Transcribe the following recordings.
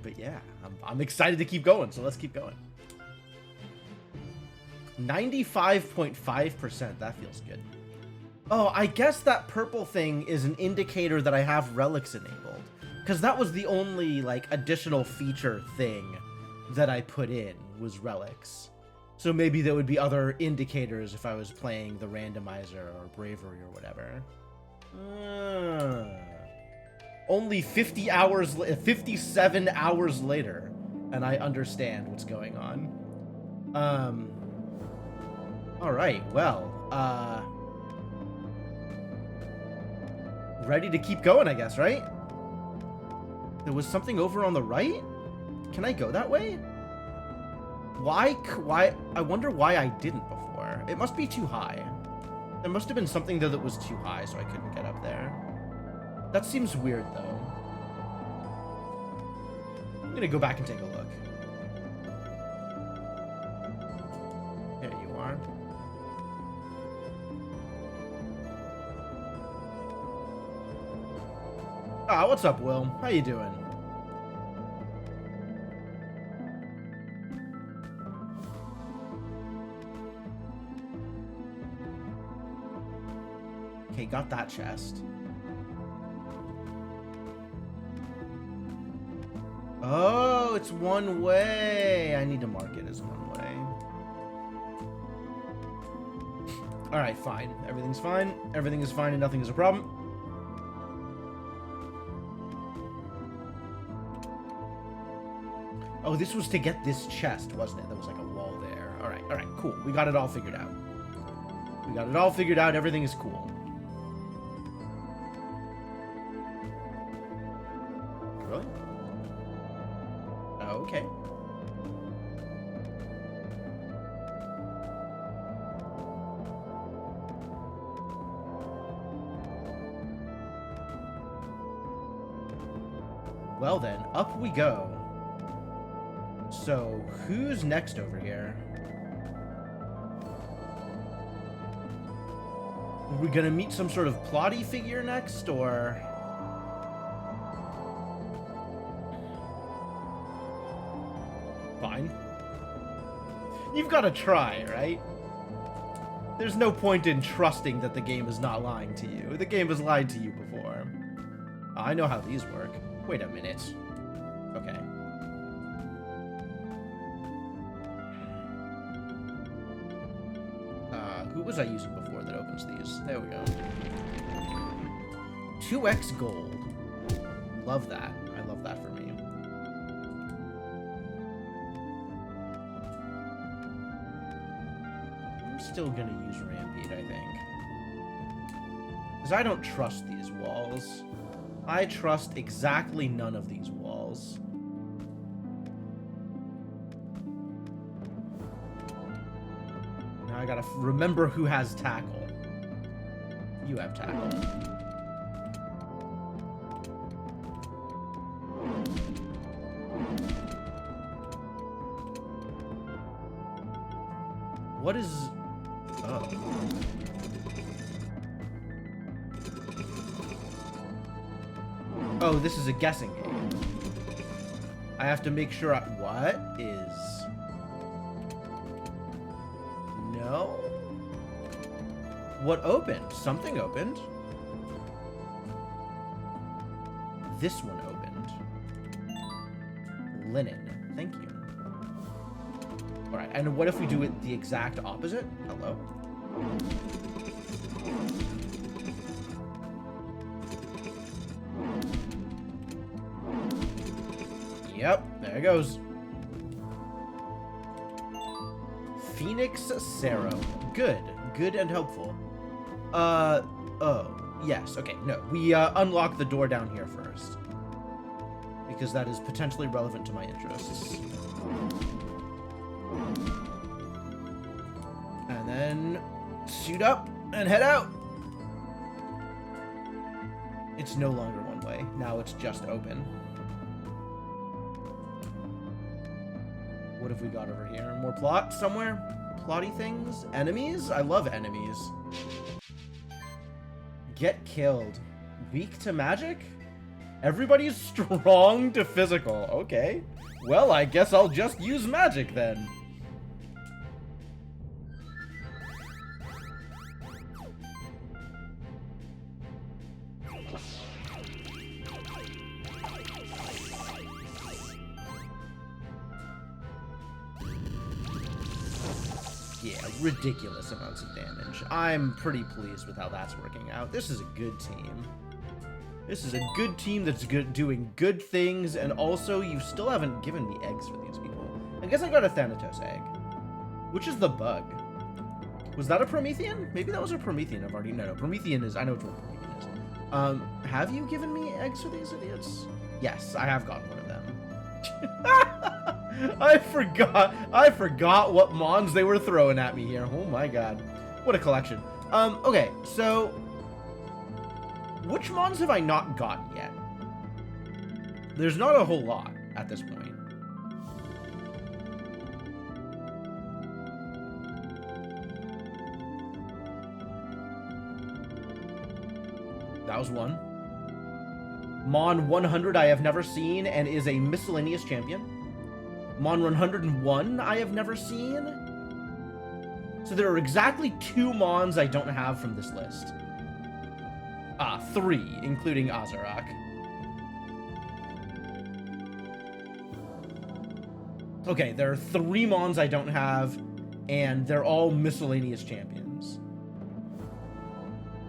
But yeah, I'm excited to keep going, so let's keep going. 95.5%, that feels good. Oh, I guess that purple thing is an indicator that I have relics enabled. Because that was the only, like, additional feature thing that I put in, was relics. So maybe there would be other indicators if I was playing the randomizer or bravery or whatever. Only 57 hours later, and I understand what's going on. Alright, well, ready to keep going, I guess, right? There was something over on the right? Can I go that way? Why? I wonder why I didn't before. It must be too high. There must have been something there that was too high, so I couldn't get up there. That seems weird, though. I'm gonna go back and take a look. There you are. Ah, what's up, Will? How you doing? Okay, got that chest. Oh, it's one way. I need to mark it as one way. Alright, fine. Everything's fine. Everything is fine and nothing is a problem. Oh, this was to get this chest, wasn't it? There was like a wall there. Alright, cool. We got it all figured out. We got it all figured out. Everything is cool. Really? Okay. Well then, up we go. So, who's next over here? Are we gonna meet some sort of plotty figure next, or... Fine. You've got to try, right? There's no point in trusting that the game is not lying to you. The game has lied to you before. I know how these work. Wait a minute. Okay. Who was I using before that opens these? There we go. 2x gold. Love that. I love that for me. I'm still gonna use Rampede, I think. Because I don't trust these walls. I trust exactly none of these walls. Now I gotta remember who has tackle. You have tackle. What is... Oh. Oh, this is a guessing game. I have to make sure I... What is... No? What opened? Something opened. This one opened. Linen. Thank you. Alright, and what if we do it the exact opposite? Hello? Yep, there it goes. Phoenix Sarrow. Good. Good and helpful. Oh. Yes, okay, no. We unlock the door down here first. Because that is potentially relevant to my interests. And then suit up and head out. It's no longer one way. Now it's just open. What have we got over here? More plot somewhere? Plotty things? Enemies? I love enemies. Get killed. Weak to magic? Everybody's strong to physical. Okay. Well, I guess I'll just use magic then. Yeah, ridiculous amounts of damage. I'm pretty pleased with how that's working out. This is a good team. This is a good team that's doing good things, and also you still haven't given me eggs for these people. I guess I got a Thanatos egg. Which is the bug? Was that a Promethean? Maybe that was a Promethean. I've already... No, Promethean is... I know which one Promethean is. Have you given me eggs for these idiots? Yes, I have got one of them. I forgot what mons they were throwing at me here. Oh my god. What a collection. Okay, so which mons have I not gotten yet? There's not a whole lot at this point. That was one. Mon 100 I have never seen and is a miscellaneous champion. Mon 101 I have never seen. So there are exactly 2 Mons I don't have from this list. 3, including Azarak. Okay, there are 3 Mons I don't have, and they're all miscellaneous champions.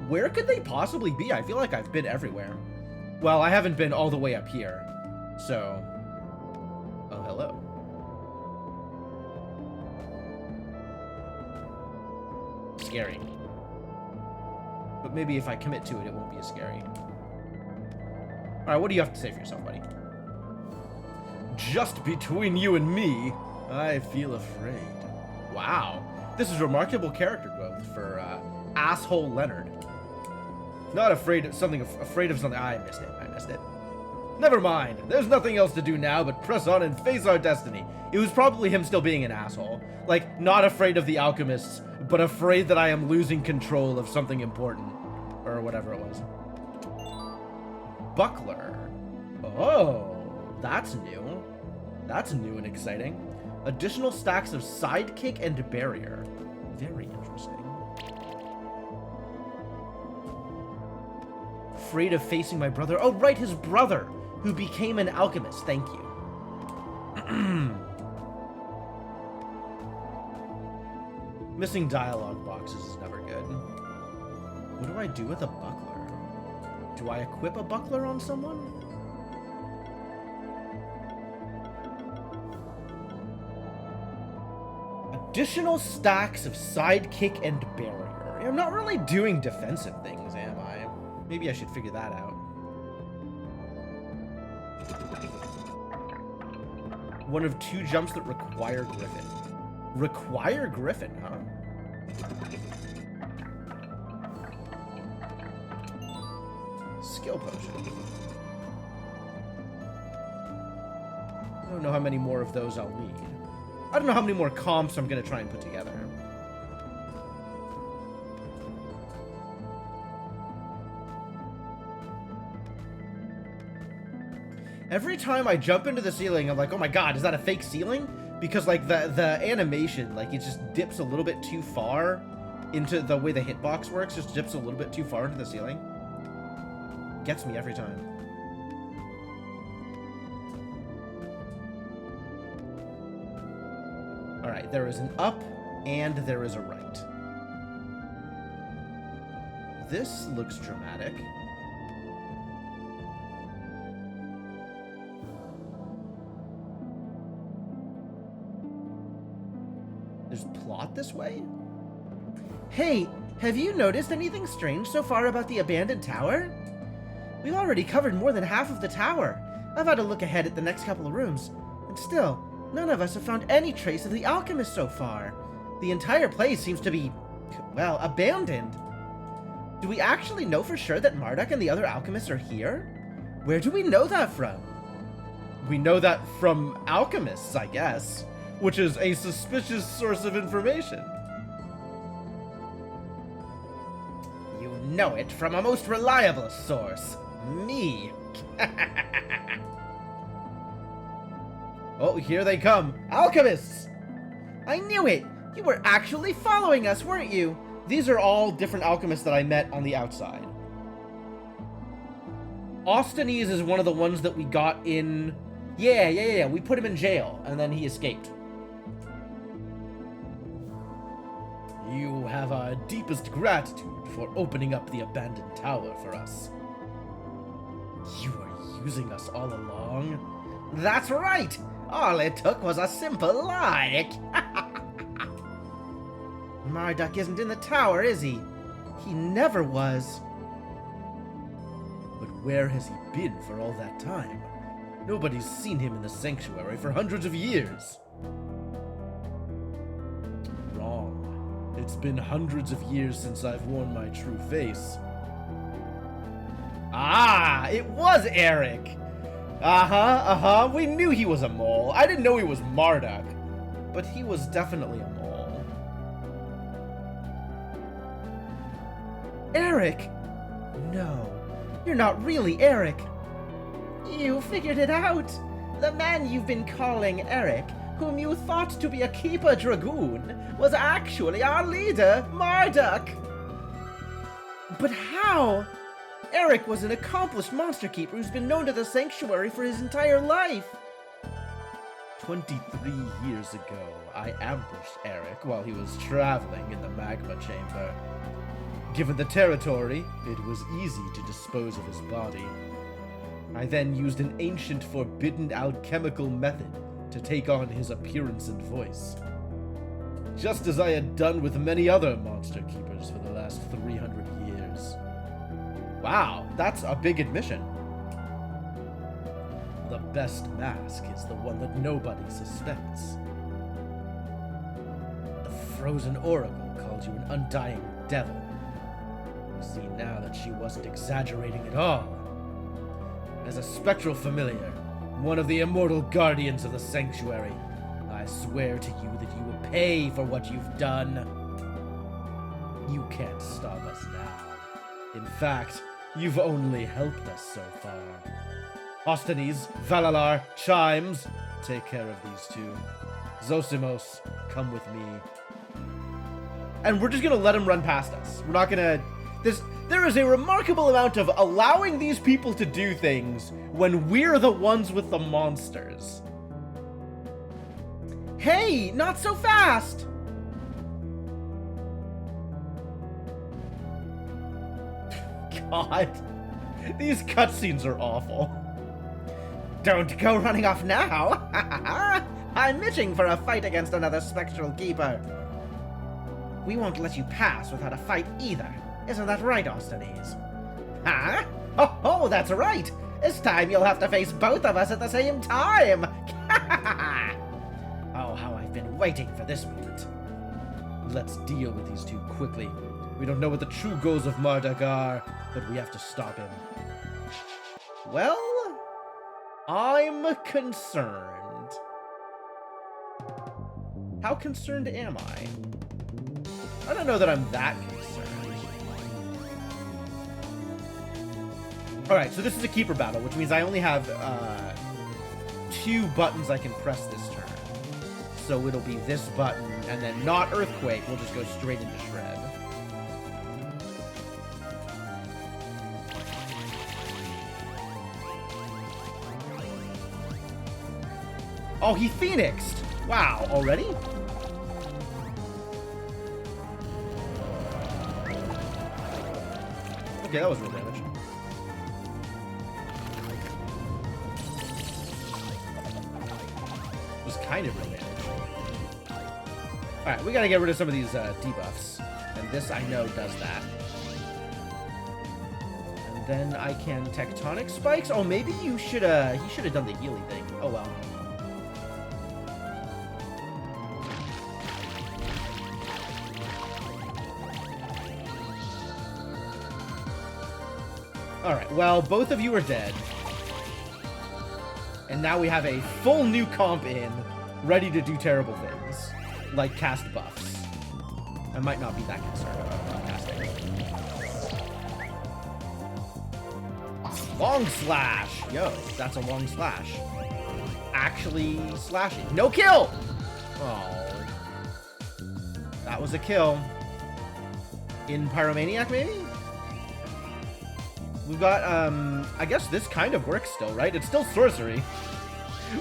Where could they possibly be? I feel like I've been everywhere. Well, I haven't been all the way up here, so... Oh, hello. Scary. But maybe if I commit to it, it won't be as scary. Alright, what do you have to say for yourself, buddy? Just between you and me, I feel afraid. Wow. This is remarkable character growth for, asshole Leonard. Not afraid of something, afraid of something. I missed it. Never mind. There's nothing else to do now but press on and face our destiny. It was probably him still being an asshole. Like, not afraid of the alchemists, but afraid that I am losing control of something important. Or whatever it was. Buckler. Oh, that's new. That's new and exciting. Additional stacks of sidekick and barrier. Very interesting. Afraid of facing my brother. Oh, right, his brother, who became an alchemist. Thank you. Missing dialogue boxes is never good. What do I do with a buckler? Do I equip a buckler on someone? Additional stacks of sidekick and barrier. I'm not really doing defensive things, am I? Maybe I should figure that out. One of 2 jumps that require Griffin. Require Griffin, huh? Skill potion. I don't know how many more of those I'll need. I don't know how many more comps I'm gonna try and put together. Every time I jump into the ceiling, I'm like, oh my god, is that a fake ceiling? Because, like, the animation, like, it just dips a little bit too far into the way the hitbox works, just dips a little bit too far into the ceiling. Gets me every time. Alright, there is an up and there is a right. This looks dramatic. There's plot this way? Hey, have you noticed anything strange so far about the abandoned tower? We've already covered more than half of the tower. I've had to look ahead at the next couple of rooms, and still, none of us have found any trace of the alchemist so far. The entire place seems to be, well, abandoned. Do we actually know for sure that Marduk and the other alchemists are here? Where do we know that from? We know that from alchemists, I guess, which is a suspicious source of information. You know it from a most reliable source, me. Oh, here they come. Alchemists! I knew it! You were actually following us, weren't you? These are all different alchemists that I met on the outside. Austenese is one of the ones that we got in... Yeah. We put him in jail, and then he escaped. You have our deepest gratitude for opening up the abandoned tower for us. You were using us all along? That's right! All it took was a simple lie. Marduk isn't in the tower, is he? He never was. But where has he been for all that time? Nobody's seen him in the sanctuary for hundreds of years. Wrong. It's been hundreds of years since I've worn my true face. Ah, it was Eric! We knew he was a mole. I didn't know he was Marduk, but he was definitely a mole. Eric! No, you're not really Eric. You figured it out. The man you've been calling Eric, whom you thought to be a Keeper Dragoon, was actually our leader, Marduk. But how? Eric was an accomplished monster keeper who's been known to the sanctuary for his entire life. 23 years ago, I ambushed Eric while he was traveling in the magma chamber. Given the territory, it was easy to dispose of his body. I then used an ancient forbidden alchemical method to take on his appearance and voice. Just as I had done with many other monster keepers for the last 300 years. Wow, that's a big admission. The best mask is the one that nobody suspects. The frozen oracle called you an undying devil. You see now that she wasn't exaggerating at all. As a spectral familiar, one of the immortal guardians of the sanctuary, I swear to you that you will pay for what you've done. You can't stop us now. In fact, you've only helped us so far. Austenese, Valalar, Chimes, take care of these two. Zosimos, come with me. And we're just gonna let him run past us. We're not gonna... There is a remarkable amount of allowing these people to do things when we're the ones with the monsters. Hey, not so fast! God, these cutscenes are awful. Don't go running off now! I'm itching for a fight against another Spectral Keeper. We won't let you pass without a fight either. Isn't that right, Austenese? Huh? Oh, that's right! This time you'll have to face both of us at the same time! Oh, how I've been waiting for this moment. Let's deal with these two quickly. We don't know what the true goals of Marduk are, but we have to stop him. Well, I'm concerned. How concerned am I? I don't know that I'm that concerned. Alright, so this is a keeper battle, which means I only have 2 buttons I can press this turn. So it'll be this button, and then not Earthquake, we'll just go straight into Shred. Oh, he Phoenixed! Wow, already? Okay, that was real damage. It was kind of real damage. Alright, we gotta get rid of some of these debuffs. And this, I know, does that. And then I can Tectonic Spikes? Oh, maybe you should he should have done the Healy thing. Oh well. Alright, well, both of you are dead. And now we have a full new comp in, ready to do terrible things. Like cast buffs. I might not be that concerned about casting. Long slash. Yo, that's a long slash. Actually slashing. No kill! Oh. That was a kill. In Pyromaniac, maybe? We've got, I guess this kind of works still, right? It's still sorcery.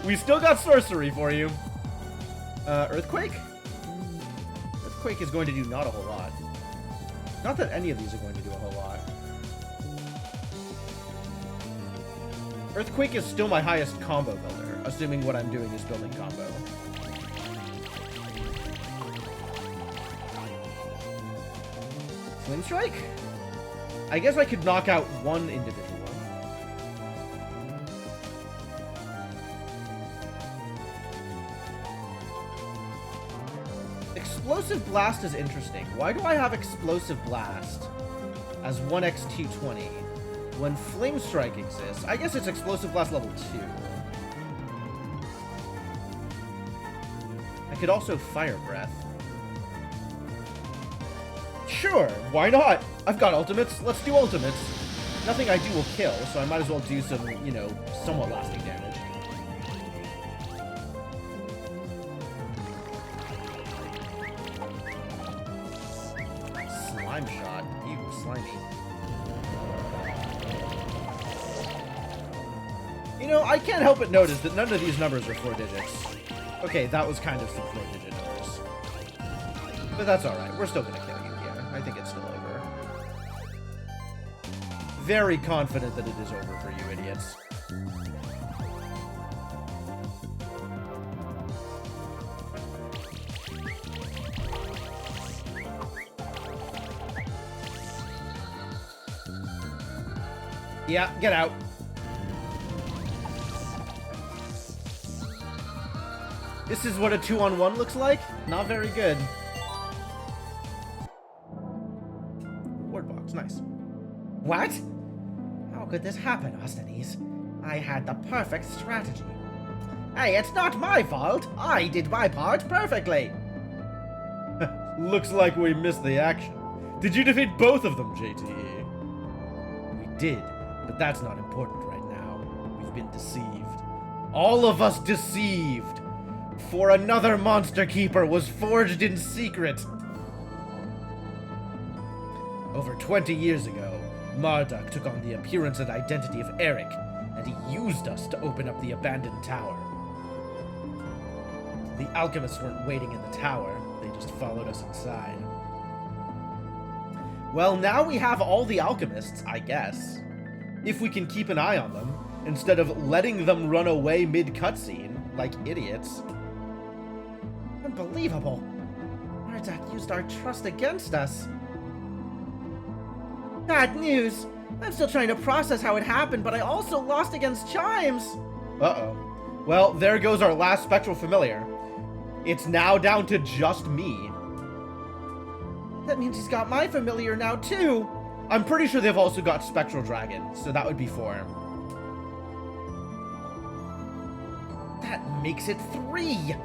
We still got sorcery for you. Earthquake? Earthquake is going to do not a whole lot. Not that any of these are going to do a whole lot. Earthquake is still my highest combo builder, assuming what I'm doing is building combo. Flame Strike? I guess I could knock out one individual. Explosive Blast is interesting. Why do I have Explosive Blast as 1x220 when Flame Strike exists? I guess it's Explosive Blast level 2. I could also Fire Breath. Sure, why not? I've got ultimates. Let's do ultimates. Nothing I do will kill, so I might as well do some, you know, somewhat lasting damage. Slime shot. Ew, slimy. You know, I can't help but notice that none of these numbers are 4 digits. Okay, that was kind of some 4-digit numbers. But that's alright. We're still gonna kill you here. I think it's still over. Very confident that it is over for you idiots. Yeah, get out. This is what a 2-on-1 looks like? Not very good. Ward box, nice. What? How could this happen, Ostanes? I had the perfect strategy. Hey, it's not my fault. I did my part perfectly. Looks like we missed the action. Did you defeat both of them, JTE? We did, but that's not important right now. We've been deceived. All of us deceived. For another Monster Keeper was forged in secret. Over 20 years ago, Marduk took on the appearance and identity of Eric, and he used us to open up the abandoned tower. The alchemists weren't waiting in the tower, they just followed us inside. Well, now we have all the alchemists, I guess. If we can keep an eye on them, instead of letting them run away mid-cutscene, like idiots. Unbelievable! Marduk used our trust against us. Bad news! I'm still trying to process how it happened, but I also lost against Chimes! Uh-oh. Well, there goes our last Spectral Familiar. It's now down to just me. That means he's got my familiar now, too! I'm pretty sure they've also got Spectral Dragon, so that would be 4. That makes it 3!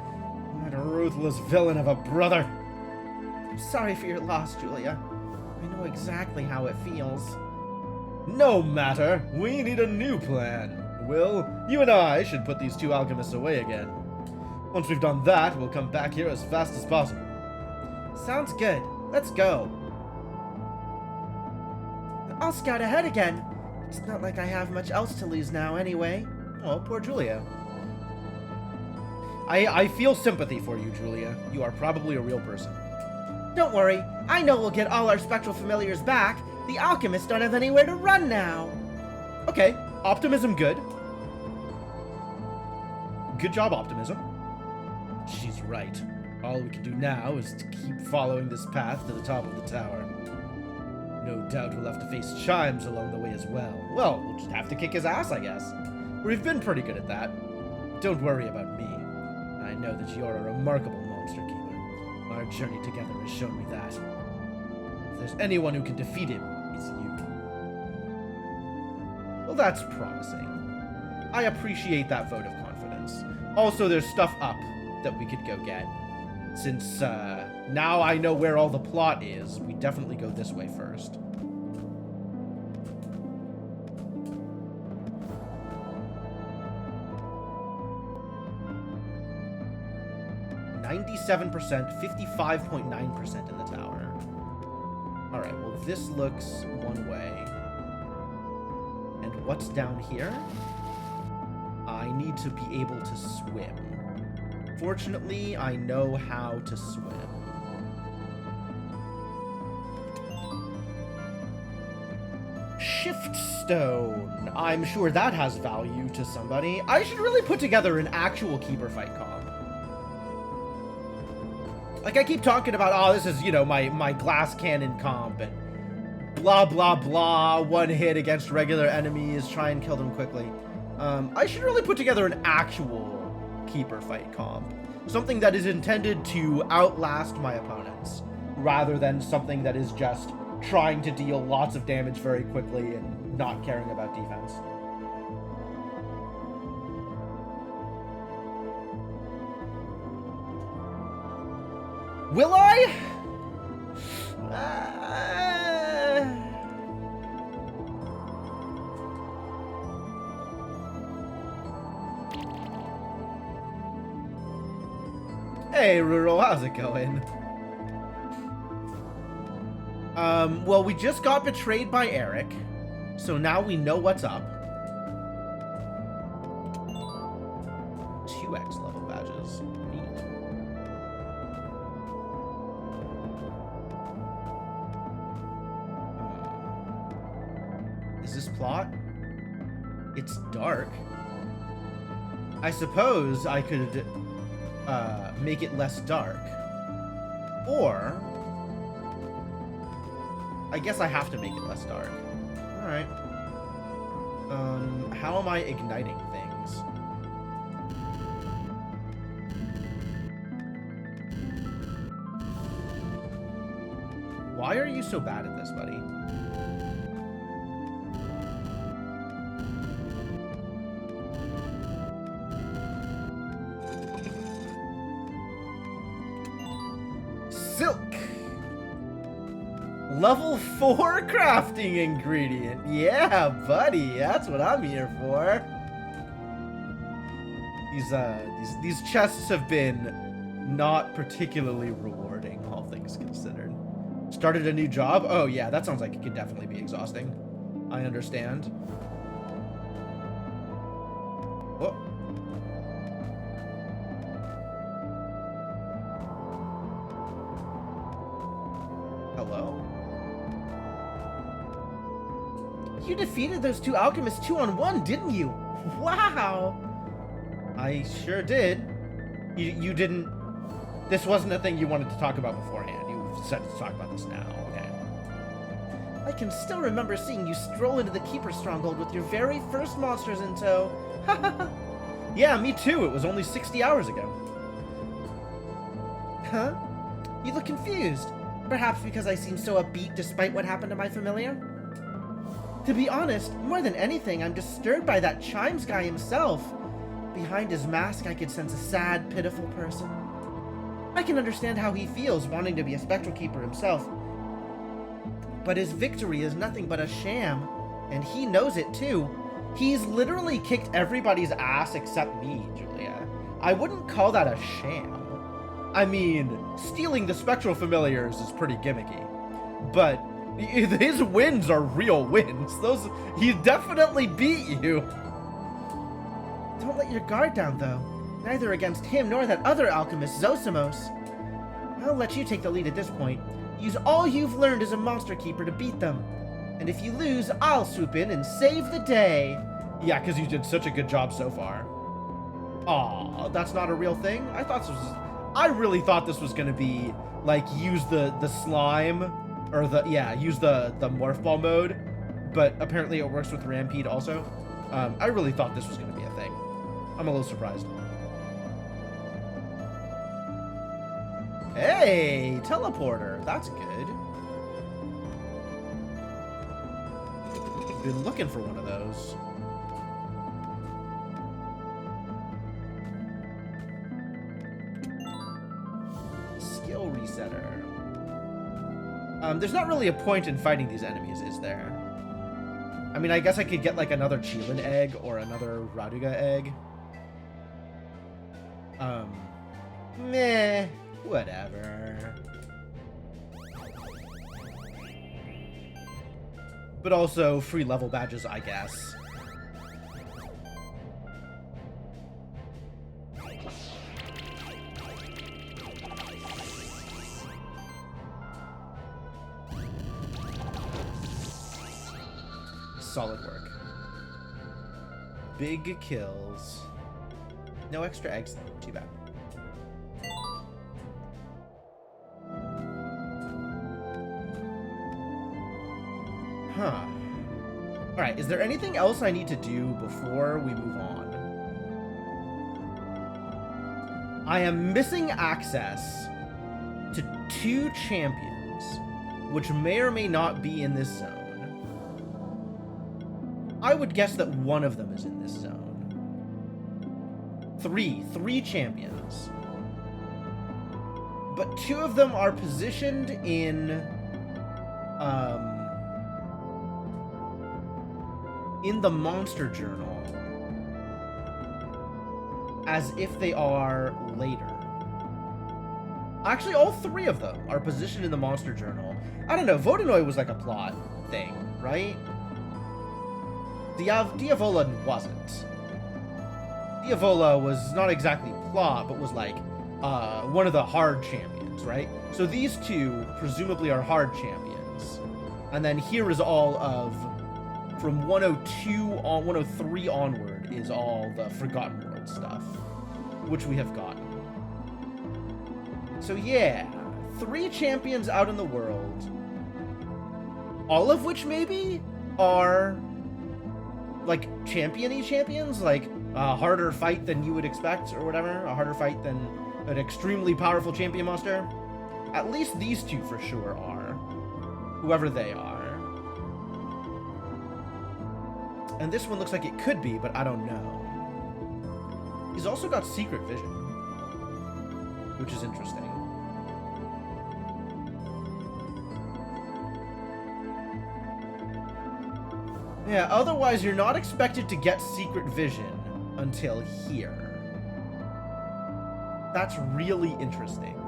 What a ruthless villain of a brother! I'm sorry for your loss, Julia. I know exactly how it feels. No matter. We need a new plan. Will, you and I should put these 2 alchemists away again. Once we've done that, we'll come back here as fast as possible. Sounds good. Let's go. I'll scout ahead again. It's not like I have much else to lose now anyway. Oh, poor Julia. I feel sympathy for you, Julia. You are probably a real person. Don't worry. I know we'll get all our Spectral Familiars back. The alchemists don't have anywhere to run now. Okay. Optimism good. Good job, Optimism. She's right. All we can do now is to keep following this path to the top of the tower. No doubt we'll have to face Chimes along the way as well. Well, we'll just have to kick his ass, I guess. We've been pretty good at that. Don't worry about me. I know that you're a remarkable Monster Keeper. Our journey together has shown me that. If there's anyone who can defeat him, it's you. Well, that's promising. I appreciate that vote of confidence. Also, there's stuff up that we could go get. Since, now I know where all the plot is, we definitely go this way first. 97%, 55.9% in the tower. Alright, well this looks one way. And what's down here? I need to be able to swim. Fortunately, I know how to swim. Shift Stone. I'm sure that has value to somebody. I should really put together an actual keeper fight comp. Like, I keep talking about, oh, this is, you know, my glass cannon comp, and blah, blah, blah, one hit against regular enemies, try and kill them quickly. I should really put together an actual keeper fight comp. Something that is intended to outlast my opponents, rather than something that is just trying to deal lots of damage very quickly and not caring about defense. Will I? Hey, Ruro, how's it going? Well, we just got betrayed by Eric, so now we know what's up. 2x level badges. Neat. Is this plot? It's dark. I suppose I could make it less dark. Or I guess I have to make it less dark. Alright. How am I igniting things? Why are you so bad at this, buddy? Silk! Level 4 crafting ingredient. Yeah, buddy, that's what I'm here for. These chests have been not particularly rewarding, all things considered. Started a new job? Oh yeah, that sounds like it could definitely be exhausting. I understand. Whoa. Hello? You defeated those two alchemists 2-on-1, didn't you? Wow! I sure did. You didn't... This wasn't a thing you wanted to talk about beforehand. You decided to talk about this now, okay. I can still remember seeing you stroll into the Keeper Stronghold with your very first monsters in tow. Yeah, me too. It was only 60 hours ago. Huh? You look confused. Perhaps because I seem so upbeat despite what happened to my familiar? To be honest, more than anything, I'm disturbed by that Chimes guy himself. Behind his mask, I could sense a sad, pitiful person. I can understand how he feels, wanting to be a Spectral Keeper himself. But his victory is nothing but a sham, and he knows it too. He's literally kicked everybody's ass except me, Julia. I wouldn't call that a sham. I mean, stealing the Spectral Familiars is pretty gimmicky, but his wins are real wins. He definitely beat you. Don't let your guard down, though. Neither against him nor that other alchemist, Zosimos. I'll let you take the lead at this point. Use all you've learned as a monster keeper to beat them. And if you lose, I'll swoop in and save the day. Yeah, because you did such a good job so far. Aw, that's not a real thing? I really thought this was gonna be, like, use the slime, or use the morph ball mode, but apparently it works with Rampede also. I really thought this was gonna be a thing. I'm a little surprised. Hey, teleporter, that's good. Been looking for one of those. Skill resetter. There's not really a point in fighting these enemies, is there? I mean, I guess I could get like another Chilin egg or another Raduga egg. Meh, whatever. But also free level badges, I guess. Solid work. Big kills. No extra eggs though. Too bad. Huh. Alright, is there anything else I need to do before we move on? I am missing access to 2 champions, which may or may not be in this zone. I would guess that one of them is in this zone. 3 champions. But 2 of them are positioned in the Monster Journal as if they are later. Actually, all 3 of them are positioned in the Monster Journal. I don't know, Vodanoid was like a plot thing, right? Diavola wasn't. Diavola was not exactly plot, but was like one of the hard champions, right? So these 2 presumably are hard champions. And then here is all of, from 102 on 103 onward is all the Forgotten World stuff, which we have gotten. So yeah, 3 champions out in the world, all of which maybe are like champion-y champions, like a harder fight than you would expect or whatever, a harder fight than an extremely powerful champion monster. At least these 2 for sure are, whoever they are. And this one looks like it could be, but I don't know. He's also got secret vision, which is interesting. Yeah, otherwise you're not expected to get secret vision until here. That's really interesting.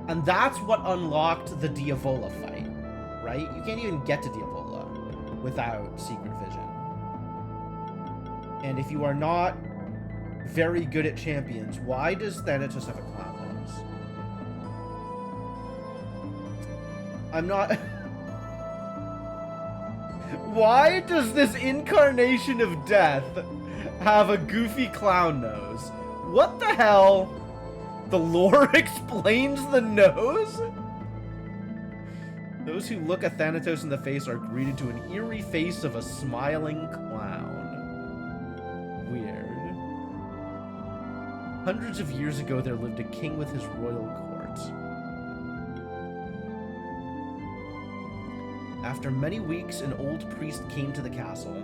And that's what unlocked the Diavola fight, right? You can't even get to Diavola without secret vision. And if you are not very good at champions, why does Thanatos have a clown nose? I'm not... Why does this incarnation of death have a goofy clown nose? What the hell? The lore explains the nose? Those who look at Thanatos in the face are greeted to an eerie face of a smiling clown. Weird. Hundreds of years ago, there lived a king with his royal court. After many weeks, an old priest came to the castle.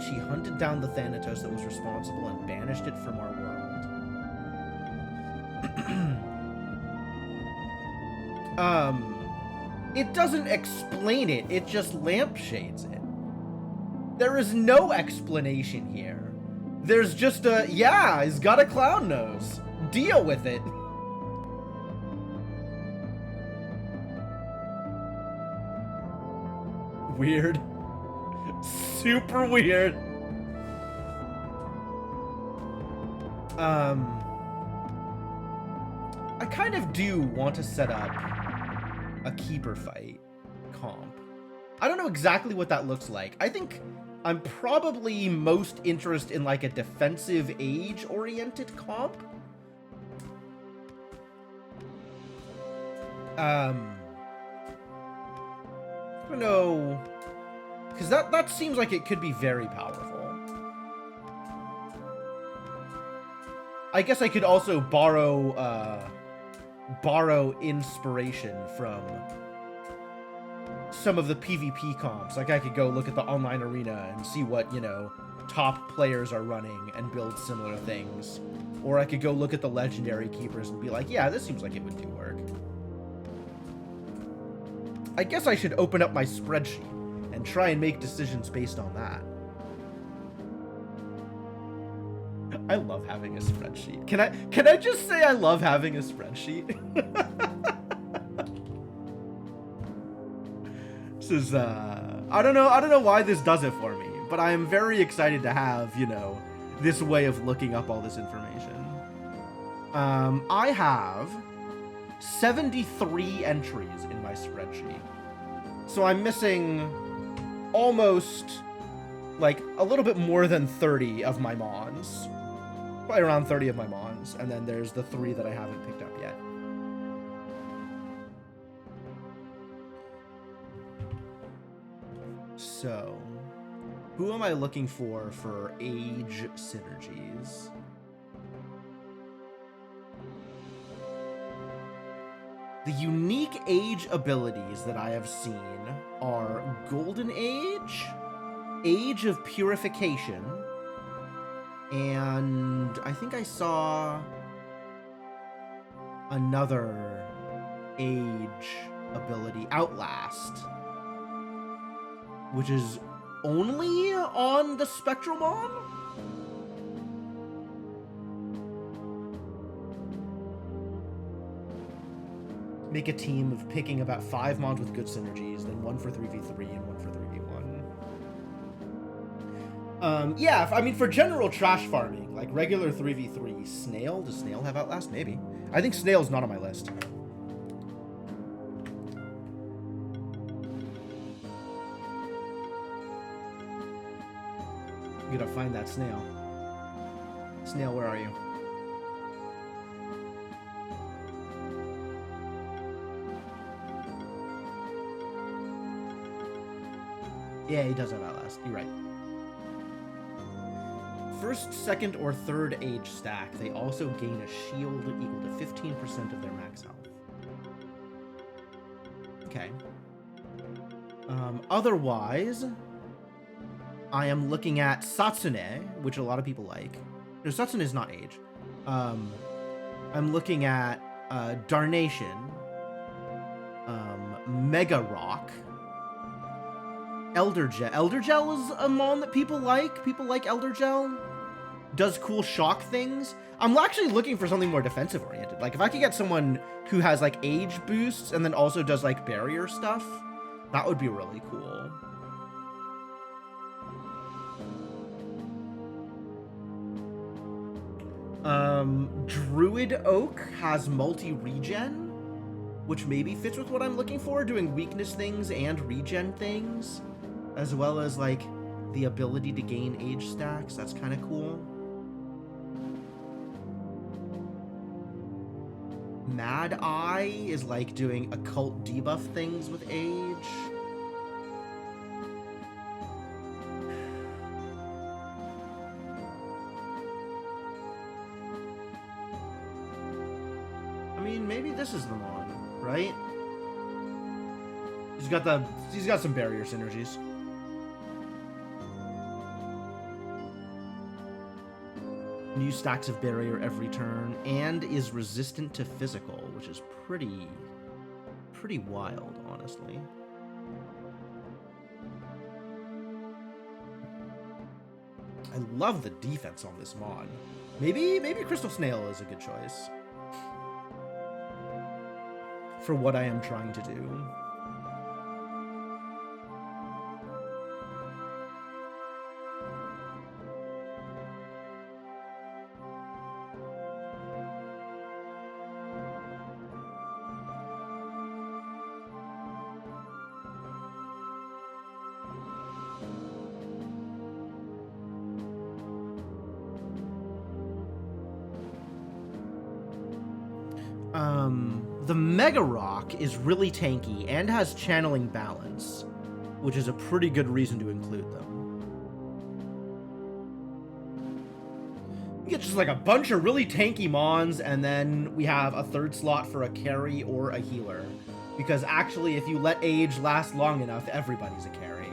She hunted down the Thanatos that was responsible and banished it from our world. It doesn't explain it, it just lampshades it. There is no explanation here. There's just a, yeah, he's got a clown nose. Deal with it. Weird. Super weird. I kind of do want to set up a keeper fight comp. I don't know exactly what that looks like. I think I'm probably most interested in like a defensive age-oriented comp. I don't know, because that seems like it could be very powerful. I guess I could also borrow inspiration from some of the PvP comps. Like I could go look at the online arena and see what, you know, top players are running and build similar things. Or I could go look at the legendary keepers and be like, yeah, this seems like it would do work. I guess I should open up my spreadsheet and try and make decisions based on that. I love having a spreadsheet. Can I just say I love having a spreadsheet? This is I don't know why this does it for me, but I am very excited to have, you know, this way of looking up all this information. I have 73 entries in my spreadsheet. So I'm missing almost, like, a little bit more than 30 of my Mons. Probably around 30 of my Mons. And then there's the 3 that I haven't picked up yet. So, who am I looking for age synergies? The unique age abilities that I have seen are Golden Age, Age of Purification, and I think I saw another age ability, Outlast, which is only on the Spectralmon? Make a team of picking about 5 Mons with good synergies, then 1 for 3v3 and 1 for 3v1. Yeah, I mean, for general trash farming, like regular 3v3, Snail, does Snail have Outlast? Maybe. I think Snail's not on my list. I'm gonna find that Snail. Snail, where are you? Yeah, he does have Outlast. You're right. First, second, or third age stack, they also gain a shield equal to 15% of their max health. Okay. Otherwise, I am looking at Satsune, which a lot of people like. No, Satsune is not age. I'm looking at Darnation, Mega Rock, Elder Gel. Elder Gel is a Mon that people like. People like Elder Gel. Does cool shock things. I'm actually looking for something more defensive oriented. Like if I could get someone who has like age boosts and then also does like barrier stuff, that would be really cool. Druid Oak has multi-regen, which maybe fits with what I'm looking for, doing weakness things and regen things, as well as like the ability to gain age stacks. That's kind of cool. Mad Eye is like doing occult debuff things with age. I mean, maybe this is the Mon, right? He's got some barrier synergies. New stacks of barrier every turn, and is resistant to physical, which is pretty wild, honestly. I love the defense on this Mon. Maybe Crystal Snail is a good choice for what I am trying to do. The Mega Rock is really tanky and has channeling balance, which is a pretty good reason to include them. You get just like a bunch of really tanky Mons, and then we have a third slot for a carry or a healer. Because actually, if you let age last long enough, everybody's a carry.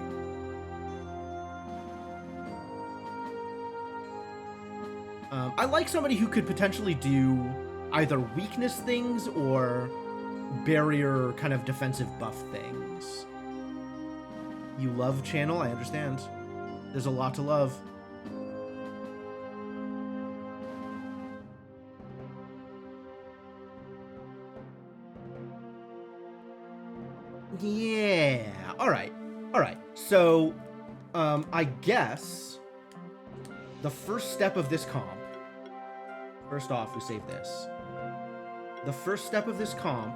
I like somebody who could potentially do either weakness things or barrier kind of defensive buff things. You love channel, I understand. There's a lot to love. Yeah. All right. All right. So, I guess the first step of this comp. First off, we save this. The first step of this comp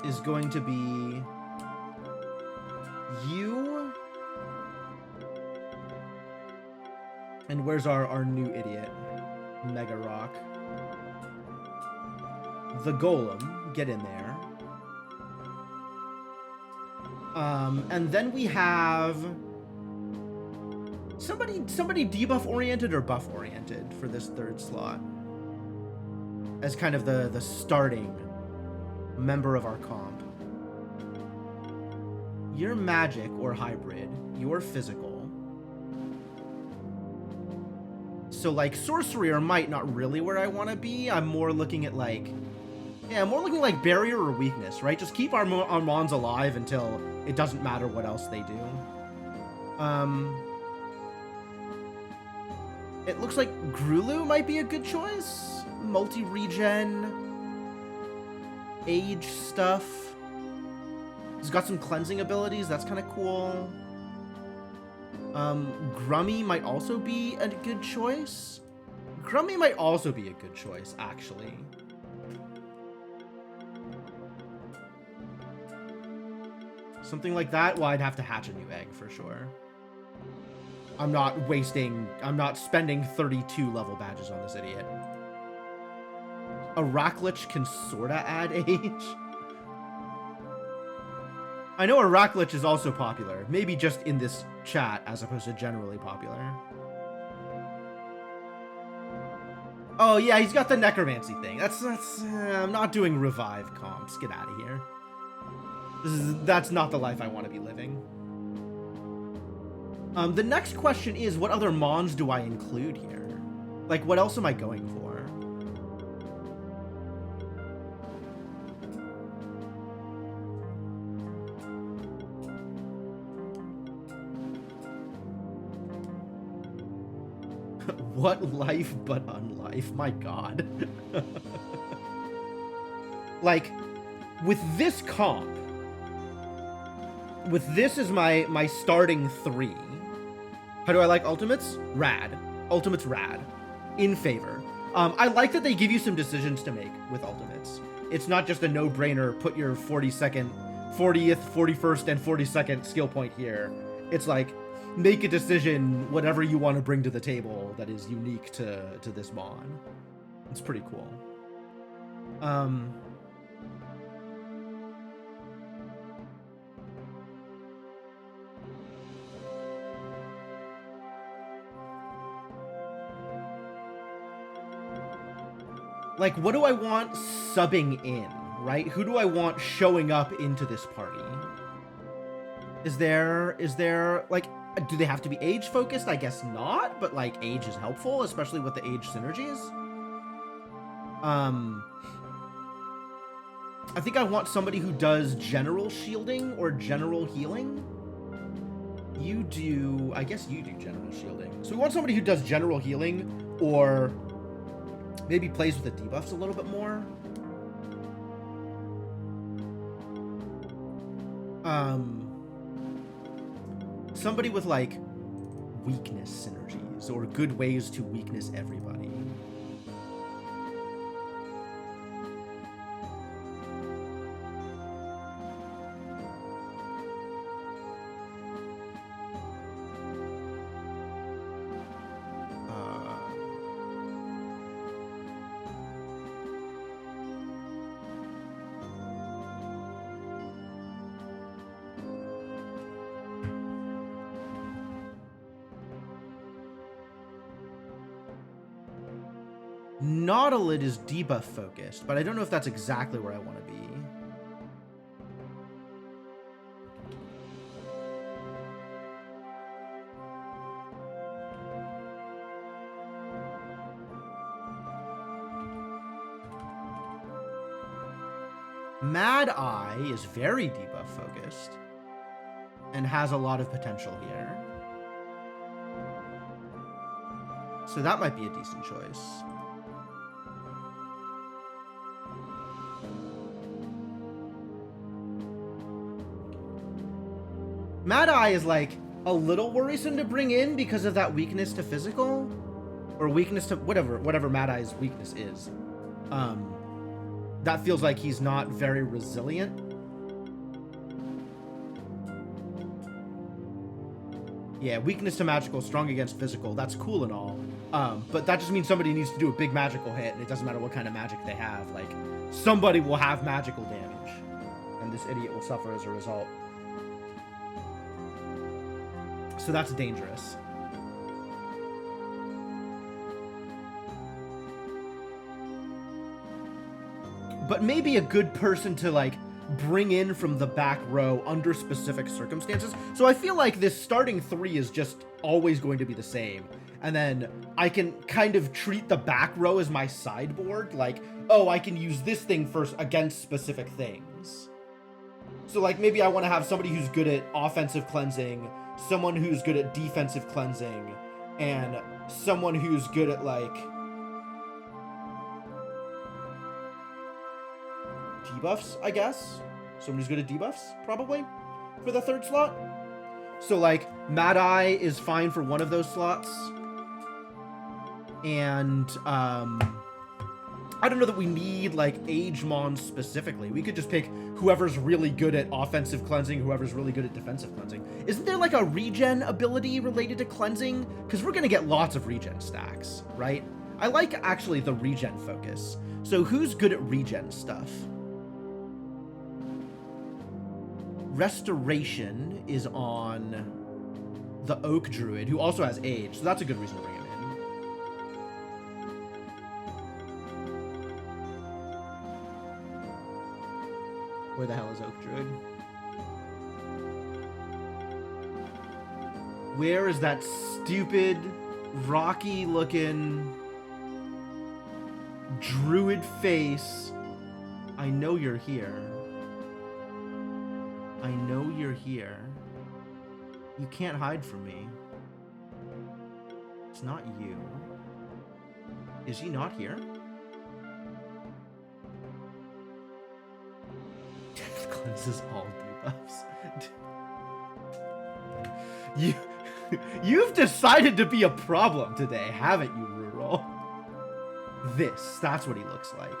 is going to be you. And where's our new idiot? Mega Rock. The Golem. Get in there. And then we have somebody debuff oriented or buff oriented for this third slot as kind of the starting member of our comp. You're magic or hybrid. You're physical. So like sorcery or might, not really where I want to be. I'm more looking at like, yeah, more looking like barrier or weakness, right? Just keep our mons alive until it doesn't matter what else they do. It looks like Grulu might be a good choice. Multi-regen, age stuff. He's got some cleansing abilities. That's kind of cool. Grummy might also be a good choice. Grummy might also be a good choice, actually. Something like that? Well, I'd have to hatch a new egg for sure. I'm not spending 32 level badges on this idiot. A Raklich can sorta add age. I know a Raklich is also popular. Maybe just in this chat as opposed to generally popular. Oh yeah, he's got the necromancy thing. That's I'm not doing revive comps. Get out of here. That's not the life I want to be living. The next question is, what other mons do I include here? Like, what else am I going for? What life but unlife? My god. Like, with this comp, with this as my starting 3. How do I like ultimates? Rad. Ultimates rad. In favor. I like that they give you some decisions to make with ultimates. It's not just a no-brainer, put your 40th, 41st, and 42nd skill point here. It's like, make a decision, whatever you want to bring to the table that is unique to this mon. It's pretty cool. Like, what do I want subbing in, right? Who do I want showing up into this party? Is there, like, do they have to be age focused? I guess not, but like age is helpful, especially with the age synergies. I think I want somebody who does general shielding or general healing. You do, I guess you do general shielding. So we want somebody who does general healing or maybe plays with the debuffs a little bit more. Somebody with like weakness synergies or good ways to weakness everybody. Nautilid is debuff focused, but I don't know if that's exactly where I want to be. Mad Eye is very debuff focused and has a lot of potential here. So that might be a decent choice. Mad Eye is like a little worrisome to bring in because of that weakness to physical, or weakness to whatever Mad Eye's weakness is. That feels like he's not very resilient. Yeah, weakness to magical, strong against physical. That's cool and all. But that just means somebody needs to do a big magical hit, and it doesn't matter what kind of magic they have. Like, somebody will have magical damage, and this idiot will suffer as a result. So that's dangerous. But maybe a good person to, like, bring in from the back row under specific circumstances. So I feel like this starting 3 is just always going to be the same. And then I can kind of treat the back row as my sideboard. Like, oh, I can use this thing first against specific things. So, like, maybe I want to have somebody who's good at offensive cleansing, someone who's good at defensive cleansing, and someone who's good at, like, debuffs, I guess. Someone who's good at debuffs, probably, for the 3rd slot. So, like, Mad Eye is fine for one of those slots. And, I don't know that we need, like, Agemon specifically. We could just pick whoever's really good at offensive cleansing, whoever's really good at defensive cleansing. Isn't there, like, a regen ability related to cleansing? Because we're going to get lots of regen stacks, right? I like, actually, the regen focus. So who's good at regen stuff? Restoration is on the Oak Druid, who also has Age, so that's a good reason to bring him in. Where the hell is Oak Druid? Where is that stupid, rocky-looking druid face? I know you're here. I know you're here. You can't hide from me. It's not you. Is he not here? Death cleanses all debuffs. You've decided to be a problem today, haven't you, Rural? That's what he looks like.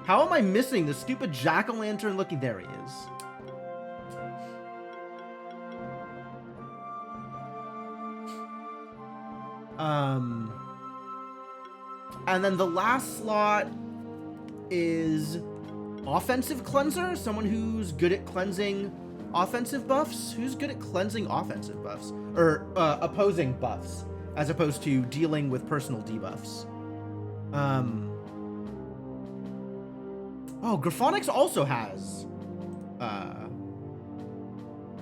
How am I missing the stupid jack-o'-lantern looking? There he is. And then the last slot is offensive cleanser, someone who's good at cleansing offensive buffs. Who's good at cleansing offensive buffs? Or opposing buffs, as opposed to dealing with personal debuffs. Oh, Graphonix also has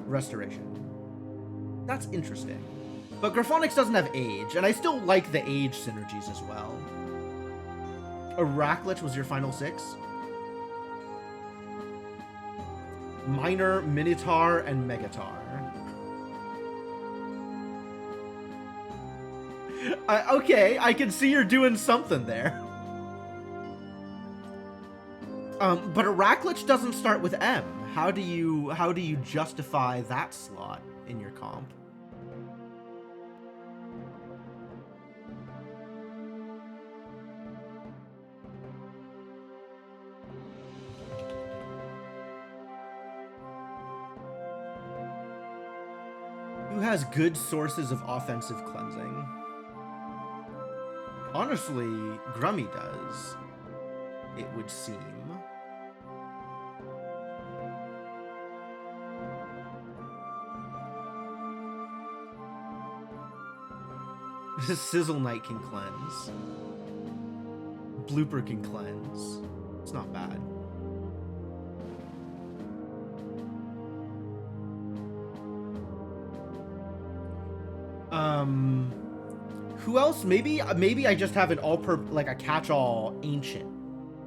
restoration. That's interesting. But Graphonix doesn't have Age, and I still like the Age synergies as well. Araclich was your final 6? Minor, Minotaur, and Megatar. Okay, I can see you're doing something there. But Araclich doesn't start with M. How do you justify that slot in your comp? Who has good sources of offensive cleansing? Honestly, Grummy does, it would seem. Sizzle Knight can cleanse. Blooper can cleanse. It's not bad. Who else? Maybe I just have an like a catch-all ancient,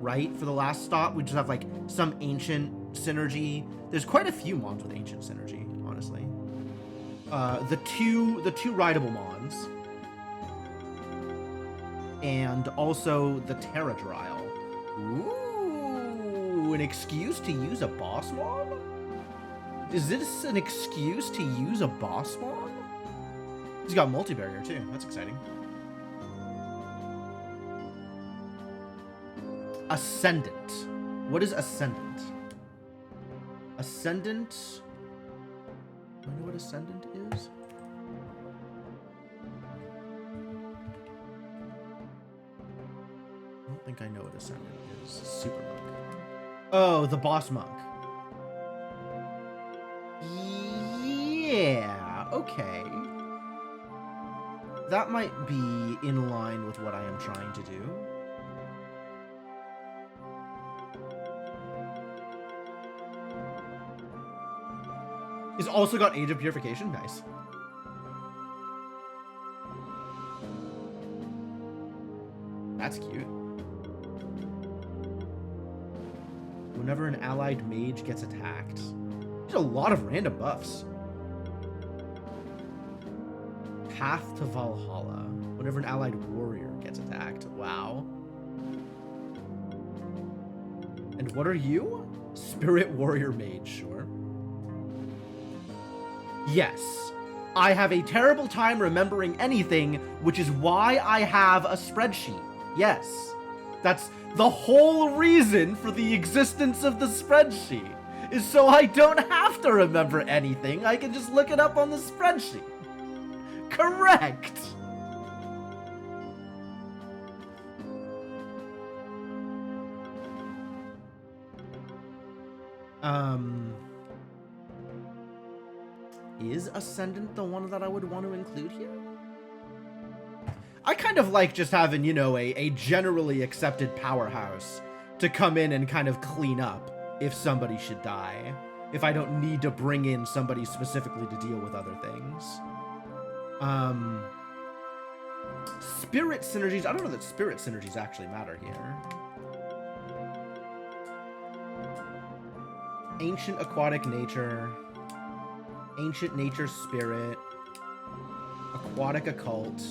right? For the last stop, we just have like some ancient synergy. There's quite a few mons with ancient synergy, honestly. The two rideable mons, and also the Terradrile. Ooh, an excuse to use a boss mon? Is this an excuse to use a boss spawn? He's got multi-barrier too. That's exciting. Ascendant. What is Ascendant? Ascendant. I know what Ascendant is. I don't think I know what Ascendant is. Super monk. Oh, the boss monk. Yeah, okay. That might be in line with what I am trying to do. He's also got Age of Purification. Nice. That's cute. Whenever an allied mage gets attacked. There's a lot of random buffs. Path to Valhalla. Whenever an allied warrior gets attacked. Wow. And what are you? Spirit warrior mage, sure. Yes. I have a terrible time remembering anything, which is why I have a spreadsheet. Yes. That's the whole reason for the existence of the spreadsheet. Is so I don't have to remember anything. I can just look it up on the spreadsheet. Correct. Is Ascendant the one that I would want to include here? I kind of like just having, you know, a generally accepted powerhouse to come in and kind of clean up if somebody should die. If I don't need to bring in somebody specifically to deal with other things. Spirit synergies. I don't know that spirit synergies actually matter here. Ancient aquatic nature. Ancient nature spirit. Aquatic occult.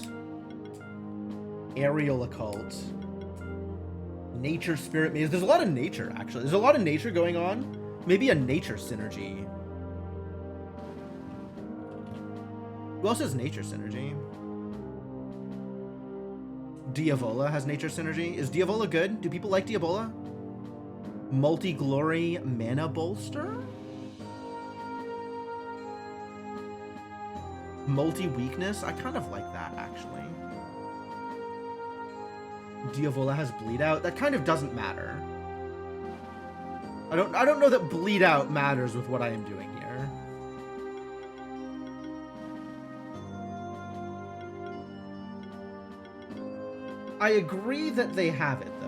Aerial occult. Nature spirit maze. There's a lot of nature, actually. There's a lot of nature going on. Maybe a nature synergy. Who else has nature synergy? Diavola has nature synergy. Is Diavola good? Do people like Diavola? Multi-glory mana bolster? Multi-weakness? I kind of like that, actually. Diavola has bleed out. That kind of doesn't matter. I don't know that bleed out matters with what I am doing here. I agree that they have it, though.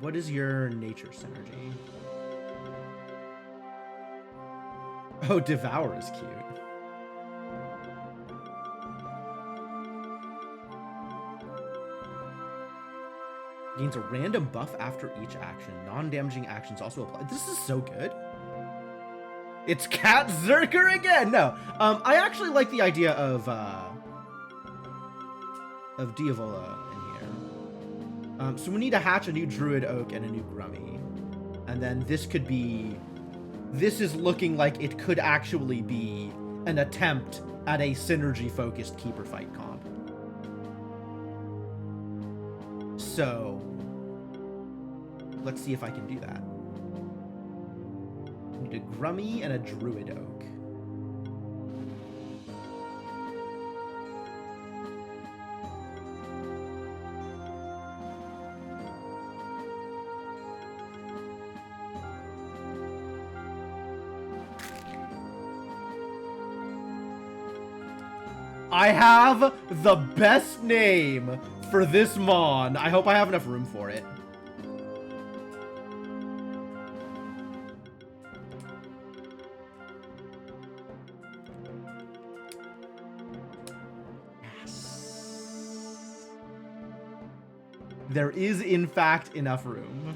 What is your nature synergy? Oh, Devour is cute. Gains a random buff after each action. Non-damaging actions also apply. This is so good. It's Cat Zerker again! No. I actually like the idea of Diavola in here. So we need to hatch a new Druid Oak and a new Grummy. And then this could be... This is looking like it could actually be an attempt at a synergy-focused Keeper Fight comp. So... let's see if I can do that. I need a Grummy and a Druid Oak. I have the best name for this Mon. I hope I have enough room for it. Yes. There is, in fact, enough room.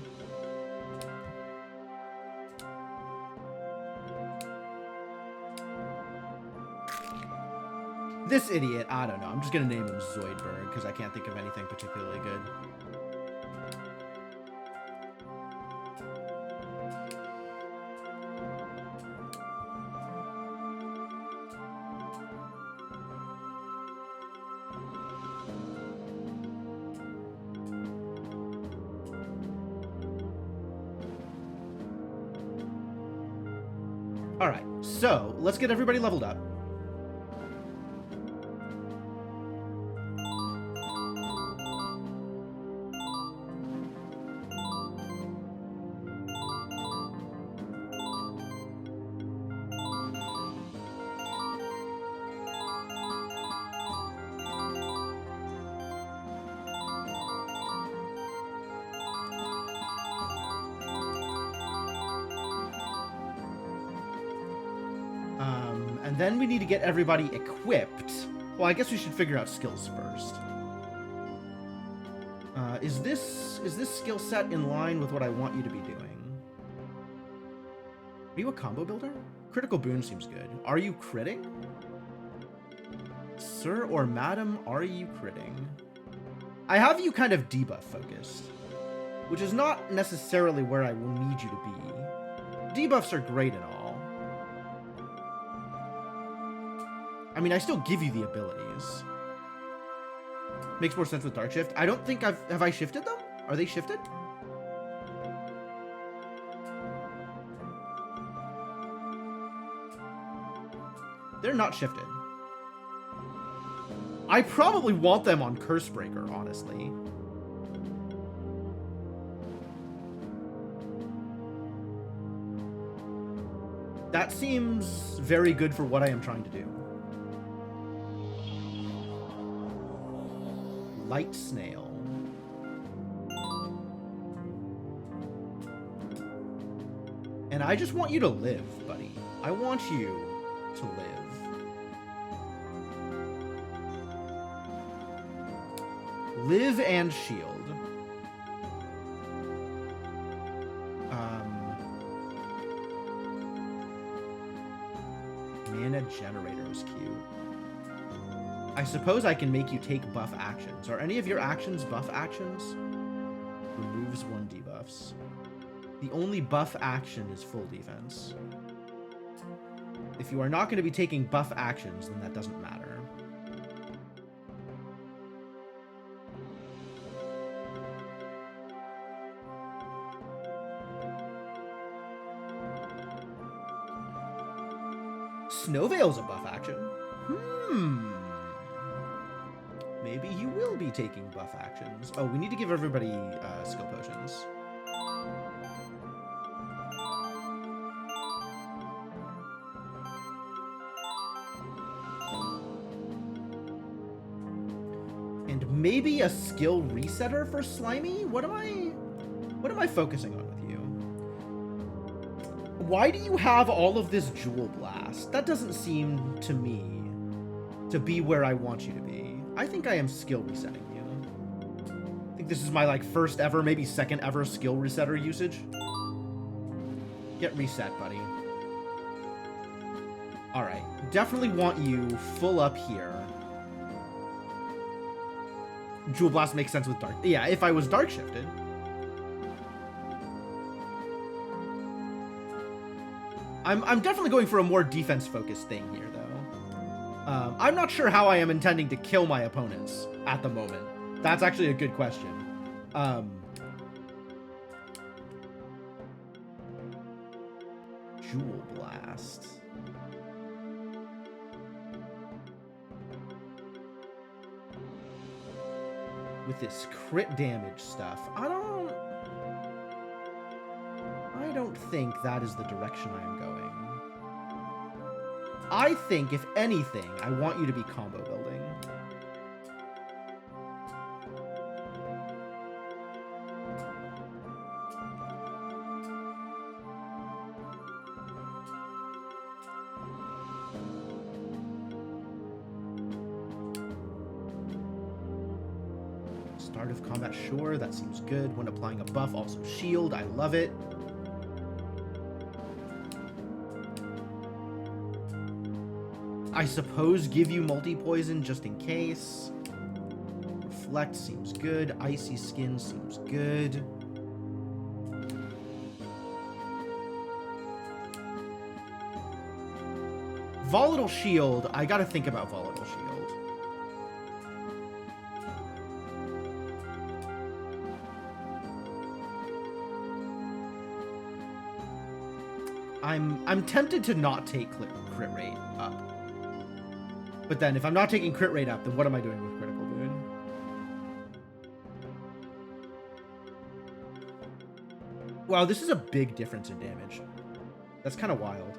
This idiot, I don't know. I'm just gonna name him Zoidberg because I can't think of anything particularly good. Alright, so let's get everybody leveled up. And then we need to get everybody equipped. Well, I guess we should figure out skills first. Is this skill set in line with what I want you to be doing? Are you a combo builder? Critical boon seems good. Are you critting? Sir or madam, are you critting? I have you kind of debuff focused, which is not necessarily where I will need you to be. Debuffs are great and all. I mean, I still give you the abilities. Makes more sense with Dark Shift. I don't think have I shifted them? Are they shifted? They're not shifted. I probably want them on Cursebreaker, honestly. That seems very good for what I am trying to do. Light Snail. And I just want you to live, buddy. I want you to live. Live and shield. Mana generator is cute. I suppose I can make you take buff actions. Are any of your actions buff actions? Removes 1 debuffs. The only buff action is full defense. If you are not going to be taking buff actions, then that doesn't matter. Snowveil's a buff action. Maybe he will be taking buff actions. Oh, we need to give everybody skill potions. And maybe a skill resetter for Slimy? What am I focusing on with you? Why do you have all of this Jewel Blast? That doesn't seem to me to be where I want you to be. I think I am skill resetting you. I think this is my first ever, maybe second ever skill resetter usage. Get reset, buddy. Alright. Definitely want you full up here. Jewel Blast makes sense with Dark. Yeah, if I was Dark Shifted. I'm definitely going for a more defense-focused thing here, though. I'm not sure how I am intending to kill my opponents at the moment. That's actually a good question. Jewel Blast. With this crit damage stuff, I don't think that is the direction I am going. I think, if anything, I want you to be combo building. Start of combat, sure, that seems good. When applying a buff, also shield, I love it. I suppose give you multi-poison just in case. Reflect seems good. Icy Skin seems good. Volatile Shield. I gotta think about Volatile Shield. I'm tempted to not take crit rate up. But then if I'm not taking crit rate up, then what am I doing with Critical Boon? Wow, this is a big difference in damage. That's kind of wild.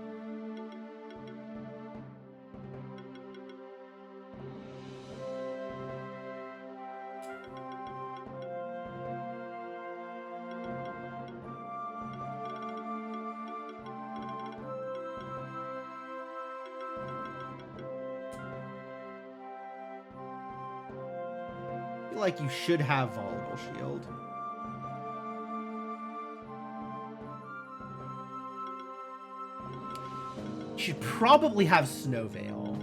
Like you should have Volatile Shield. You should probably have Snow Veil.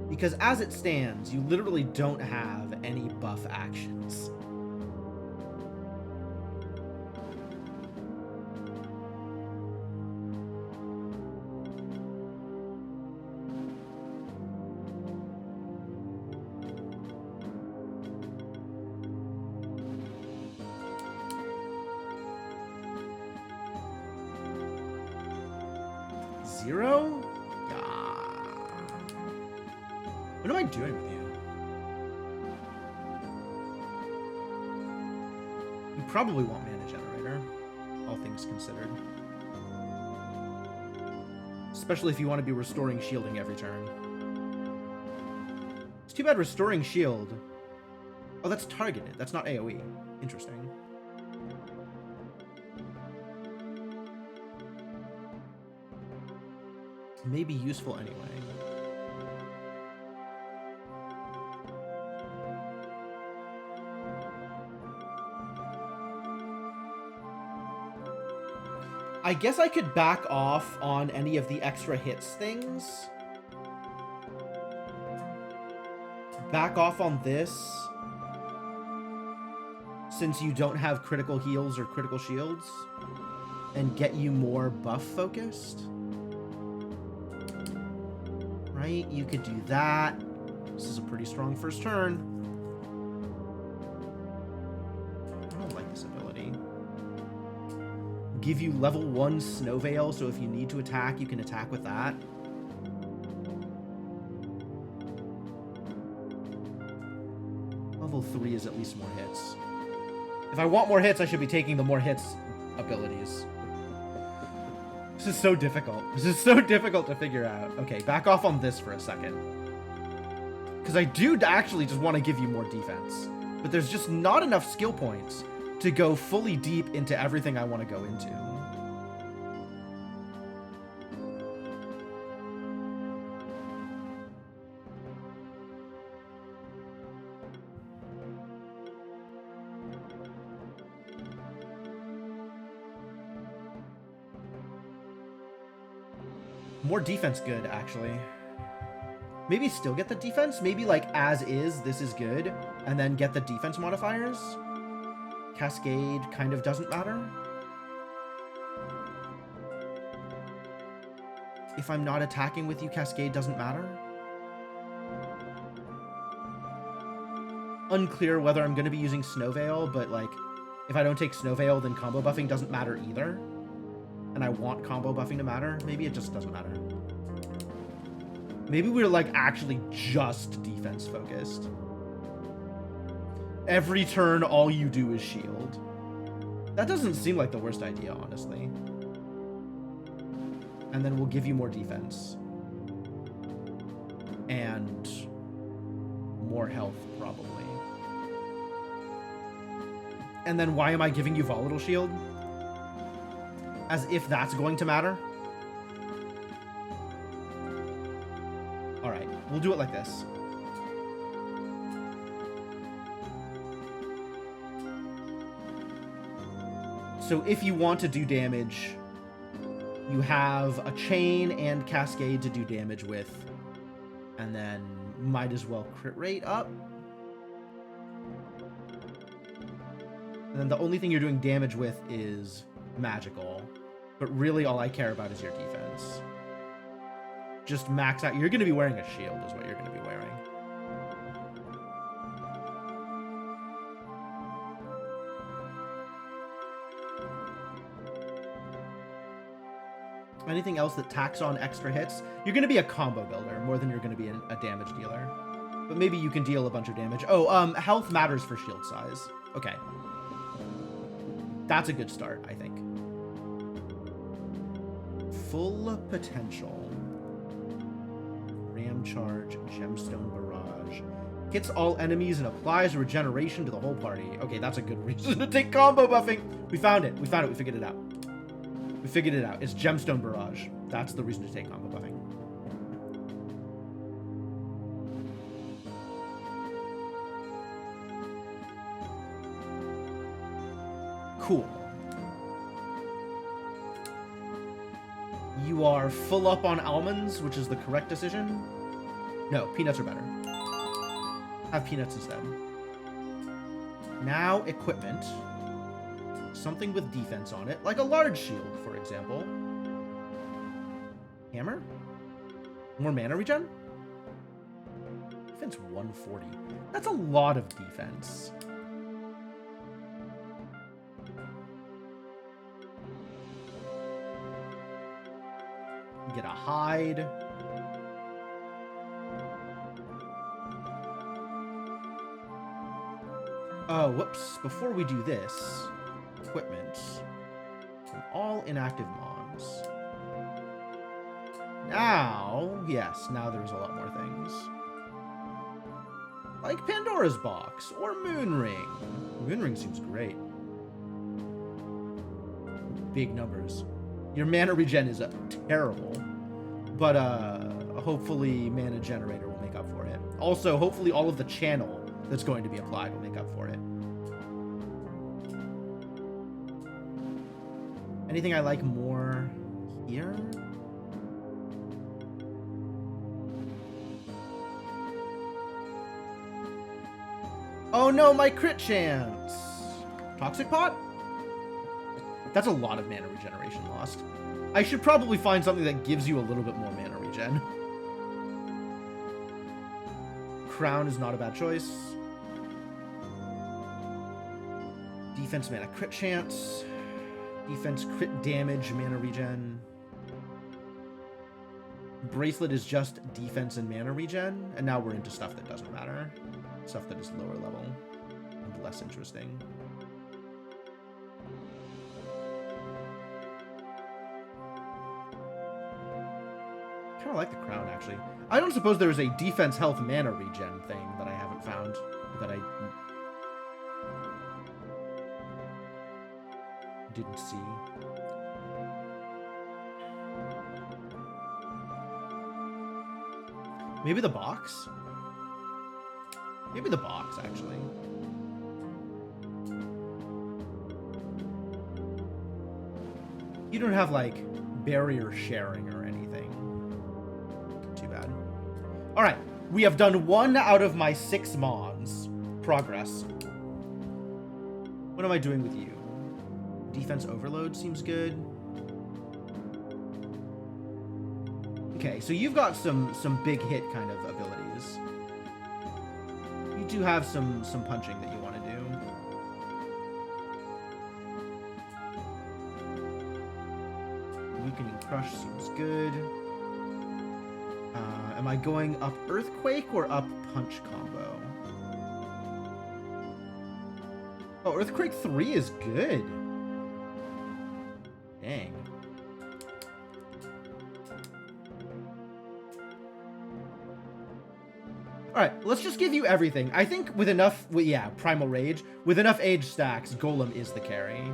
Because as it stands, you literally don't have any buff actions. Zero? Ah. What am I doing with you? You probably want Mana Generator, all things considered. Especially if you want to be restoring shielding every turn. It's too bad restoring shield. Oh, that's targeted. That's not AoE. Interesting. May be useful anyway. I guess I could back off on any of the extra hits things. Back off on this. Since you don't have critical heals or critical shields. And get you more buff focused. Right? You could do that. This is a pretty strong first turn. I don't like this ability. Give you level 1 Snow Veil, so if you need to attack, you can attack with that. Level 3 is at least more hits. If I want more hits, I should be taking the more hits abilities. This is so difficult. This is so difficult to figure out. Okay, back off on this for a second. Because I do actually just want to give you more defense. But there's just not enough skill points to go fully deep into everything I want to go into. More defense good, actually. Maybe still get the defense? Maybe, like, as is, this is good, and then get the defense modifiers? Cascade kind of doesn't matter. If I'm not attacking with you, Cascade doesn't matter. Unclear whether I'm going to be using Snow Veil, but, like, if I don't take Snow Veil, then combo buffing doesn't matter either. And I want combo buffing to matter. Maybe it just doesn't matter. Maybe we're, like, actually just defense focused. Every turn, all you do is shield. That doesn't seem like the worst idea, honestly. And then we'll give you more defense. And more health, probably. And then why am I giving you Volatile Shield? As if that's going to matter. Alright, we'll do it like this. So if you want to do damage, You have a chain and cascade to do damage with. And then might as well crit rate up. And then the only thing you're doing damage with is magical. But really all I care about is your defense. Just max out. You're going to be wearing a shield is what you're going to be wearing. Anything else that tacks on extra hits? You're going to be a combo builder more than you're going to be a damage dealer. But maybe you can deal a bunch of damage. Oh, health matters for shield size. Okay. That's a good start, I think. Full potential. Ram charge, gemstone barrage. Hits all enemies and applies regeneration to the whole party. Okay, that's a good reason to take combo buffing. We found it. We found it. We figured it out. We figured it out. It's gemstone barrage. That's the reason to take combo buffing. Cool. You are full up on almonds, which is the correct decision. No, peanuts are better. Have peanuts instead. Now, equipment. Something with defense on it, like a large shield, for example. Hammer? More mana regen? Defense 140. That's a lot of defense. Get a hide. Oh, whoops. Before we do this, equipment from all inactive mons. Now, yes, now there's a lot more things. Like Pandora's Box or Moonring. Moonring seems great. Big numbers. Your mana regen is terrible, but hopefully Mana Generator will make up for it. Also, hopefully all of the channel that's going to be applied will make up for it. Anything I like more here? Oh no, my crit chance! Toxic Pot? That's a lot of mana regeneration lost. I should probably find something that gives you a little bit more mana regen. Crown is not a bad choice. Defense mana crit chance. Defense crit damage mana regen. Bracelet is just defense and mana regen. And now we're into stuff that doesn't matter. Stuff that is lower level and less interesting. I like the crown, actually. I don't suppose there is a defense health mana regen thing that I haven't found that I didn't see. Maybe the box? Maybe the box, actually. You don't have, like, barrier sharing or anything. Too bad. Alright, we have done 1 out of my 6 mons. Progress. What am I doing with you? Defense overload seems good. Okay, so you've got some big hit kind of abilities. You do have some punching that you want to do. Weakening Crush seems good. Am I going up Earthquake or up Punch combo? Oh, Earthquake 3 is good. Dang. Alright, let's just give you everything. I think with enough, yeah, Primal Rage. With enough age stacks, Golem is the carry.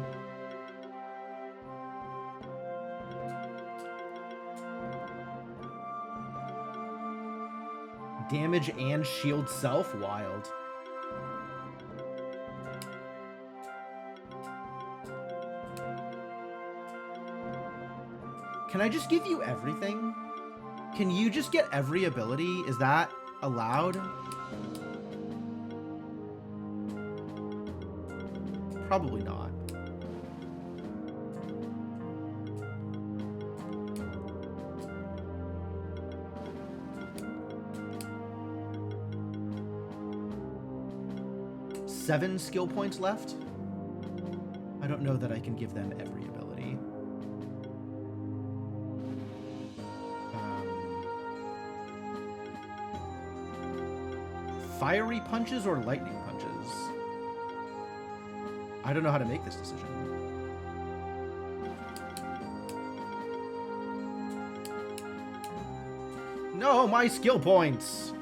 Damage and shield self? Wild. Can I just give you everything? Can you just get every ability? Is that allowed? Probably not. Seven skill points left? I don't know that I can give them every ability. Fiery punches or lightning punches? I don't know how to make this decision. No, my skill points!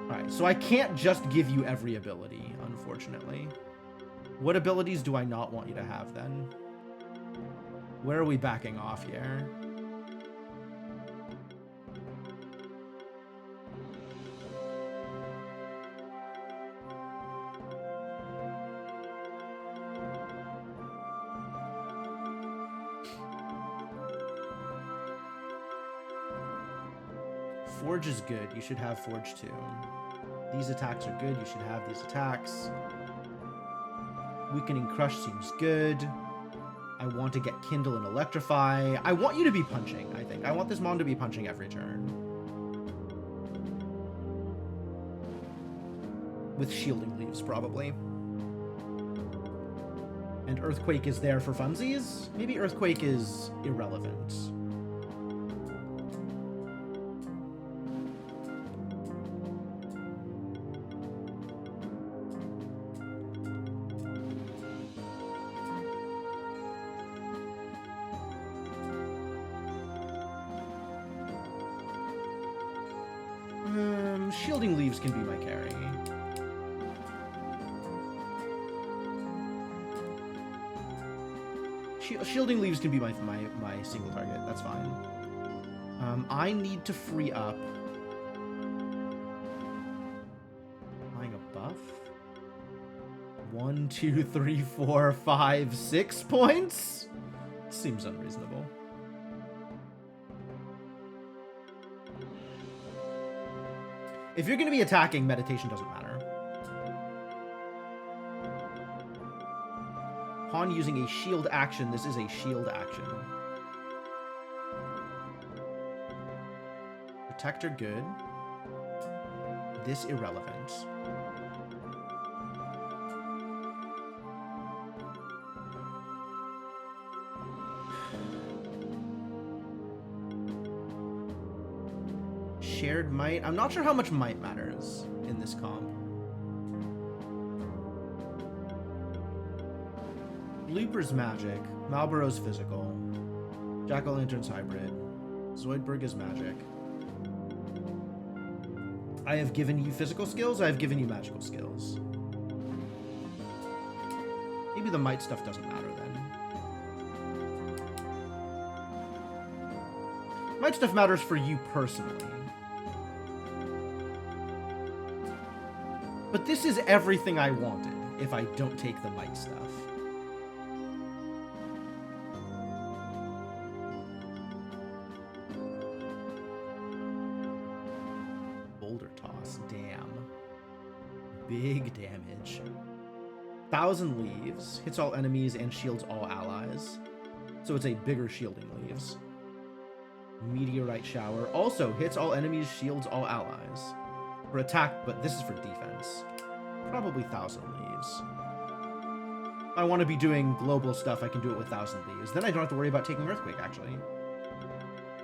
Alright, so I can't just give you every ability, unfortunately. What abilities do I not want you to have, then? Where are we backing off here? Forge is good. You should have Forge too. These attacks are good. You should have these attacks. Weakening Crush seems good. I want to get Kindle and Electrify. I want you to be punching, I think. I want this Mon to be punching every turn. With Shielding Leaves, probably. And Earthquake is there for funsies? Maybe Earthquake is irrelevant. Shielding Leaves can be my carry. Shielding Leaves can be my single target. That's fine. I need to free up. Applying a buff? 1, 2, 3, 4, 5, 6 points? Seems unreasonable. If you're going to be attacking, meditation doesn't matter. Upon using a shield action, this is a shield action. Protector, good. This, irrelevant. Shared might. I'm not sure how much might matters in this comp. Blooper's magic. Malborough's physical. Jack-o'-lantern's hybrid. Zoidberg is magic. I have given you physical skills. I have given you magical skills. Maybe the might stuff doesn't matter then. Might stuff matters for you personally. But this is everything I wanted if I don't take the might stuff. Boulder toss, damn. Big damage. 1,000 Leaves. Hits all enemies and shields all allies. So it's a bigger Shielding Leaves. Meteorite Shower. Also hits all enemies, shields all allies. For attack, but this is for defense. Probably 1,000 Leaves. If I want to be doing global stuff, I can do it with 1,000 Leaves. Then I don't have to worry about taking Earthquake, actually.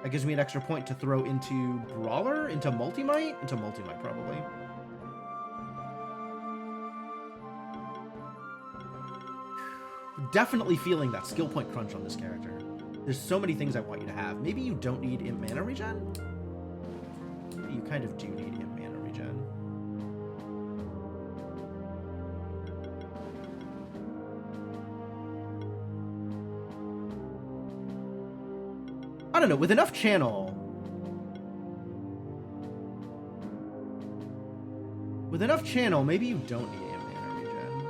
That gives me an extra point to throw into Brawler? Into Multi-Might? Into Multi-Might, probably. Definitely feeling that skill point crunch on this character. There's so many things I want you to have. Maybe you don't need Imp Mana Regen? Maybe you kind of do need Imp Mana Regen. I don't know, with enough channel... With enough channel, maybe you don't need Imp Mana Regen.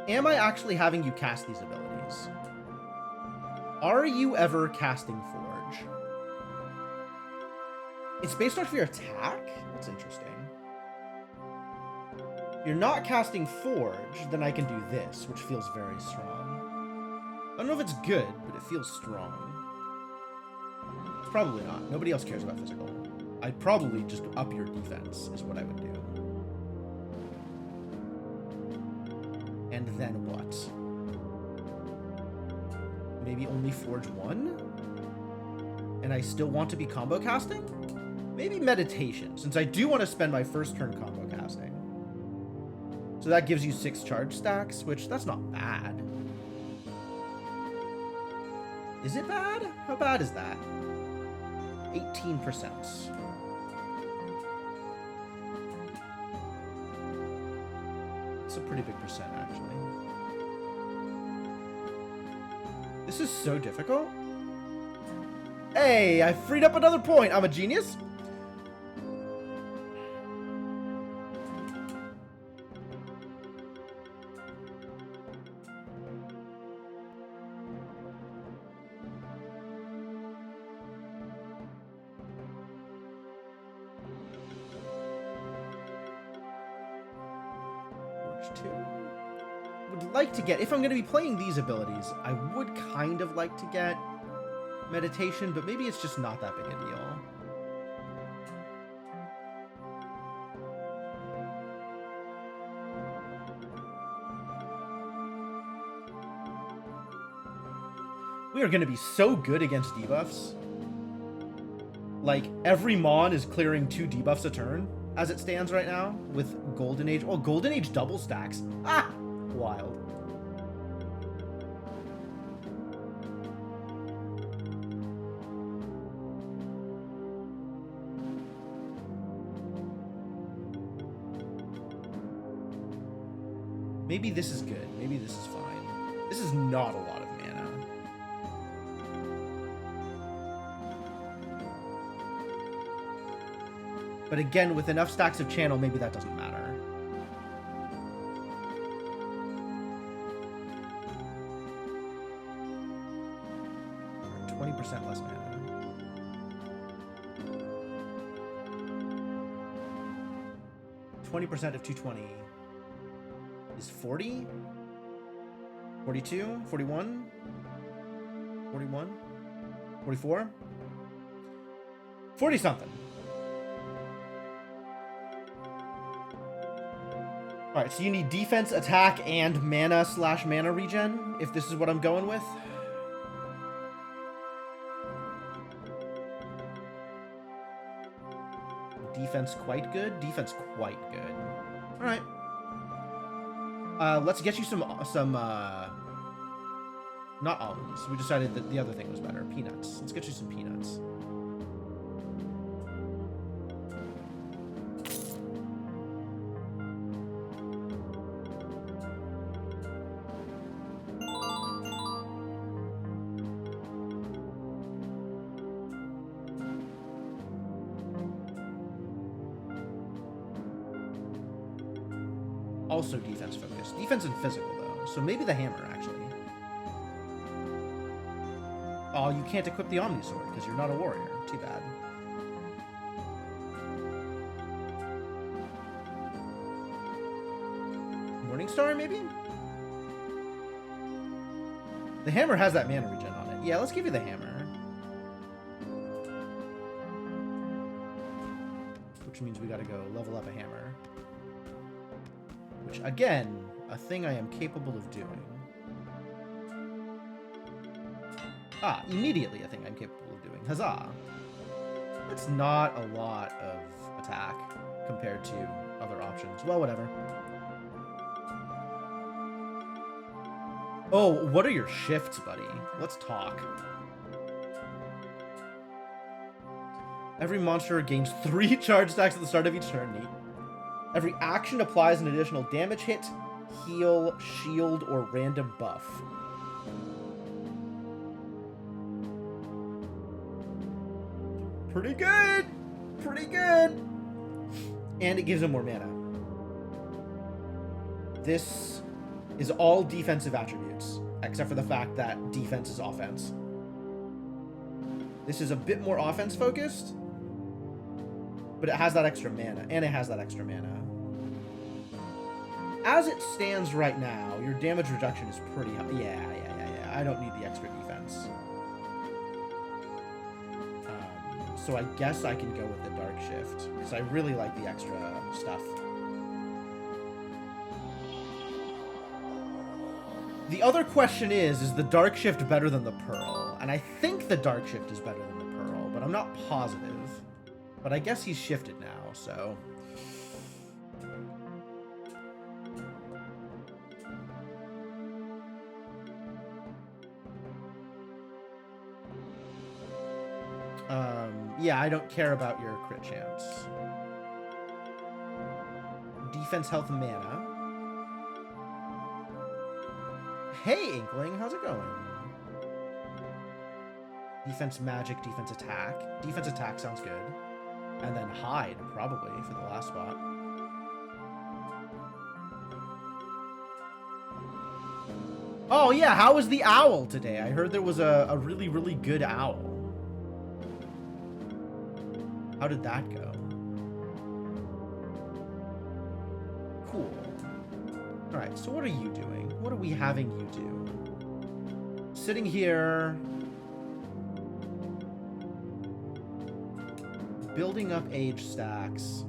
Am I actually having you cast these abilities? Are you ever casting Forge? It's based off your attack? That's interesting. You're not casting Forge, then I can do this, which feels very strong. I don't know if it's good, but it feels strong. It's probably not. Nobody else cares about physical. I'd probably just up your defense, is what I would do. And then what? Maybe only Forge 1? And I still want to be combo casting? Maybe Meditation, since I do want to spend my first turn combo casting. So that gives you 6 charge stacks, which that's not bad. Is it bad? How bad is that? 18%. It's a pretty big percent, actually. This is so difficult. Hey, I freed up another point. I'm a genius. Would like to get, if I'm going to be playing these abilities, I would kind of like to get Meditation, but maybe it's just not that big a deal. We are going to be so good against debuffs. Like, every Mon is clearing 2 debuffs a turn, as it stands right now, with Golden Age. Oh, Golden Age double stacks. Ah! Wild. Maybe this is good. Maybe this is fine. This is not a lot of mana. But again, with enough stacks of channel, maybe that doesn't matter. Less mana. 20% of 220 is 40? 42? 41? 41? 44? 40 something. Alright, so you need defense, attack, and mana/mana regen, if this is what I'm going with. Defense quite good. Defense quite good. All right. Let's get you some not almonds. We decided that the other thing was better. Peanuts. Let's get you some peanuts. Also defense focused. Defense and physical, though. So maybe the hammer, actually. Oh, you can't equip the Omni Sword because you're not a warrior. Too bad. Morningstar, maybe? The hammer has that mana regen on it. Yeah, let's give you the hammer. Which means we gotta go level up a hammer. Which, again, a thing I am capable of doing. Ah, immediately a thing I'm capable of doing. Huzzah! That's not a lot of attack compared to other options. Well, whatever. Oh, what are your shifts, buddy? Let's talk. Every monster gains 3 charge stacks at the start of each turn. Neat. Every action applies an additional damage hit, heal, shield, or random buff. Pretty good! pretty good. And it gives him more mana. This is all defensive attributes, except for the fact that defense is offense. This is a bit more offense focused, but it has that extra mana, and it has that extra mana. As it stands right now, your damage reduction is pretty high. Yeah. I don't need the extra defense. So I guess I can go with the Dark Shift, because I really like the extra stuff. The other question is the Dark Shift better than the Pearl? And I think the Dark Shift is better than the Pearl, but I'm not positive. But I guess he's shifted now, so... yeah, I don't care about your crit chance. Defense, health, mana. Hey, Inkling, how's it going? Defense, magic, defense, attack. Defense, attack sounds good. And then hide, probably, for the last spot. Oh, yeah, how was the owl today? I heard there was a really, really good owl. How did that go? Cool. Alright, so what are you doing? What are we having you do? Sitting here... building up age stacks.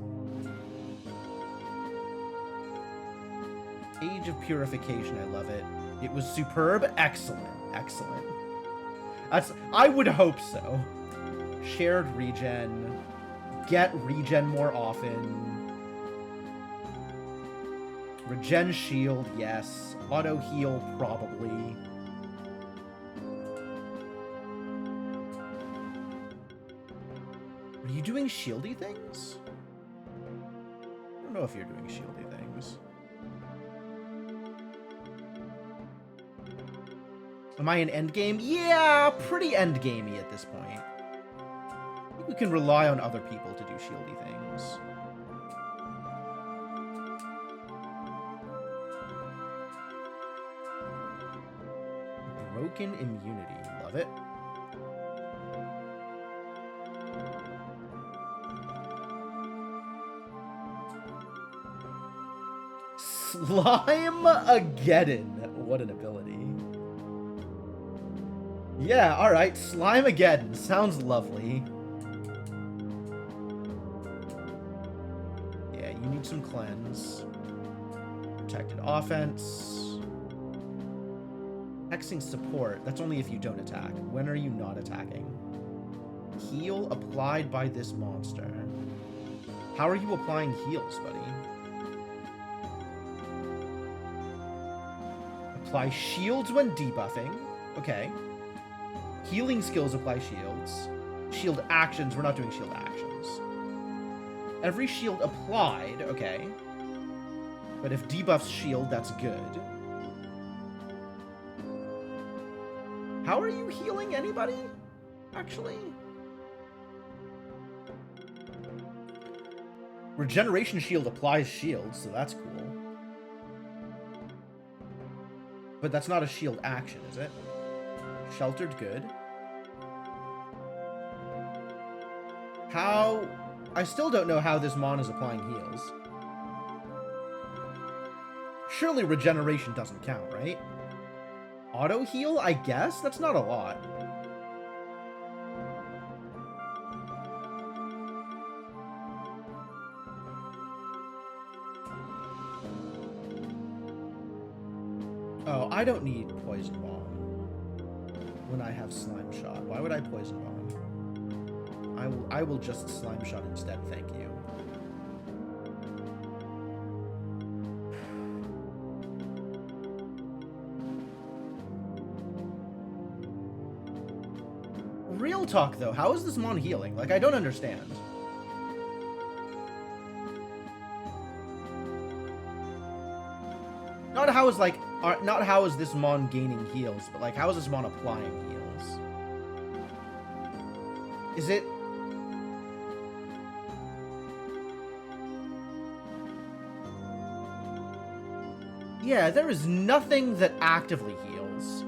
Age of Purification, I love it. It was superb. Excellent. Excellent. I would hope so. Shared regen. Get regen more often. Regen shield, yes. Auto heal, probably. Are you doing shieldy things? I don't know if you're doing shieldy things. Am I an endgame? Yeah, pretty endgamey at this point. I think we can rely on other people to do shieldy things. Broken immunity. Love it. Slime-ageddon. What an ability. Yeah, alright. Slime-ageddon. Sounds lovely. Yeah, you need some cleanse. Protected offense. Hexing support. That's only if you don't attack. When are you not attacking? Heal applied by this monster. How are you applying heals, buddy? Apply shields when debuffing. Okay. Healing skills apply shields. Shield actions. We're not doing shield actions. Every shield applied. Okay. But if debuffs shield, that's good. How are you healing anybody? Actually? Regeneration shield applies shields, so that's cool. But that's not a shield action, is it? Sheltered, good. How... I still don't know how this mon is applying heals. Surely regeneration doesn't count, right? Auto heal, I guess? That's not a lot. Oh, I don't need Poison Bomb when I have Slime Shot. Why would I Poison Bomb? I will just Slime Shot instead, thank you. Real talk, though, how is this mon healing? Like, I don't understand. Not how is, like, not how is this mon gaining heals, but, like, how is this mon applying heals? Is it... Yeah, there is nothing that actively heals.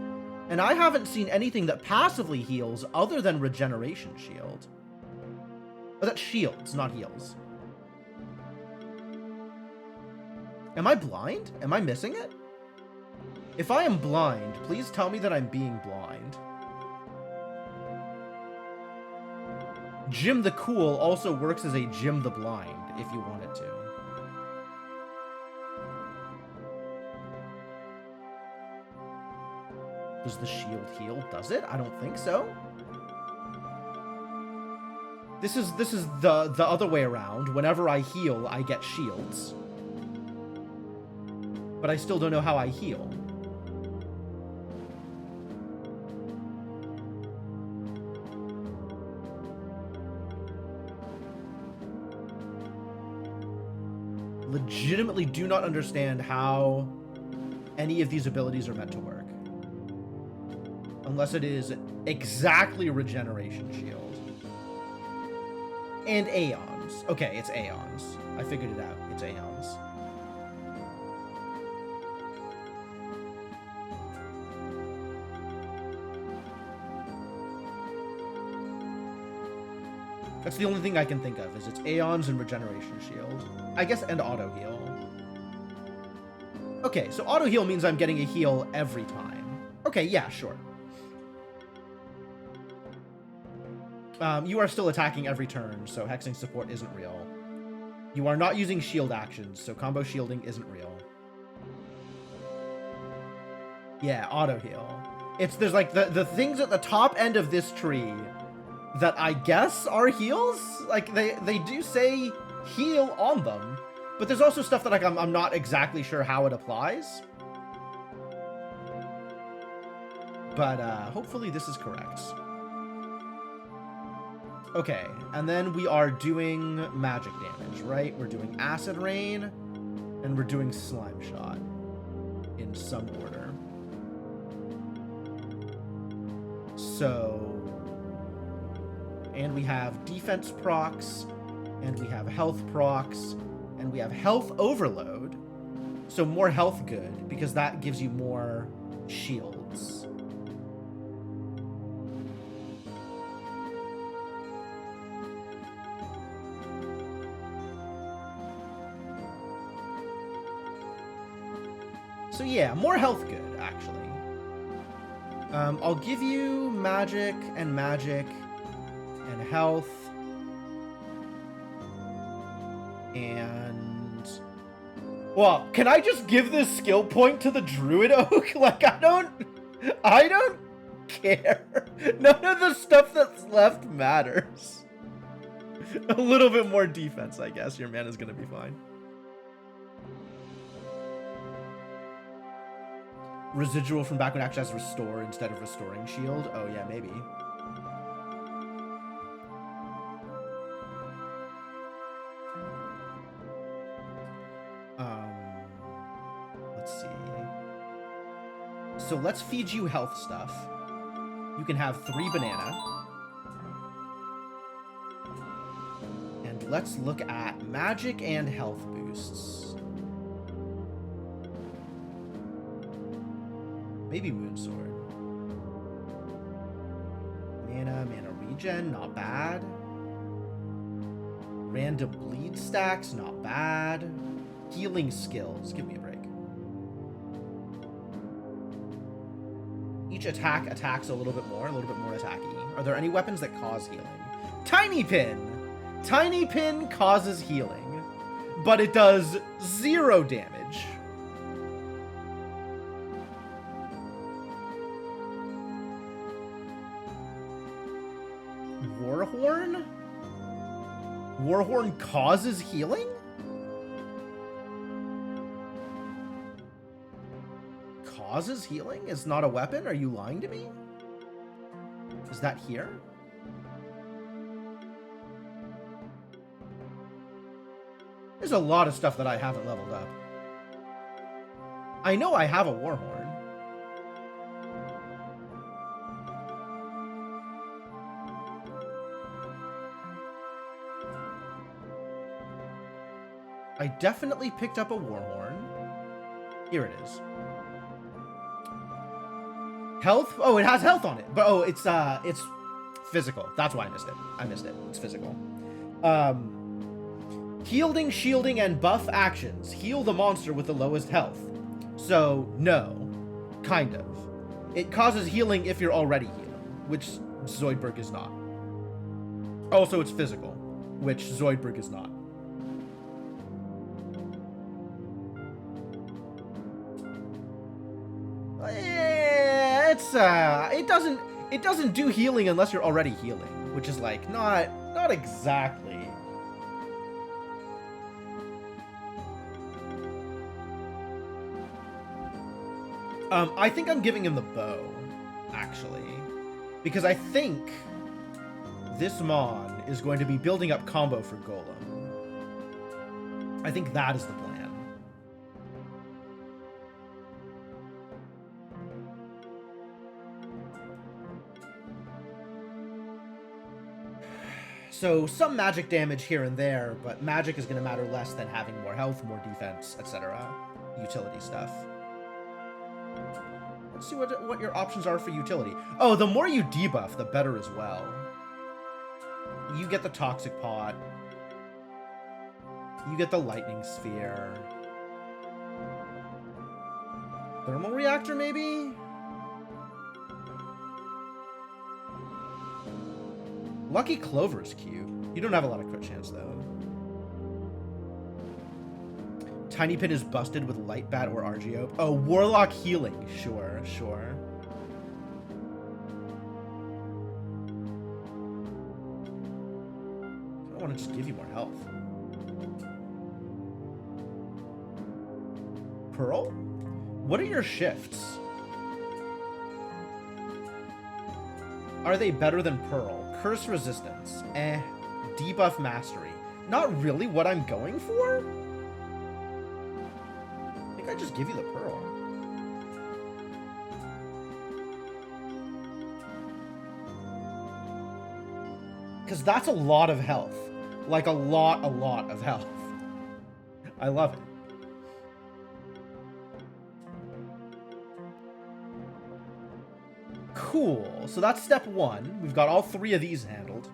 And I haven't seen anything that passively heals other than Regeneration Shield. Oh, that's shields, not heals. Am I blind? Am I missing it? If I am blind, please tell me that I'm being blind. Jim the Cool also works as a Jim the Blind, if you wanted to. Does the shield heal? Does it? I don't think so. This is the other way around. Whenever I heal, I get shields. But I still don't know how I heal. Legitimately do not understand how any of these abilities are meant to work. Unless it is exactly Regeneration Shield. And Aeons. Okay, it's Aeons. I figured it out. It's Aeons. That's the only thing I can think of, is it's Aeons and Regeneration Shield. I guess, and Auto Heal. Okay, so Auto Heal means I'm getting a heal every time. Okay, yeah, sure. You are still attacking every turn, so hexing support isn't real. You are not using shield actions, so combo shielding isn't real. Yeah, auto heal. There's like the things at the top end of this tree that I guess are heals. Like they do say heal on them, but there's also stuff that like I'm not exactly sure how it applies. But hopefully this is correct. Okay, and then we are doing magic damage, right? We're doing Acid Rain, and we're doing Slime Shot in some order. So, and we have defense procs, and we have health procs, and we have health overload. So more health good, because that gives you more shields. So yeah, more health good, actually. I'll give you magic and health. And... well, can I just give this skill point to the Druid Oak? Like, I don't care. None of the stuff that's left matters. A little bit more defense, I guess. Your mana's gonna be fine. Residual from back when it actually has restore instead of restoring shield. Oh yeah, maybe. Let's see. So let's feed you health stuff. You can have 3 banana. And let's look at magic and health boosts. Maybe Moonsword. Mana regen, not bad. Random bleed stacks, not bad. Healing skills, give me a break. Each attack attacks a little bit more attacky. Are there any weapons that cause healing? Tiny Pin! Tiny Pin causes healing, but it does 0 damage. Warhorn? Warhorn causes healing? Causes healing is not a weapon? Are you lying to me? Is that here? There's a lot of stuff that I haven't leveled up. I know I have a Warhorn. I definitely picked up a Warhorn. Here it is. Health? Oh, it has health on it. But oh, it's physical. That's why I missed it. I missed it. It's physical. Healing, shielding, and buff actions. Heal the monster with the lowest health. So, no. Kind of. It causes healing if you're already healing, which Zoidberg is not. Also, it's physical, which Zoidberg is not. It doesn't do healing unless you're already healing, which is like not exactly. I think I'm giving him the bow, actually, because I think this Mon is going to be building up combo for Golem. I think that is the plan. So some magic damage here and there, but magic is going to matter less than having more health, more defense, etc. Utility stuff. Let's see what your options are for utility. Oh, the more you debuff, the better as well. You get the Toxic Pot. You get the Lightning Sphere. Thermal Reactor, maybe? Lucky Clover is cute. You don't have a lot of crit chance, though. Tiny Pin is busted with Light Bat or Argiope. Oh, Warlock Healing. Sure, sure. I want to just give you more health. Pearl? What are your shifts? Are they better than Pearl? Curse Resistance. Eh. Debuff Mastery. Not really what I'm going for? I think I just give you the Pearl. Because that's a lot of health. Like a lot of health. I love it. Cool. So that's step one. We've got all three of these handled.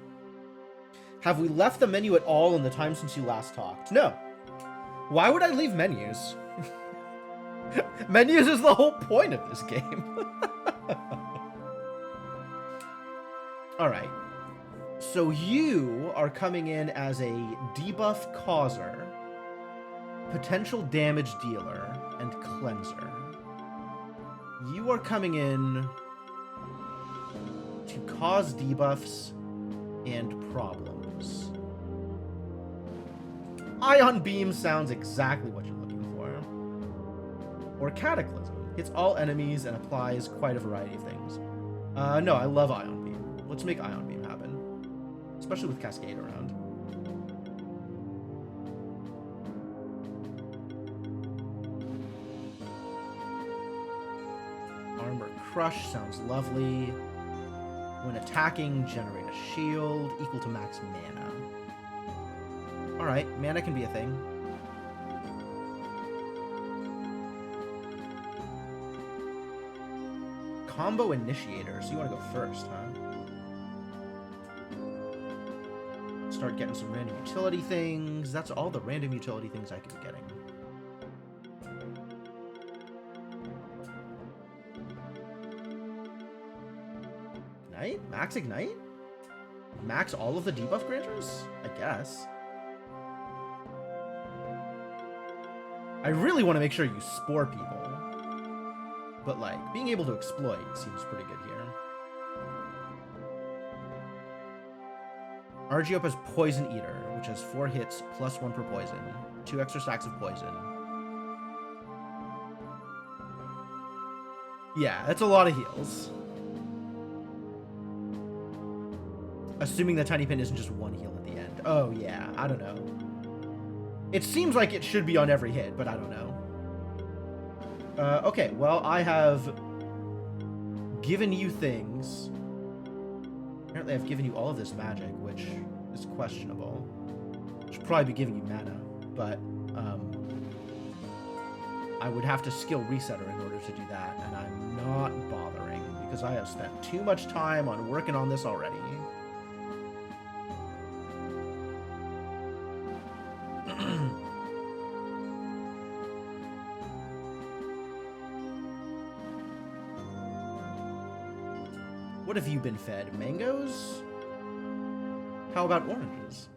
Have we left the menu at all in the time since you last talked? No. Why would I leave menus? Menus is the whole point of this game. Alright. So you are coming in as a debuff causer, potential damage dealer, and cleanser. You are coming in to cause debuffs and problems. Ion Beam sounds exactly what you're looking for. Or Cataclysm. Hits all enemies and applies quite a variety of things. No, I love Ion Beam. Let's make Ion Beam happen. Especially with Cascade around. Armor Crush sounds lovely. When attacking, generate a shield equal to max mana. Alright, mana can be a thing. Combo Initiator, so you want to go first, huh? Start getting some random utility things. That's all the random utility things I could be getting. Ignite? Max Ignite? Max all of the debuff granters? I guess. I really want to make sure you spore people. But, like, being able to exploit seems pretty good here. Argiope has Poison Eater, which has 4 hits plus 1 per poison. 2 extra stacks of poison. Yeah, that's a lot of heals. Assuming that Tiny Pin isn't just one heal at the end. Oh, yeah, I don't know. It seems like it should be on every hit, but I don't know. Okay, well, I have given you things. Apparently I've given you all of this magic, which is questionable. Should probably be giving you mana, but, I would have to skill reset her in order to do that, and I'm not bothering because I have spent too much time on working on this already. What have you been fed? Mangoes? How about oranges?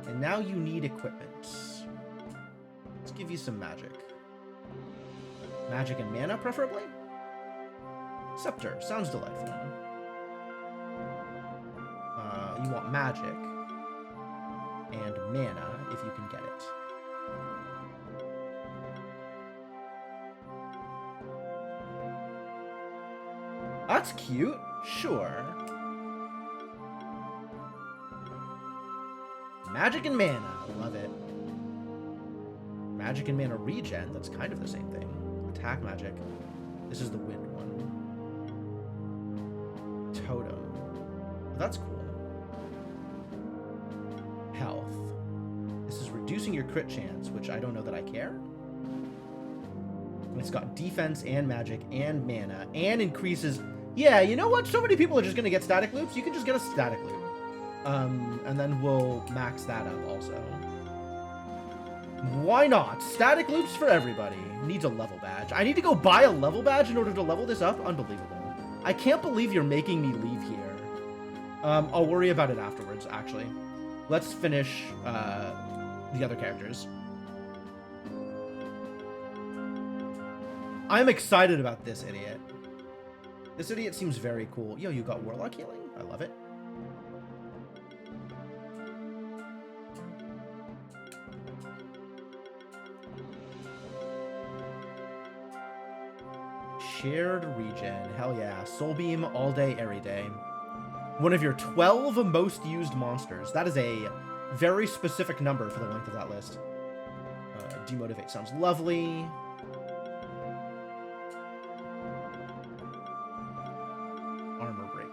And now you need equipment. Let's give you some magic. Magic and mana, preferably? Scepter. Sounds delightful. You want magic and mana if you can get it. That's cute. Sure. Magic and mana. Love it. Magic and mana regen. That's kind of the same thing. Attack magic. This is the wind one. Totem. That's cool. Health. This is reducing your crit chance, which I don't know that I care. It's got defense and magic and mana and increases. Yeah, you know what? So many people are just going to get static loops. You can just get a static loop. And then we'll max that up also. Why not? Static loops for everybody. Needs a level badge. I need to go buy a level badge in order to level this up? Unbelievable. I can't believe you're making me leave here. I'll worry about it afterwards, actually. Let's finish the other characters. I'm excited about this idiot. This idiot seems very cool. Yo, you got Warlock healing? I love it. Shared regen. Hell yeah. Soul Beam all day, every day. One of your 12 most used monsters. That is a very specific number for the length of that list. Demotivate sounds lovely. Armor break.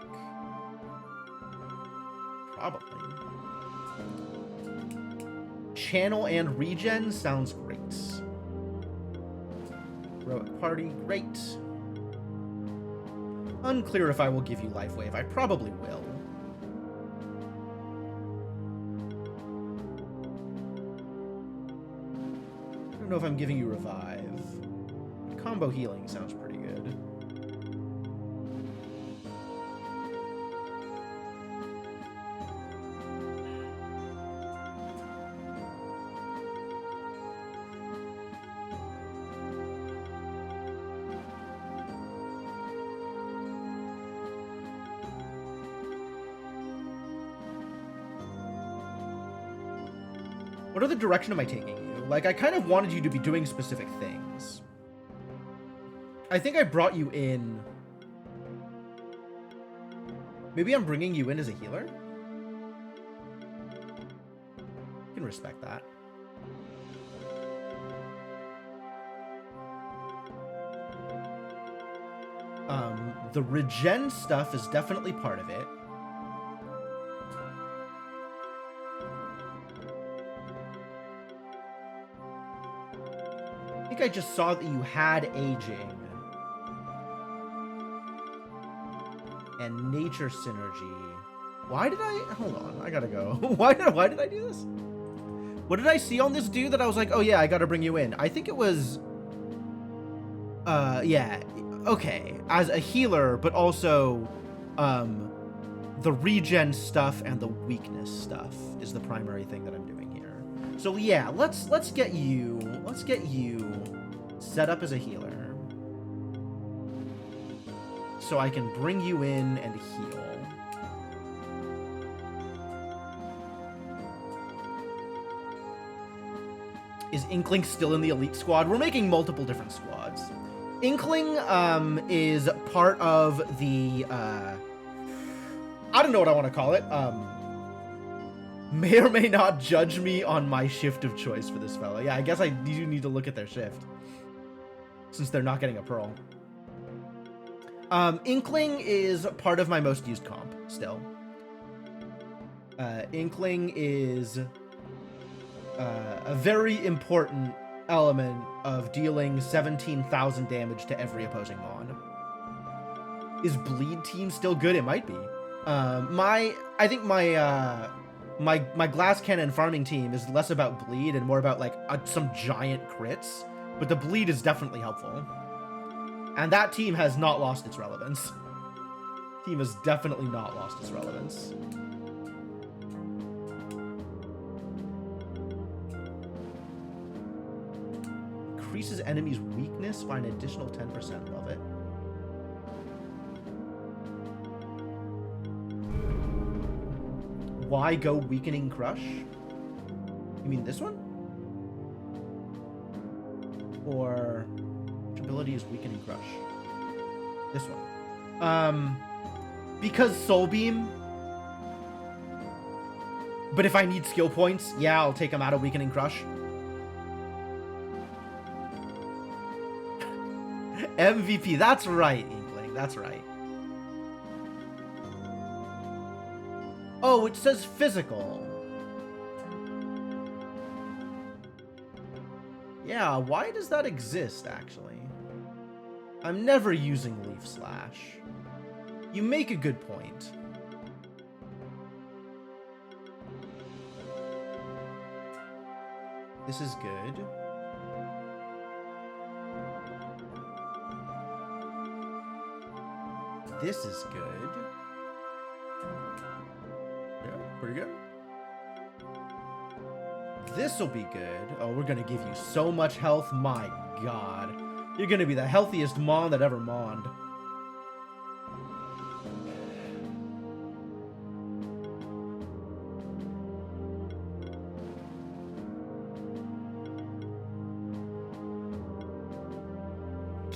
Probably. Channel and regen sounds great. Heroic party, great. Unclear if I will give you Life Wave. I probably will. I don't know if I'm giving you Revive. Combo healing sounds pretty good. What other direction am I taking you? Like, I kind of wanted you to be doing specific things. I think I brought you in... Maybe I'm bringing you in as a healer? I can respect that. The regen stuff is definitely part of it. I think I just saw that you had aging. And nature synergy. Why did I... Hold on, I gotta go. Why did I do this? What did I see on this dude that I was like, oh yeah, I gotta bring you in? I think it was... yeah. Okay. As a healer, but also... the regen stuff and the weakness stuff is the primary thing that I'm doing here. So yeah, let's get you set up as a healer, so I can bring you in and heal. Is Inkling still in the elite squad? We're making multiple different squads. Inkling is part of the I don't know what I want to call it. May or may not judge me on my shift of choice for this fella. Yeah, I guess I do need to look at their shift, since they're not getting a pearl. Inkling is part of my most used comp, still. Inkling is a very important element of dealing 17,000 damage to every opposing mon. Is Bleed Team still good? It might be. I think my Glass Cannon farming team is less about bleed and more about like some giant crits, but the bleed is definitely helpful. And that team has not lost its relevance. Team has definitely not lost its relevance. Increases enemies' weakness by an additional 10%. Love it. Why go Weakening Crush? You mean this one? Or which ability is Weakening Crush? This one. Because Soul Beam. But if I need skill points, yeah, I'll take them out of Weakening Crush. MVP, that's right, Inkling, that's right. Oh, it says physical. Yeah, why does that exist, actually? I'm never using Leaf Slash. You make a good point. This is good. This is good. Yeah, pretty good. This will be good. Oh, we're gonna give you so much health. My god. You're gonna be the healthiest Mon that ever Monned.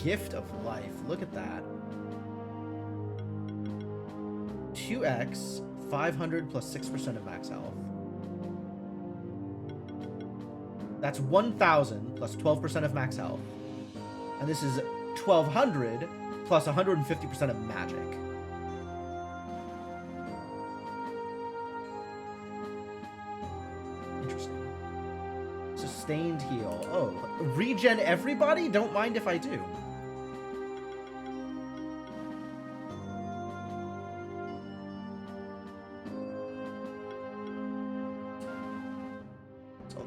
Gift of Life. Look at that. 2x, 500 plus 6% of max health. That's 1,000 plus 12% of max health. And this is 1,200 plus 150% of magic. Interesting. Sustained heal. Oh, regen everybody? Don't mind if I do.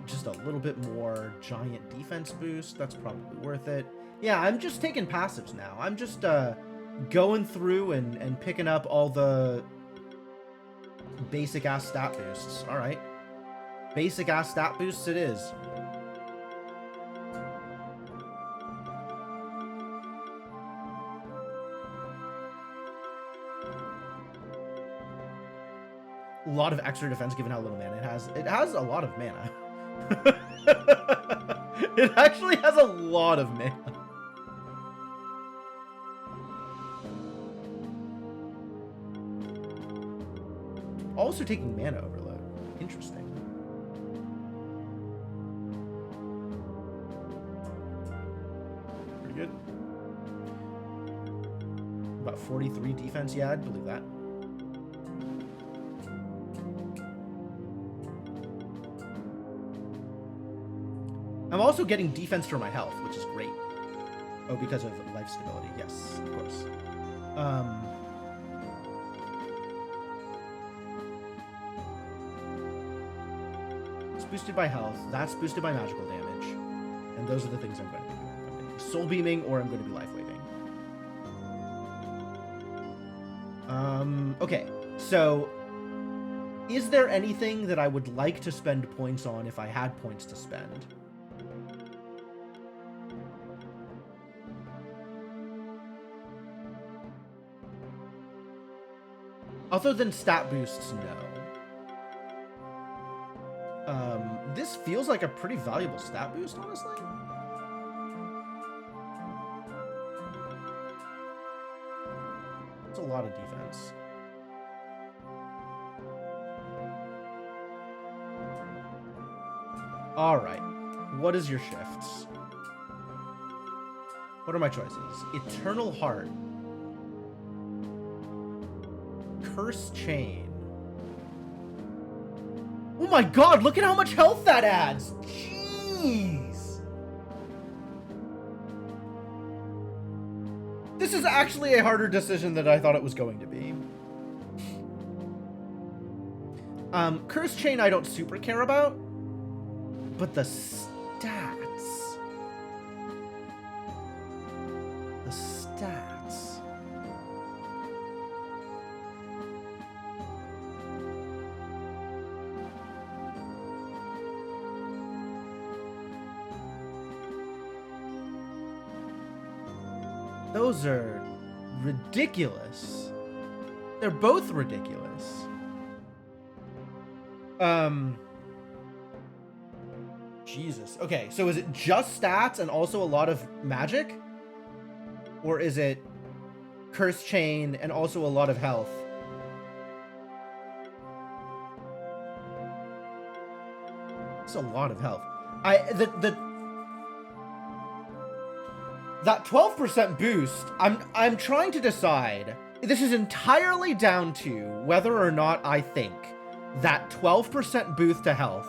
Just a little bit more giant defense boost. That's probably worth it. Yeah, I'm just taking passives now. I'm just going through and picking up all the basic ass stat boosts. All right. Basic ass stat boosts it is. A lot of extra defense given how little mana it has. It has a lot of mana. It actually has a lot of mana. Also taking mana overload. Interesting. Pretty good. About 43 defense. Yeah, I'd believe that. I'm also getting defense for my health, which is great. Oh, because of life stability. Yes, of course. It's boosted by health. That's boosted by magical damage. And those are the things I'm going to be doing. I'm going to be soul beaming or I'm going to be life waving. Okay, so is there anything that I would like to spend points on if I had points to spend? Other than stat boosts, no. This feels like a pretty valuable stat boost, honestly. It's a lot of defense. Alright. What is your shifts? What are my choices? Eternal Heart. Curse Chain. Oh my god, look at how much health that adds! Jeez! This is actually a harder decision than I thought it was going to be. Curse Chain I don't super care about, but the stats. The stats. Those are ridiculous. They're both ridiculous. Jesus. Okay, so is it just stats and also a lot of magic? Or is it Curse Chain and also a lot of health? It's a lot of health. That 12% boost, I'm trying to decide. This is entirely down to whether or not I think that 12% boost to health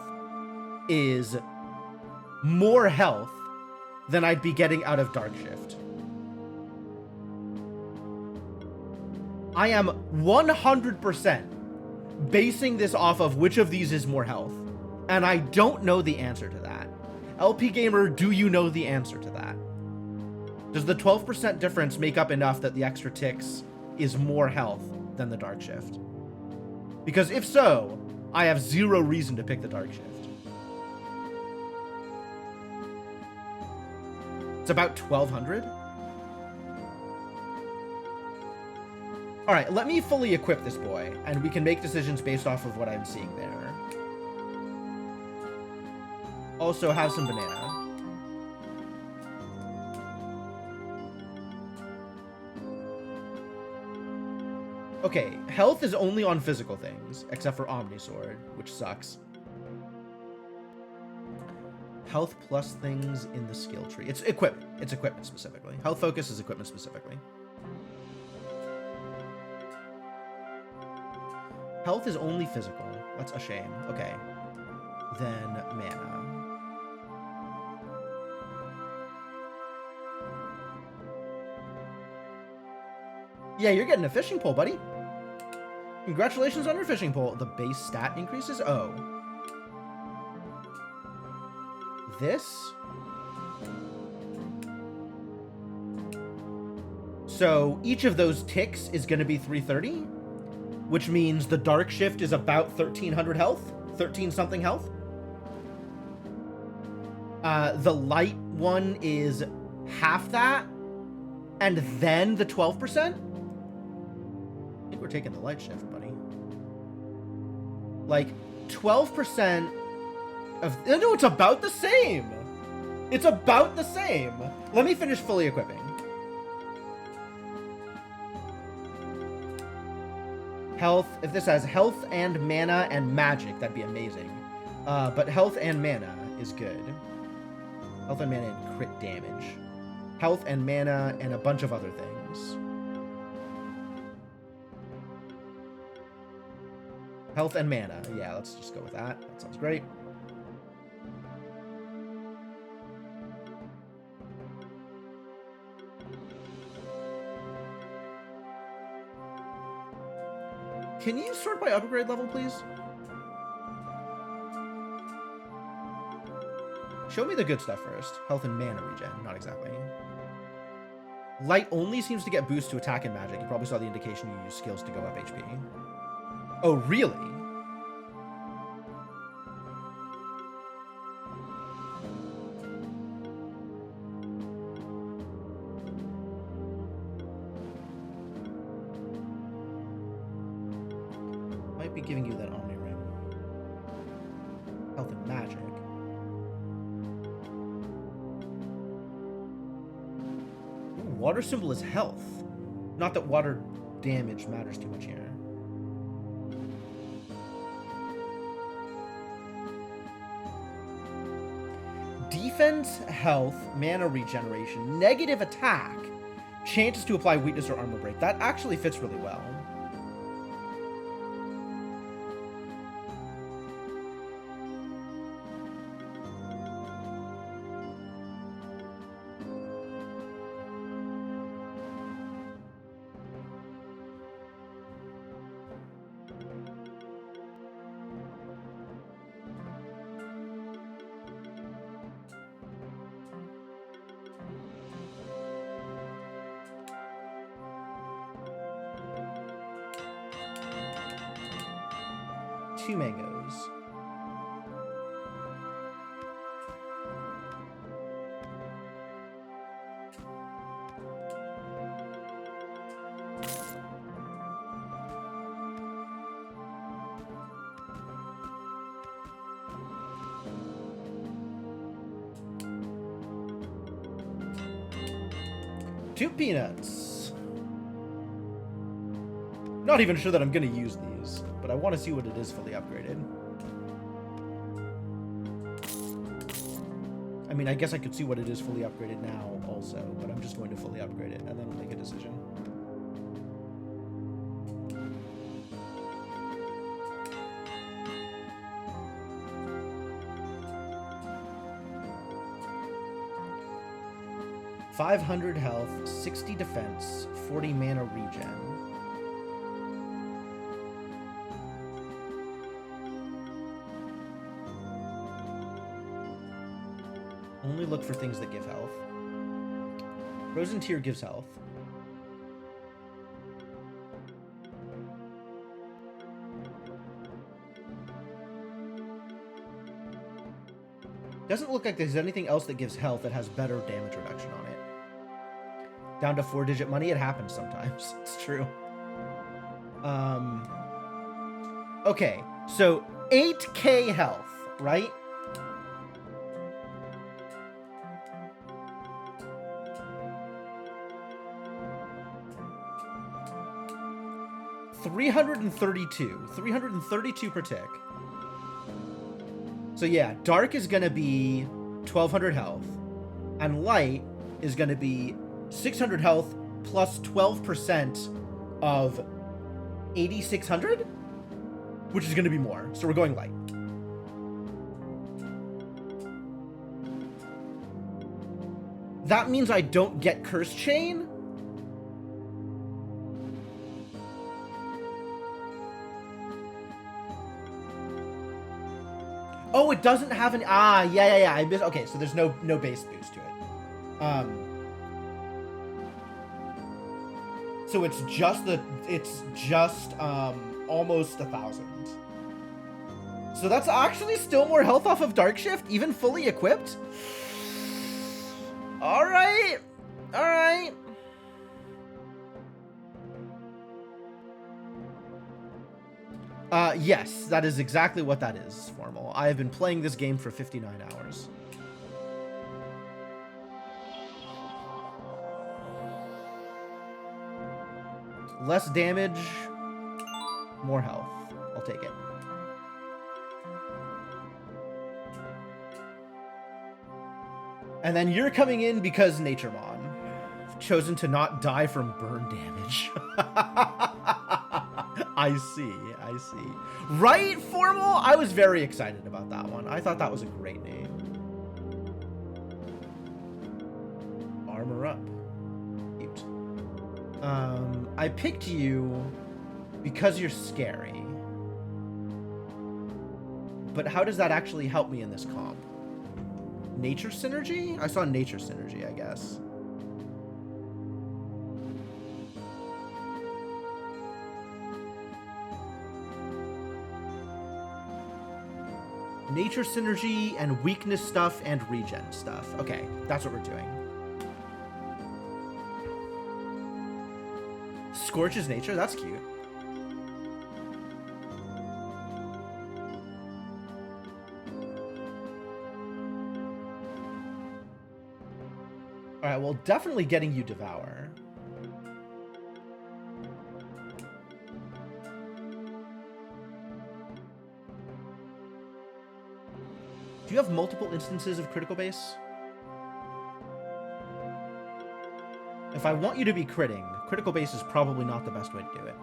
is more health than I'd be getting out of Dark Shift. I am 100% basing this off of which of these is more health, and I don't know the answer to that. LP Gamer, do you know the answer to that? Does the 12% difference make up enough that the extra ticks is more health than the Dark Shift? Because if so, I have zero reason to pick the Dark Shift. It's about 1,200. All right, let me fully equip this boy, and we can make decisions based off of what I'm seeing there. Also, have some banana. Okay, health is only on physical things, except for Omnisword, which sucks. Health plus things in the skill tree. It's equipment. It's equipment specifically. Health focus is equipment specifically. Health is only physical. That's a shame. Okay. Then mana. Yeah, you're getting a fishing pole, buddy. Congratulations on your fishing pole. The base stat increases? Oh. This? So each of those ticks is going to be 330, which means the Dark Shift is about 1,300 health, 13 something health. The light one is half that, and then the 12%. I think we're taking the light shift, buddy. Like 12% of, no, it's about the same. It's about the same. Let me finish fully equipping. Health, if this has health and mana and magic, that'd be amazing. But health and mana is good. Health and mana and crit damage. Health and mana and a bunch of other things. Health and mana. Yeah, let's just go with that. That sounds great. Can you sort by upgrade level, please? Show me the good stuff first. Health and mana regen. Not exactly. Light only seems to get boost to attack and magic. You probably saw the indication you use skills to go up HP. Oh, really? Might be giving you that Omni Ring. Health and magic. Ooh, water symbol is health. Not that water damage matters too much here. Defense, health, mana regeneration, negative attack, chances to apply weakness or armor break. That actually fits really well. 2 mangoes. Two peanuts. Not even sure that I'm gonna use these, but I want to see what it is fully upgraded. I mean, I guess I could see what it is fully upgraded now also, but I'm just going to fully upgrade it and then I'll make a decision. $500 health, 60 defense, 40 mana regen. Only look for things that give health. Frozen Tear gives health. Doesn't look like there's anything else that gives health that has better damage reduction on it. Down to 4-digit money, it happens sometimes. It's true. Okay, so 8k health, right? $332 per tick. So yeah, dark is gonna be 1200 health, and light is gonna be 600 health plus 12% of 8600, which is gonna be more. So we're going light. That means I don't get Curse Chain. Oh, it doesn't have an... Ah, yeah. I missed... Okay, so there's no base boost to it. So it's just the... It's just, almost 1,000. So that's actually still more health off of Dark Shift, even fully equipped? Alright. Alright. Yes, that is exactly what that is, Formal. I have been playing this game for 59 hours. Less damage, more health. I'll take it. And then you're coming in because Naturemon. Chosen to not die from burn damage. I see. Right, Formal? I was very excited about that one. I thought that was a great name. Armor up. Cute. I picked you because you're scary. But how does that actually help me in this comp? Nature Synergy? I saw Nature Synergy, I guess. Nature Synergy and weakness stuff and regen stuff. Okay, that's what we're doing. Scorch's Nature? That's cute. Alright, well, definitely getting you Devour. Do you have multiple instances of critical base? If I want you to be critting, critical base is probably not the best way to do it.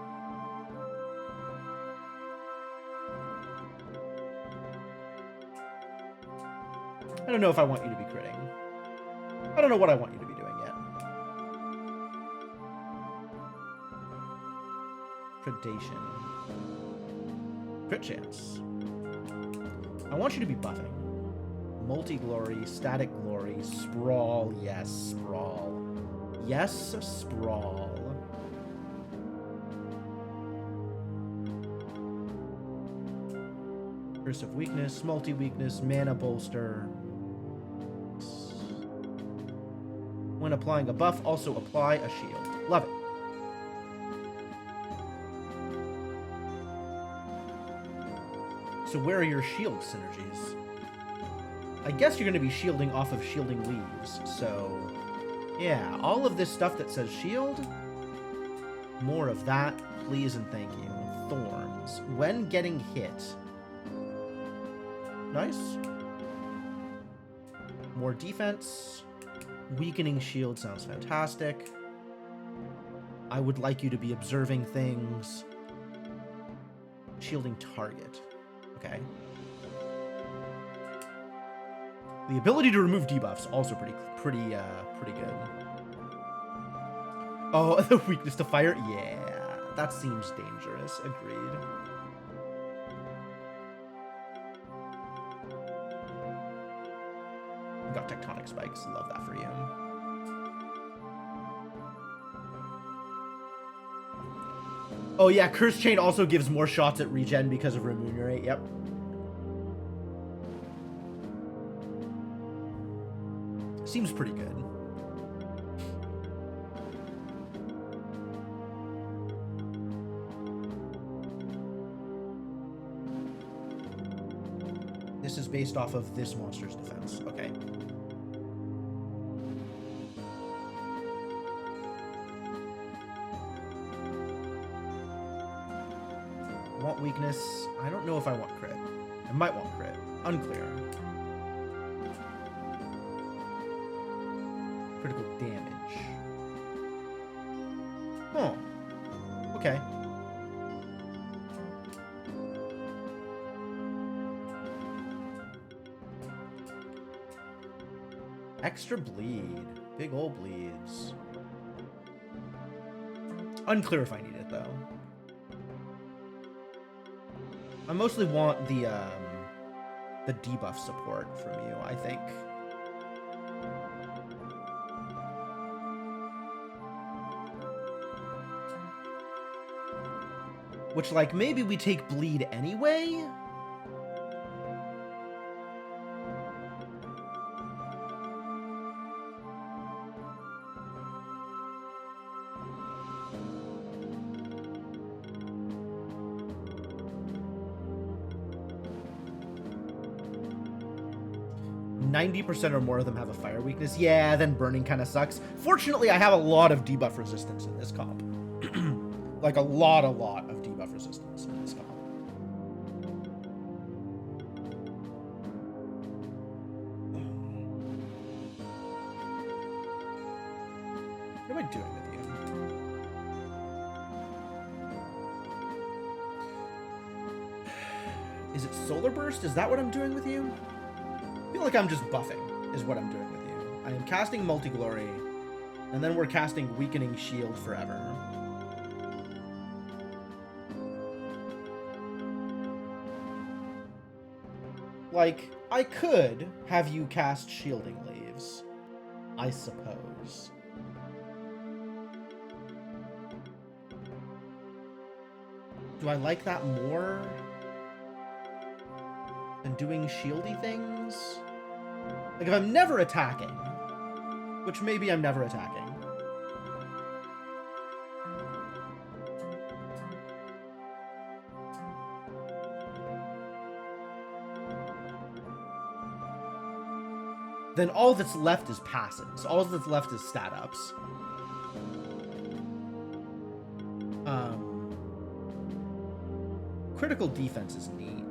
I don't know if I want you to be critting. I don't know what I want you to be doing yet. Predation. Crit chance. I want you to be buffing. Multi-glory, static glory, sprawl, yes, sprawl. Yes, sprawl. Curse of Weakness, Multi-Weakness, Mana Bolster. When applying a buff, also apply a shield. Love it. So where are your shield synergies? I guess you're going to be shielding off of Shielding Leaves, so... yeah, all of this stuff that says shield, more of that, please and thank you. Thorns. When getting hit. Nice. More defense. Weakening shield sounds fantastic. I would like you to be observing things. Shielding target. Okay. The ability to remove debuffs also pretty good. Oh, the weakness to fire? Yeah, that seems dangerous. Agreed. Got tectonic spikes. Love that for you. Oh yeah, Curse Chain also gives more shots at regen because of Remunerate. Yep. Seems pretty good. This is based off of this monster's defense. Okay. Want weakness? I don't know if I want crit. I might want crit. Unclear. Critical damage. Oh. Okay. Extra bleed. Big ol' bleeds. Unclear if I need it, though. I mostly want the debuff support from you, I think. Which, like, maybe we take bleed anyway? %, or more of them have a fire weakness. Yeah, then burning kind of sucks. Fortunately, I have a lot of debuff resistance in this comp. Like a lot of debuff resistance in this comp. What am I doing with you? Is it Solar Burst? Is that what I'm doing with you? I feel like I'm just buffing, is what I'm doing with you. I am casting Multi-Glory, and then we're casting Weakening Shield forever. Like, I could have you cast Shielding Leaves, I suppose. Do I like that more than doing shieldy things? Like, if I'm never attacking, which maybe I'm never attacking. Then all that's left is passives. All that's left is stat ups. Critical defense is neat.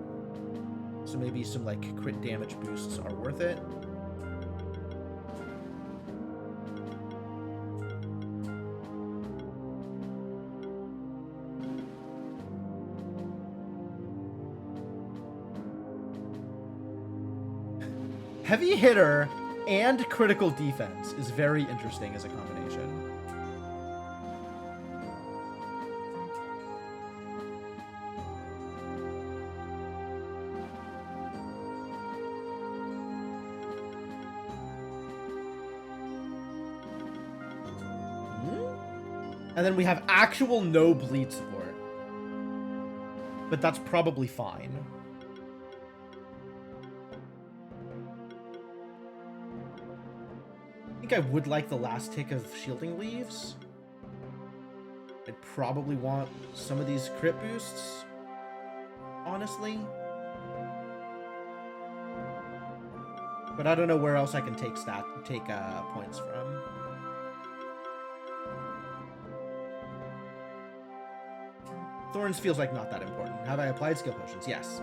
So maybe some, like, crit damage boosts are worth it. Heavy hitter and critical defense is very interesting as a combination. And then we have actual no bleed support. But that's probably fine. think I would like the last tick of shielding leaves. I'd probably want some of these crit boosts, honestly. But I don't know where else I can take points from. Thorns feels like not that important. Have I applied skill potions? Yes.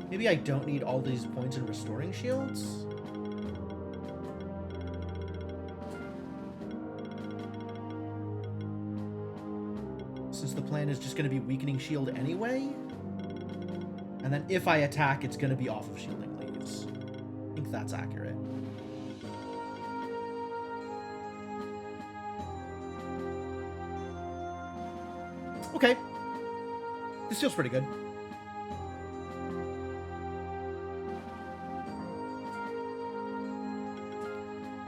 Maybe I don't need all these points in restoring shields? Since the plan is just going to be weakening shield anyway? And then if I attack, it's going to be off of shielding leaves. I think that's accurate. Okay. This feels pretty good.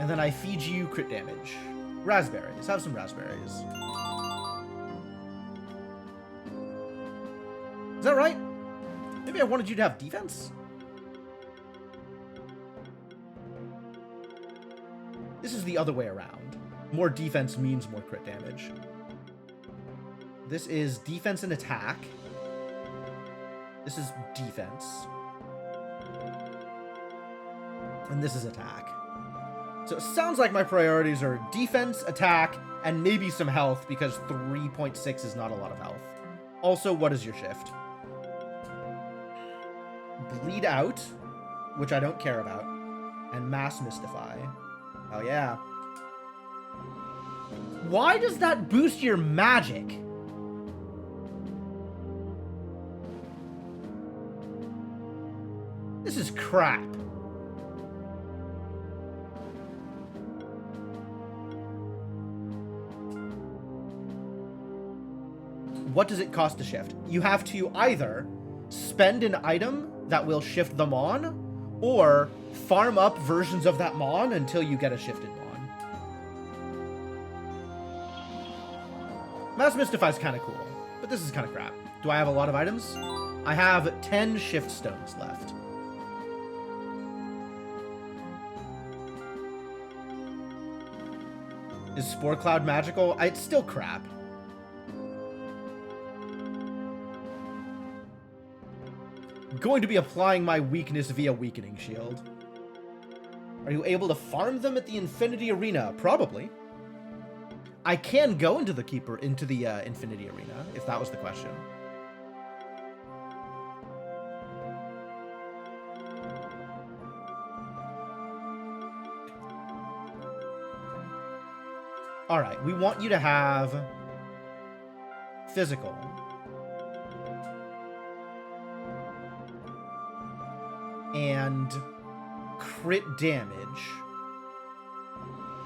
And then I feed you crit damage. Raspberries. Have some raspberries. Is that right? Maybe I wanted you to have defense? This is the other way around. More defense means more crit damage. This is defense and attack. This is defense. And this is attack. So it sounds like my priorities are defense, attack, and maybe some health, because 3.6 is not a lot of health. Also, what is your shift? Bleed out, which I don't care about, and mass mystify. Oh yeah. Why does that boost your magic? This is crap. What does it cost to shift? You have to either spend an item that will shift the Mon, or farm up versions of that Mon until you get a shifted Mon. Mass Mystify is kind of cool, but this is kind of crap. Do I have a lot of items? I have 10 shift stones left. Is Spore Cloud magical? It's still crap. Going to be applying my weakness via Weakening Shield. Are you able to farm them at the Infinity Arena? Probably. I can go into the Infinity Arena, if that was the question. Alright, we want you to have physical. And crit damage.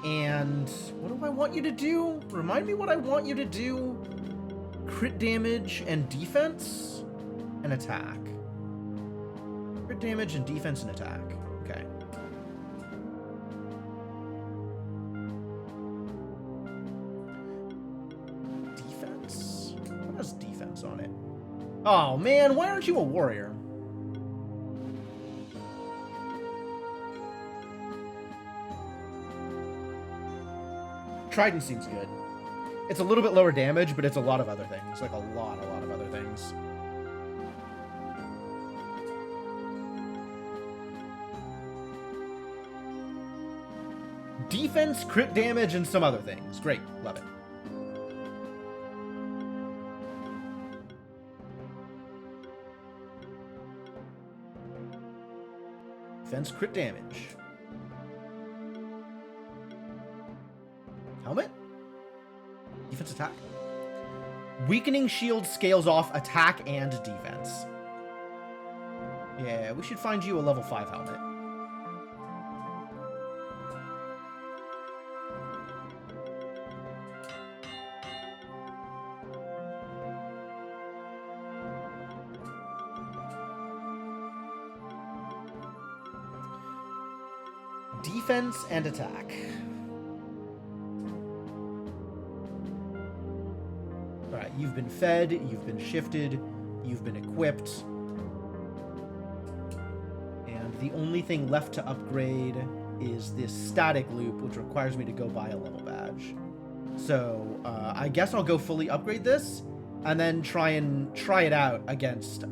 And what do I want you to do? Remind me what I want you to do. Crit damage and defense and attack. Crit damage and defense and attack. Okay. Defense? What has defense on it? Oh man, why aren't you a warrior? Trident seems good. It's a little bit lower damage, but it's a lot of other things. Like a lot of other things. Defense, crit damage, and some other things. Great. Love it. Defense, crit damage. Helmet? Defense, attack. Weakening Shield scales off attack and defense. Yeah, we should find you a level 5 helmet. Defense and attack. you've been fed, you've been shifted, you've been equipped. And the only thing left to upgrade is this static loop, which requires me to go buy a level badge. So I guess I'll go fully upgrade this, and then try it out against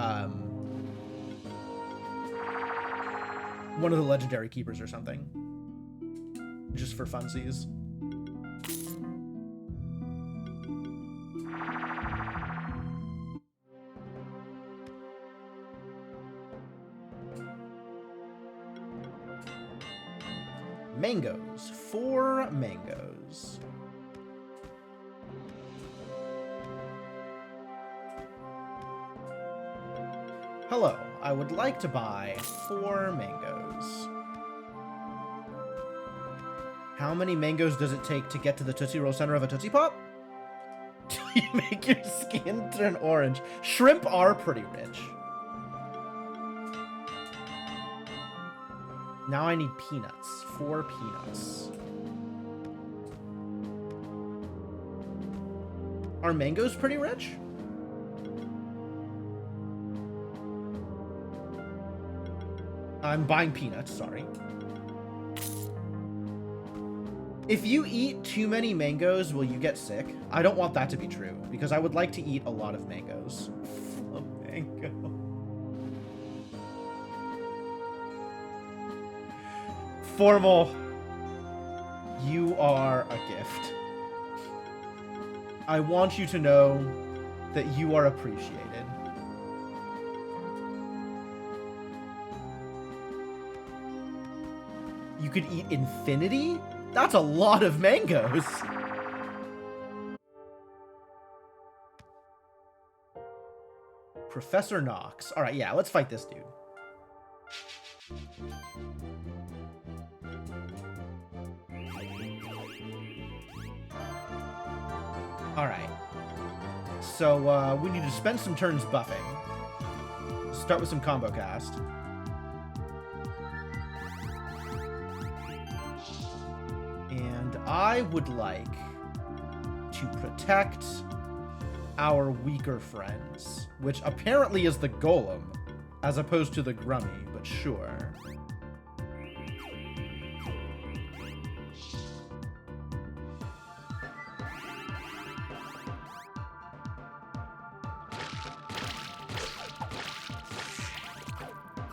one of the legendary keepers or something, just for funsies. Mangoes. 4 mangoes. Hello, I would like to buy 4 mangoes. How many mangoes does it take to get to the Tootsie Roll center of a Tootsie Pop? Do you make your skin turn orange? Shrimp are pretty rich. Now I need peanuts. 4 peanuts. Are mangoes pretty rich? I'm buying peanuts, sorry. If you eat too many mangoes, will you get sick? I don't want that to be true, because I would like to eat a lot of mangoes. A mango. Formal, you are a gift. I want you to know that you are appreciated. You could eat infinity? That's a lot of mangoes. Professor Knox. All right, yeah, let's fight this dude. All right. So we need to spend some turns buffing. Start with some combo cast. And I would like to protect our weaker friends, which apparently is the Golem, as opposed to the Grummy, but sure.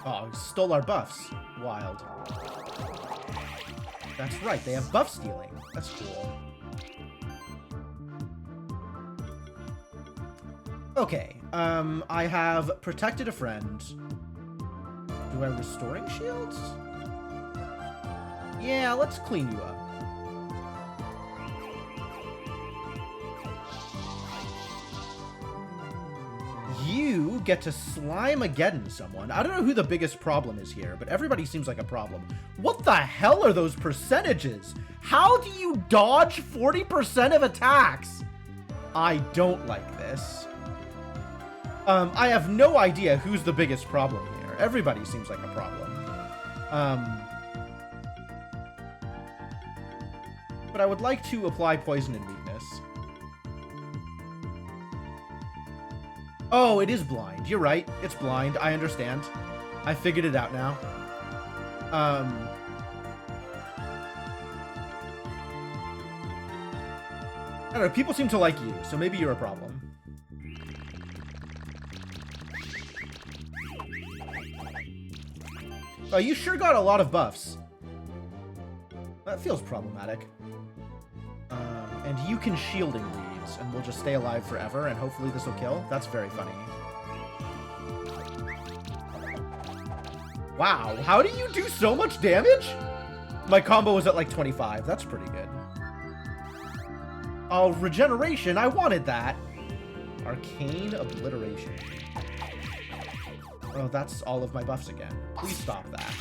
Oh, stole our buffs. Wild. That's right, they have buff stealing. That's cool. Okay, I have protected a friend. Do I restoring shields? Yeah, let's clean you up. You get to Slimeageddon someone. I don't know who the biggest problem is here, but everybody seems like a problem. What the hell are those percentages? How do you dodge 40% of attacks? I don't like this. I have no idea who's the biggest problem here. Everybody seems like a problem. But I would like to apply poison and weakness. Oh, it is blind. You're right. It's blind. I understand. I figured it out now. I don't know. People seem to like you, so maybe you're a problem. Oh, you sure got a lot of buffs. That feels problematic. And you can shielding Reeves, and we'll just stay alive forever, and hopefully this will kill. That's very funny. Wow, how do you do so much damage? My combo was at like 25. That's pretty good. Oh, regeneration. I wanted that. Arcane Obliteration. Oh, that's all of my buffs again. Please stop that.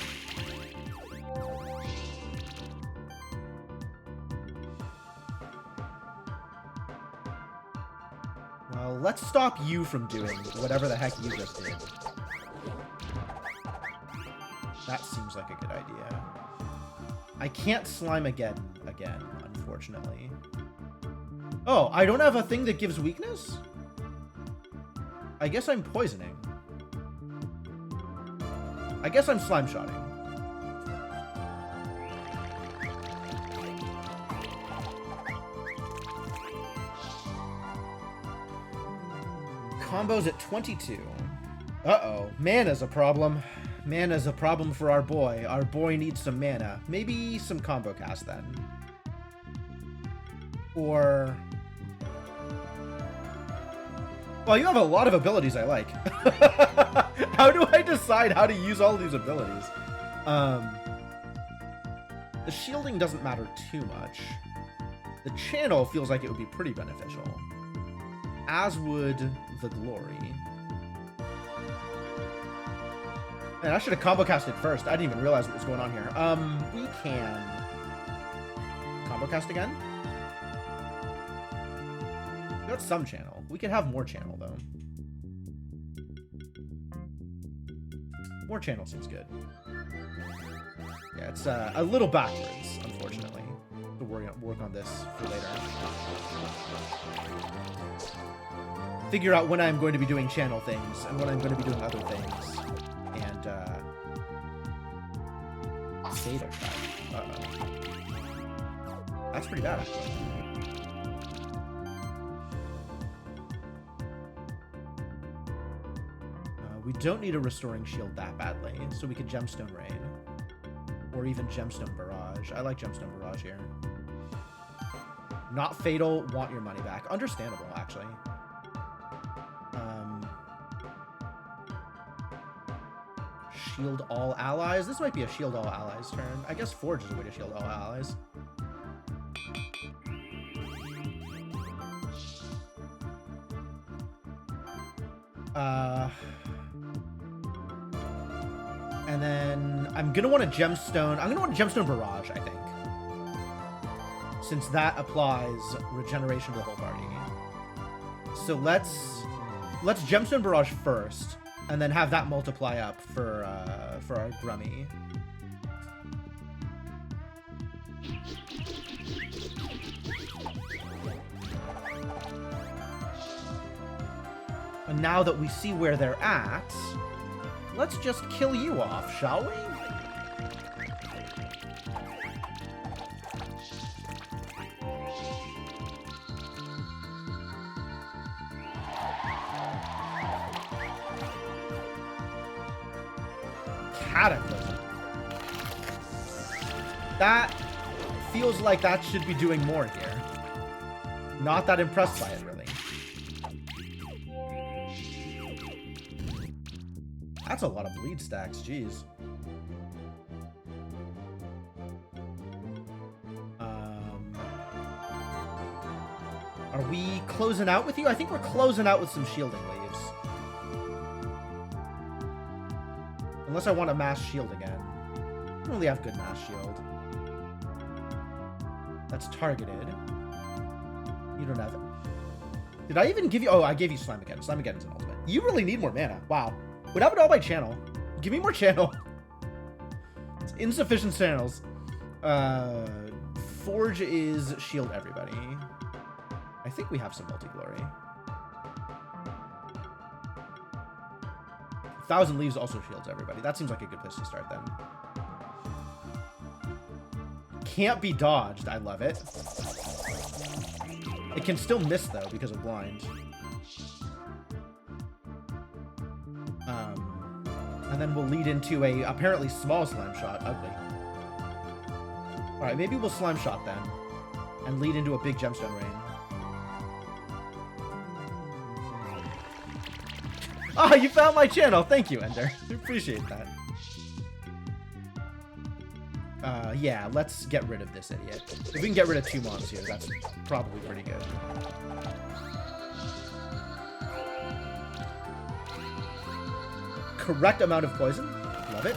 Well, let's stop you from doing whatever the heck you just did. That seems like a good idea. I can't Slimeageddon again, unfortunately. Oh, I don't have a thing that gives weakness? I guess I'm poisoning. I guess I'm slime shotting. Combos at 22. Uh-oh. Mana's a problem. Mana's a problem for our boy. Our boy needs some mana. Maybe some combo cast then. Or... Well, you have a lot of abilities I like. How do I decide how to use all these abilities? The shielding doesn't matter too much. The channel feels like it would be pretty beneficial. As would the glory. Man, I should have combo casted first. I didn't even realize what was going on here. We can combo cast again. We got some channel. We could have more channel though. More channel seems good. Yeah, it's a little backwards, unfortunately. We'll work on this for later. Figure out when I'm going to be doing channel things and when I'm going to be doing other things. And, data track. Uh-oh. That's pretty bad, actually. We don't need a Restoring Shield that badly, so we could Gemstone Rain. Or even Gemstone Barrage. I like Gemstone Barrage here. Not Fatal, want your money back. Understandable, actually. Shield all allies. This might be a shield all allies turn. I guess Forge is a way to shield all allies. And then I'm gonna want a gemstone. I'm gonna want a gemstone barrage, I think, since that applies regeneration to the whole party. So let's gemstone barrage first. And then have that multiply up for our Grummy. And now that we see where they're at, let's just kill you off, shall we? Cataclysm. That feels like that should be doing more here. Not that impressed by it, really. That's a lot of bleed stacks, jeez. Are we closing out with you? I think we're closing out with some shielding leaves. Unless I want a mass shield again. I don't really have good mass shield. That's targeted. You don't have it. Did I even give you... Oh, I gave you Slammageddon. Slammageddon's an ultimate. You really need more mana. Wow. What happened to all my channel? Give me more channel. It's insufficient channels. Forge is shield everybody. I think we have some multi-glory. 1,000 Leaves also shields everybody. That seems like a good place to start then. Can't be dodged. I love it. It can still miss, though, because of blind. And then we'll lead into a apparently small slime shot. Ugly. Alright, maybe we'll slime shot then. And lead into a big gemstone rain. Ah, you found my channel. Thank you, Ender. Appreciate that. Yeah, let's get rid of this idiot. If we can get rid of 2 mobs here, that's probably pretty good. Correct amount of poison. Love it.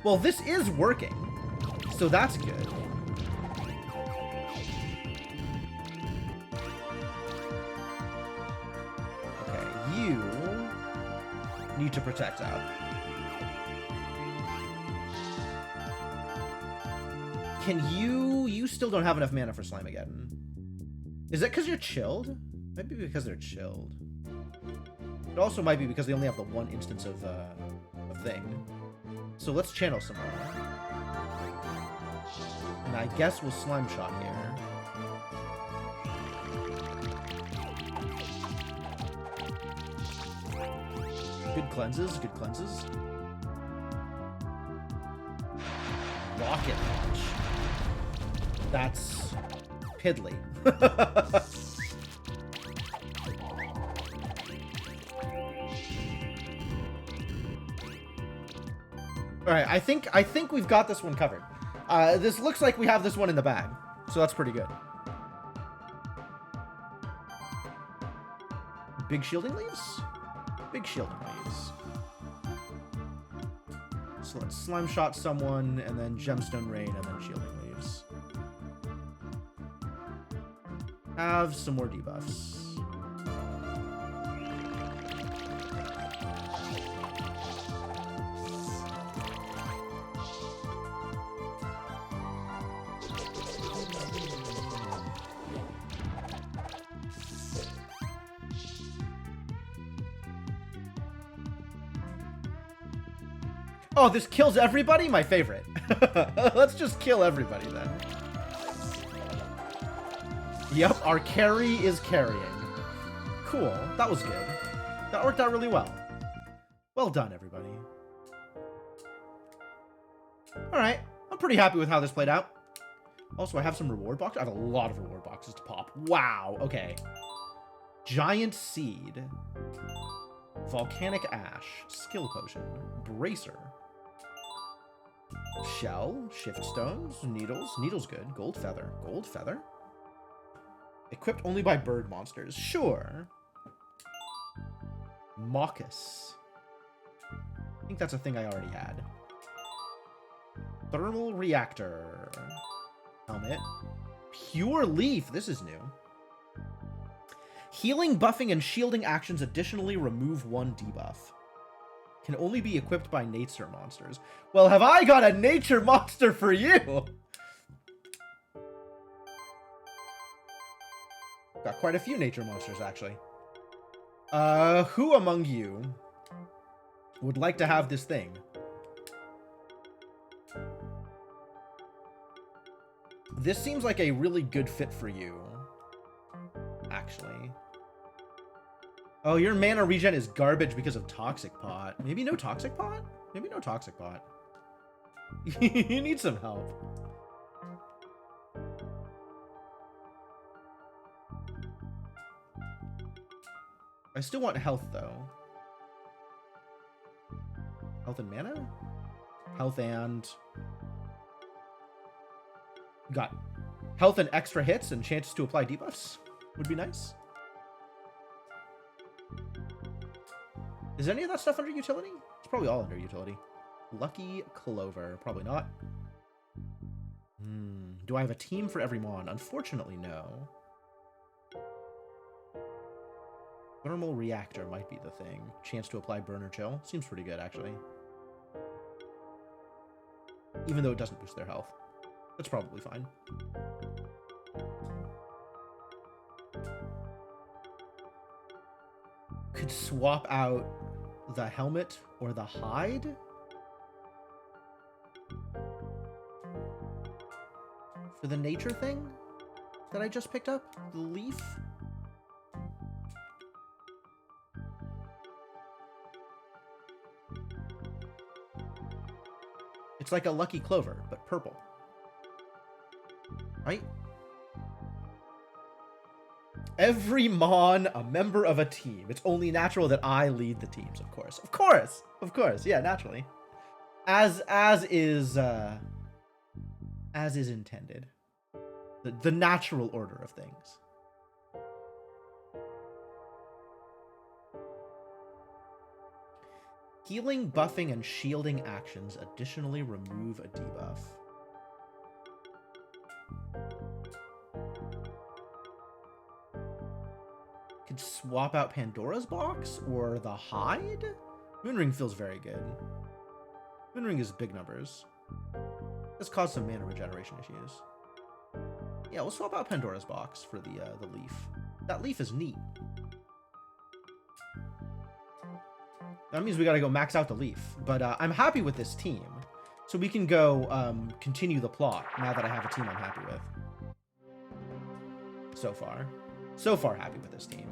Well, this is working, so that's good. Okay, you need to protect out. Can you... You still don't have enough mana for Slammageddon. Is it because you're chilled? Might be because they're chilled. It also might be because they only have the one instance of a thing. So let's channel some more. And I guess we'll Slime Shot here. Good cleanses, good cleanses. Rocket launch. That's piddly. All right, I think we've got this one covered. This looks like we have this one in the bag, so that's pretty good. Big shielding leaves? Big shielding leaves. So let's Slime Shot someone, and then Gemstone Rain, and then shielding leaves. Have some more debuffs. Oh, this kills everybody? My favorite. Let's just kill everybody then. Yep, our carry is carrying. Cool. That was good. That worked out really well. Well done, everybody. Alright. I'm pretty happy with how this played out. Also, I have some reward boxes. I have a lot of reward boxes to pop. Wow. Okay. Giant Seed. Volcanic Ash. Skill Potion. Bracer. Shell, Shift Stones, Needles. Needles good. Gold Feather. Gold Feather? Equipped only by bird monsters. Sure. Maucus. I think that's a thing I already had. Thermal Reactor. Helmet. Pure Leaf. This is new. Healing, buffing, and shielding actions additionally remove one debuff. Can only be equipped by nature monsters. Well, have I got a nature monster for you? Got quite a few nature monsters, actually. Who among you would like to have this thing? This seems like a really good fit for you, actually. Oh, your mana regen is garbage because of Toxic Pot. Maybe no Toxic Pot? Maybe no Toxic Pot. You need some help. I still want health, though. Health and mana? Health and... Got health and extra hits and chances to apply debuffs. Would be nice. Is any of that stuff under utility? It's probably all under utility. Lucky Clover. Probably not. Do I have a team for every mon? Unfortunately, no. Thermal Reactor might be the thing. Chance to apply Burn or Chill. Seems pretty good, actually. Even though it doesn't boost their health. That's probably fine. Could swap out the helmet or the hide? For the nature thing that I just picked up? The leaf? It's like a Lucky Clover, but purple. Right? Every mon a member of a team. It's only natural that I lead the teams, of course. Of course! Of course, yeah, naturally. As is intended. The natural order of things. Healing, buffing, and shielding actions additionally remove a debuff. Could swap out Pandora's Box or the hide? Moonring feels very good. Moonring is big numbers. This caused some mana regeneration issues. Yeah, we'll swap out Pandora's Box for the leaf. That leaf is neat. That means we gotta go max out the leaf. But I'm happy with this team. So we can go continue the plot now that I have a team I'm happy with. So far. So far happy with this team.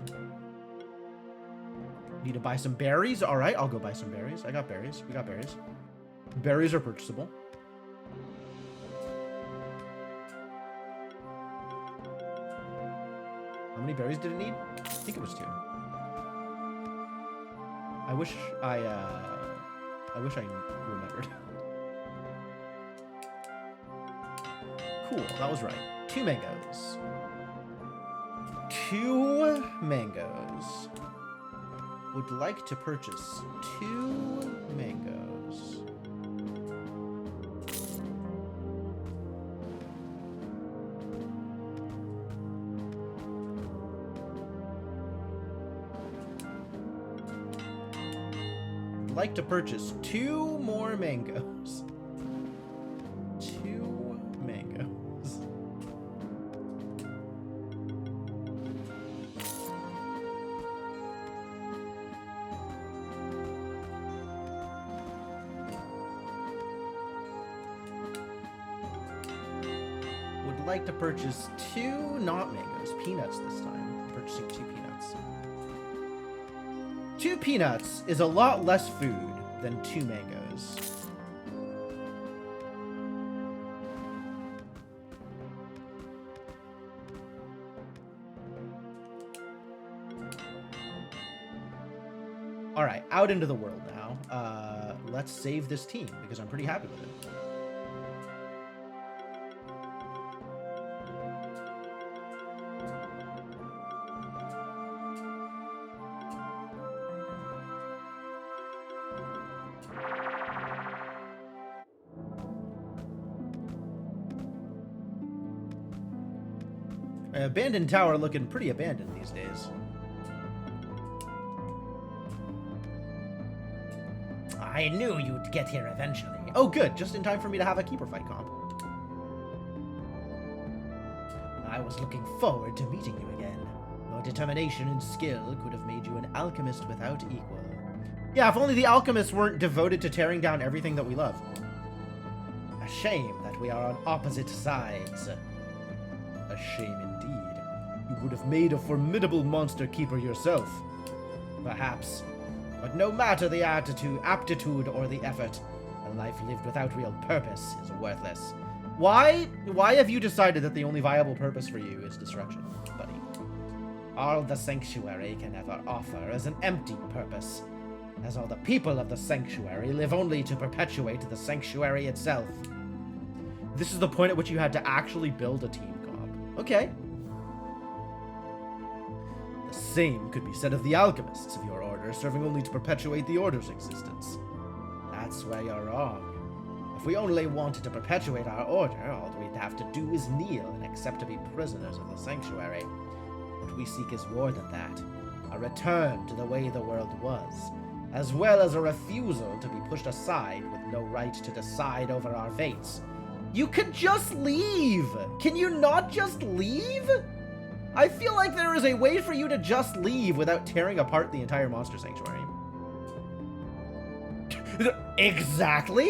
Need to buy some berries? Alright, I'll go buy some berries. I got berries. We got berries. Berries are purchasable. How many berries did it need? I think it was 2. I wish I remembered. Cool, that was right. 2 mangoes. 2 mangoes. Would like to purchase 2 mangoes. Would like to purchase 2 more mangoes. 2 mangoes. Like to purchase 2 not mangoes, peanuts this time. I'm purchasing 2 peanuts. 2 peanuts is a lot less food than 2 mangoes. All right, out into the world now. Let's save this team because I'm pretty happy with it. Abandoned tower looking pretty abandoned these days. I knew you'd get here eventually. Oh good, just in time for me to have a keeper fight comp. I was looking forward to meeting you again. Your determination and skill could have made you an alchemist without equal. Yeah, if only the alchemists weren't devoted to tearing down everything that we love. A shame that we are on opposite sides. A shame indeed. You would have made a formidable monster keeper yourself. Perhaps. But no matter the aptitude or the effort, a life lived without real purpose is worthless. Why have you decided that the only viable purpose for you is destruction, buddy? All the Sanctuary can ever offer is an empty purpose, as all the people of the Sanctuary live only to perpetuate the Sanctuary itself. This is the point at which you had to actually build a team comp. Okay. The same could be said of the alchemists of your order, serving only to perpetuate the order's existence. That's where you're wrong. If we only wanted to perpetuate our order, all we'd have to do is kneel and accept to be prisoners of the Sanctuary. What we seek is more than that. A return to the way the world was, as well as a refusal to be pushed aside with no right to decide over our fates. You could just leave! Can you not just leave? I feel like there is a way for you to just leave without tearing apart the entire Monster Sanctuary. Exactly?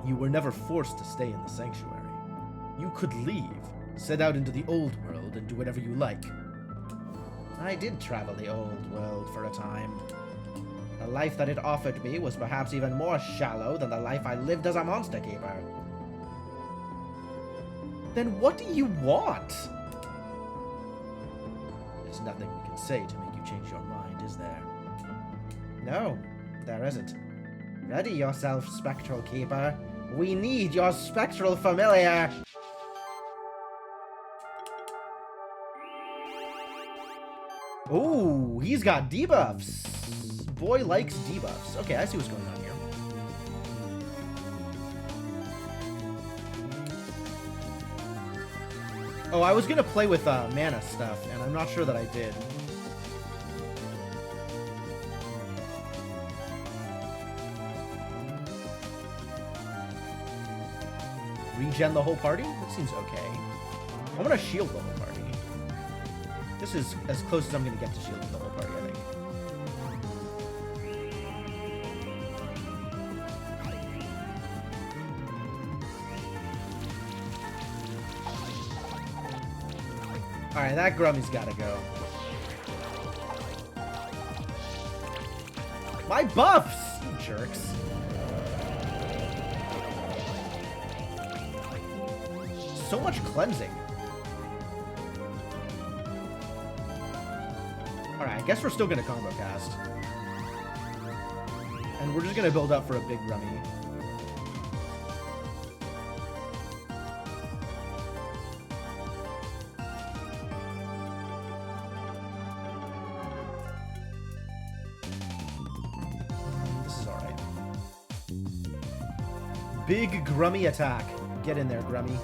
You were never forced to stay in the Sanctuary. You could leave, set out into the old world, and do whatever you like. I did travel the old world for a time. The life that it offered me was perhaps even more shallow than the life I lived as a monster keeper. Then what do you want? There's nothing we can say to make you change your mind, is there? No, there isn't. Ready yourself, Spectral Keeper. We need your spectral familiar. Ooh, he's got debuffs. Boy likes debuffs. Okay, I see what's going on here. Oh, I was gonna play with mana stuff, and I'm not sure that I did. Regen the whole party? That seems okay. I want to shield the whole party. This is as close as I'm going to get to shielding the whole party, I think. Alright, that Grummy's gotta go. My buffs! You jerks. So much cleansing. Alright, I guess we're still gonna combo cast. And we're just gonna build up for a big Grummy. Big Grummy attack. Get in there, Grummy.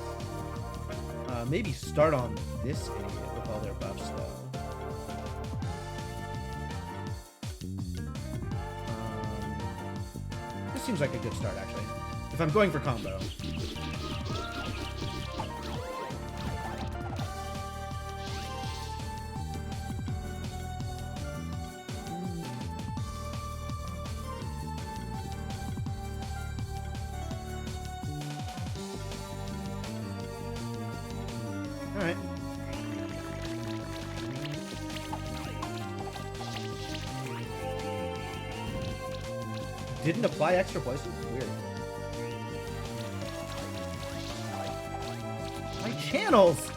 Maybe start on this idiot with all their buffs, though. This seems like a good start, actually. If I'm going for combo. Alright. Didn't apply extra poison? Weird. My channels!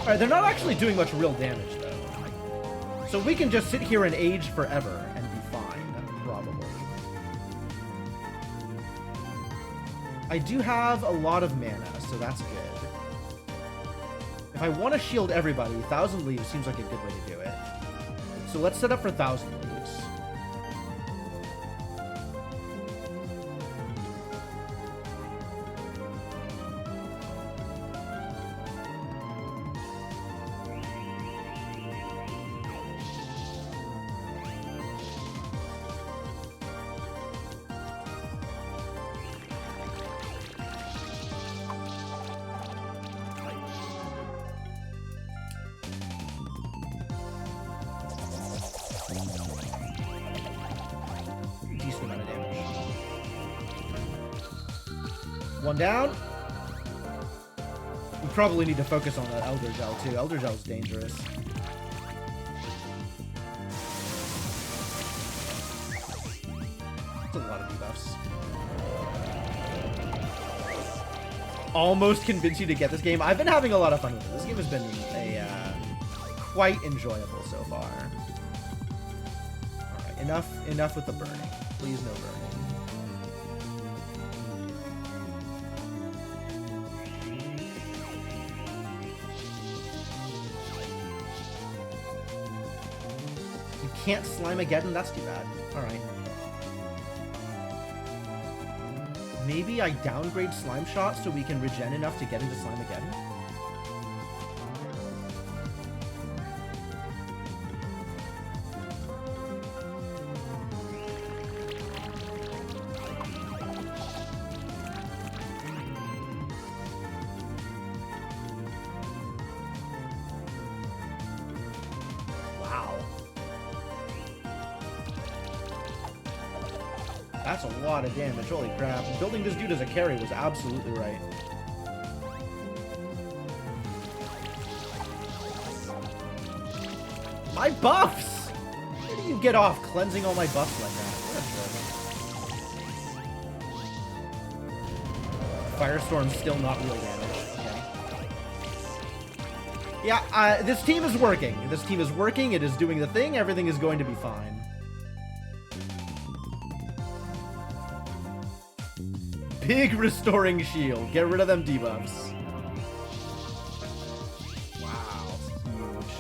Alright, they're not actually doing much real damage, though. So we can just sit here and age forever and be fine, probably. I do have a lot of mana, so that's good. If I want to shield everybody, 1,000 Leaves seems like a good way to do it. So let's set up for 1,000 Leaves. Decent amount of damage. One down. We probably need to focus on that Elder Gel too. Elder Gel is dangerous. That's a lot of debuffs. Almost convinced you to get this game. I've been having a lot of fun with it. This game has been quite enjoyable so far. Alright, enough with the burning. Please no burning. You can't Slimeageddon? That's too bad. Alright. Maybe I downgrade Slime Shot so we can regen enough to get into Slimeageddon? That's a lot of damage, holy crap. Building this dude as a carry was absolutely right. My buffs! Where do you get off cleansing all my buffs like that? Firestorm's still not real damage. Okay. Yeah, this team is working. This team is working, it is doing the thing, everything is going to be fine. Big restoring shield. Get rid of them debuffs. Wow, huge.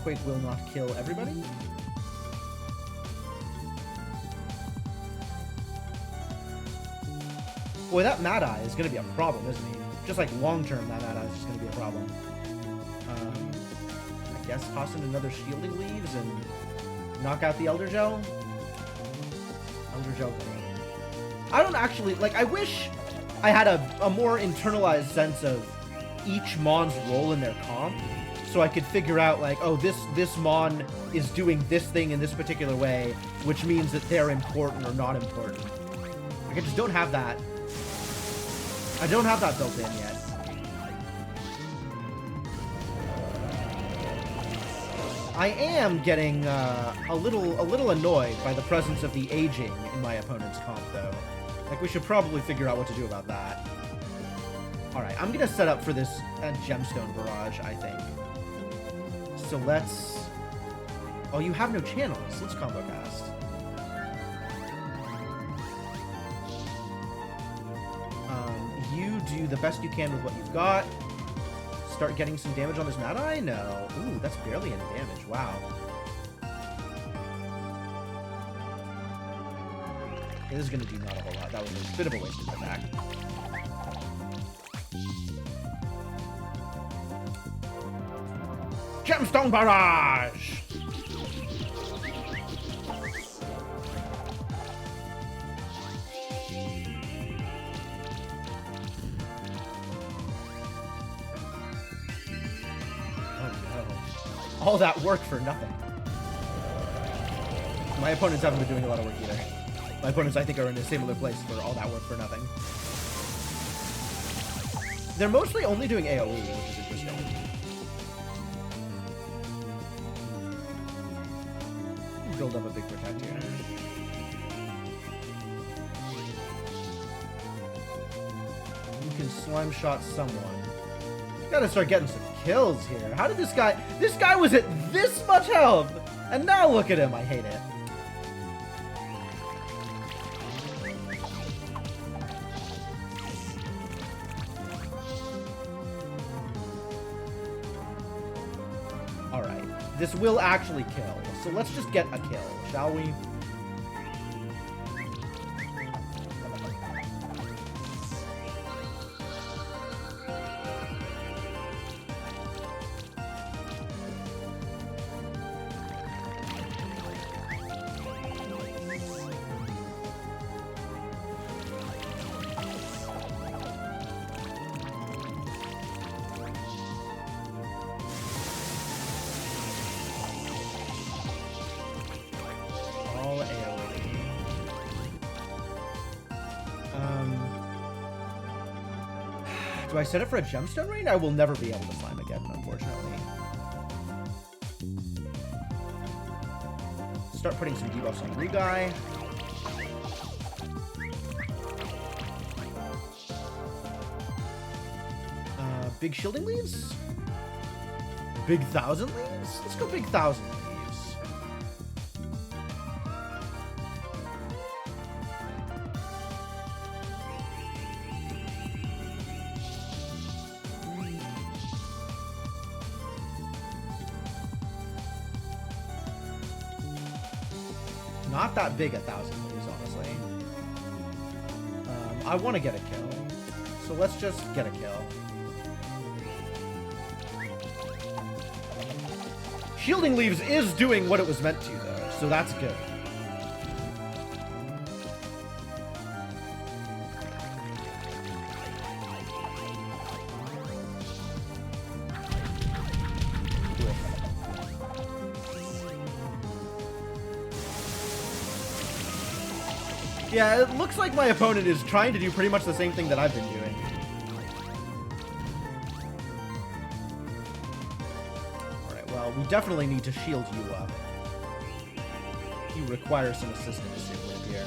Earthquake will not kill everybody. Boy, that Mad Eye is going to be a problem, isn't he? Just like long-term, that Mad Eye is just going to be a problem. I guess toss in another Shielding Leaves and knock out the Elder Gel. Elder Gel. I don't actually... Like, I wish I had a more internalized sense of each Mon's role in their comp, so I could figure out, like, oh, this Mon is doing this thing in this particular way, which means that they're important or not important. Like, I just don't have that. I don't have that built in yet. I am getting a little annoyed by the presence of the aging in my opponent's comp, though. Like, we should probably figure out what to do about that. Alright, I'm gonna set up for this Gemstone Barrage, I think. So let's... Oh, you have no channels. Let's combo cast. You do the best you can with what you've got. Start getting some damage on this Mad Eye? No. Ooh, that's barely any damage. Wow. This is gonna do not a whole lot. That was a bit of a wasted attack. Gemstone Barrage! All that work for nothing. My opponents haven't been doing a lot of work either. My opponents, I think, are in a similar place for all that work for nothing. They're mostly only doing AoE, which is interesting. Build up a big protect here. You can slime shot someone. Gotta start getting some kills here. How did this guy... This guy was at this much health! And now look at him. I hate it. Alright. This will actually kill. So let's just get a kill, shall we? Do I set it for a Gemstone Rain? I will never be able to slime again, unfortunately. Start putting some debuffs on the new guy. Big Shielding Leaves? Big 1,000 Leaves? Let's go Big 1,000 Leaves. Not that big 1,000 Leaves, honestly. I want to get a kill. So let's just get a kill. Shielding Leaves is doing what it was meant to, though, so that's good. Yeah, it looks like my opponent is trying to do pretty much the same thing that I've been doing. Alright, well, we definitely need to shield you up. You require some assistance here.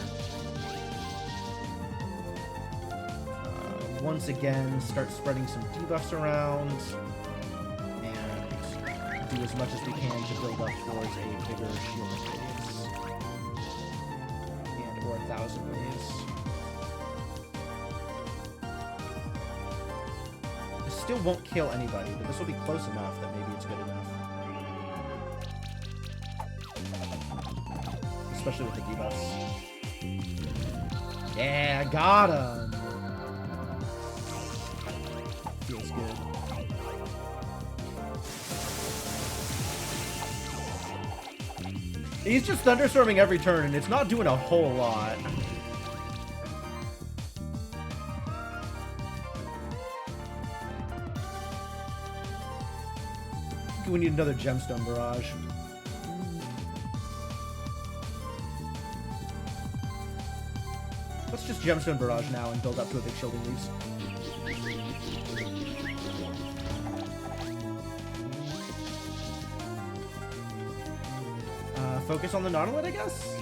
Once again, start spreading some debuffs around. And do as much as we can to build up towards a bigger shielding radius. Or 1,000 Leaves. This still won't kill anybody, but this will be close enough that maybe it's good enough. especially with the debuffs. Yeah, I got him. Feels good. He's just thunderstorming every turn, and it's not doing a whole lot. We need another gemstone barrage. Let's just gemstone barrage now and build up to a big shielding leaves. Focus on the Nautilus, I guess?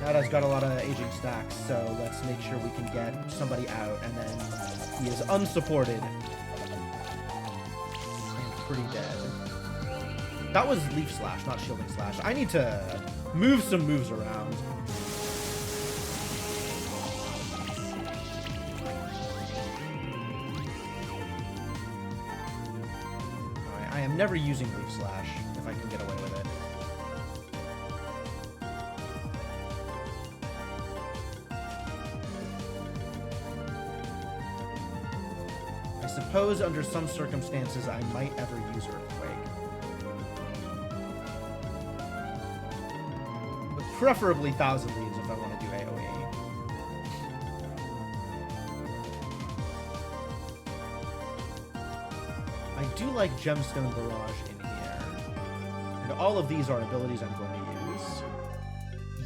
Nada's got a lot of aging stacks, so let's make sure we can get somebody out, and then he is unsupported. And pretty dead. That was Leaf Slash, not Shielding Slash. I need to move some moves around. Alright, I am never using Leaf Slash if I can get away with it. I suppose under some circumstances I might ever use Earthquake. But preferably Thousand Leaves if I want to do AoE. I do like Gemstone Barrage in here. And all of these are abilities I'm going to use.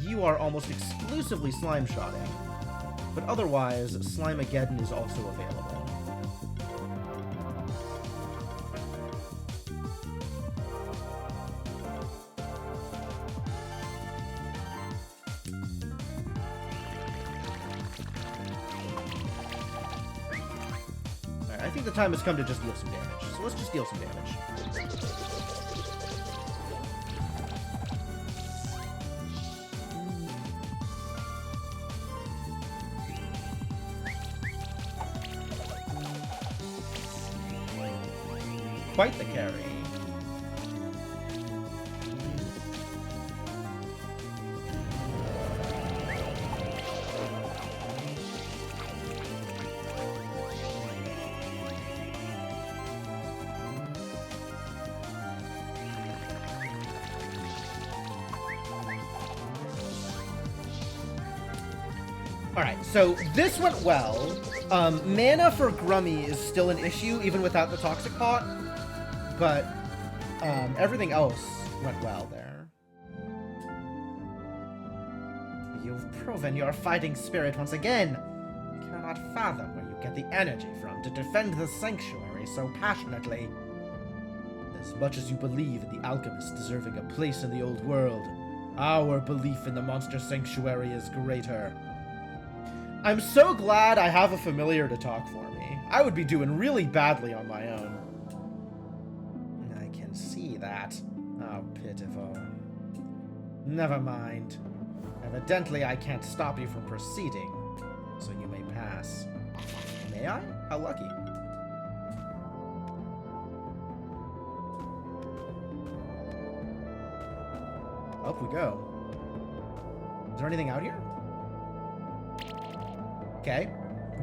You are almost exclusively Slime Shotting, but otherwise Slimeageddon is also available. I think the time has come to just deal some damage. So let's just deal some damage. Quite the carry. Alright, so this went well. Mana for Grummy is still an issue, even without the Toxic Pot. But everything else went well there. You've proven your fighting spirit once again. I cannot fathom where you get the energy from to defend the sanctuary so passionately. As much as you believe in the alchemist deserving a place in the old world, our belief in the monster sanctuary is greater. I'm so glad I have a familiar to talk for me. I would be doing really badly on my own. I can see that. How pitiful. Never mind. Evidently I can't stop you from proceeding, so you may pass. May I? How lucky. Up we go. Is there anything out here? Okay,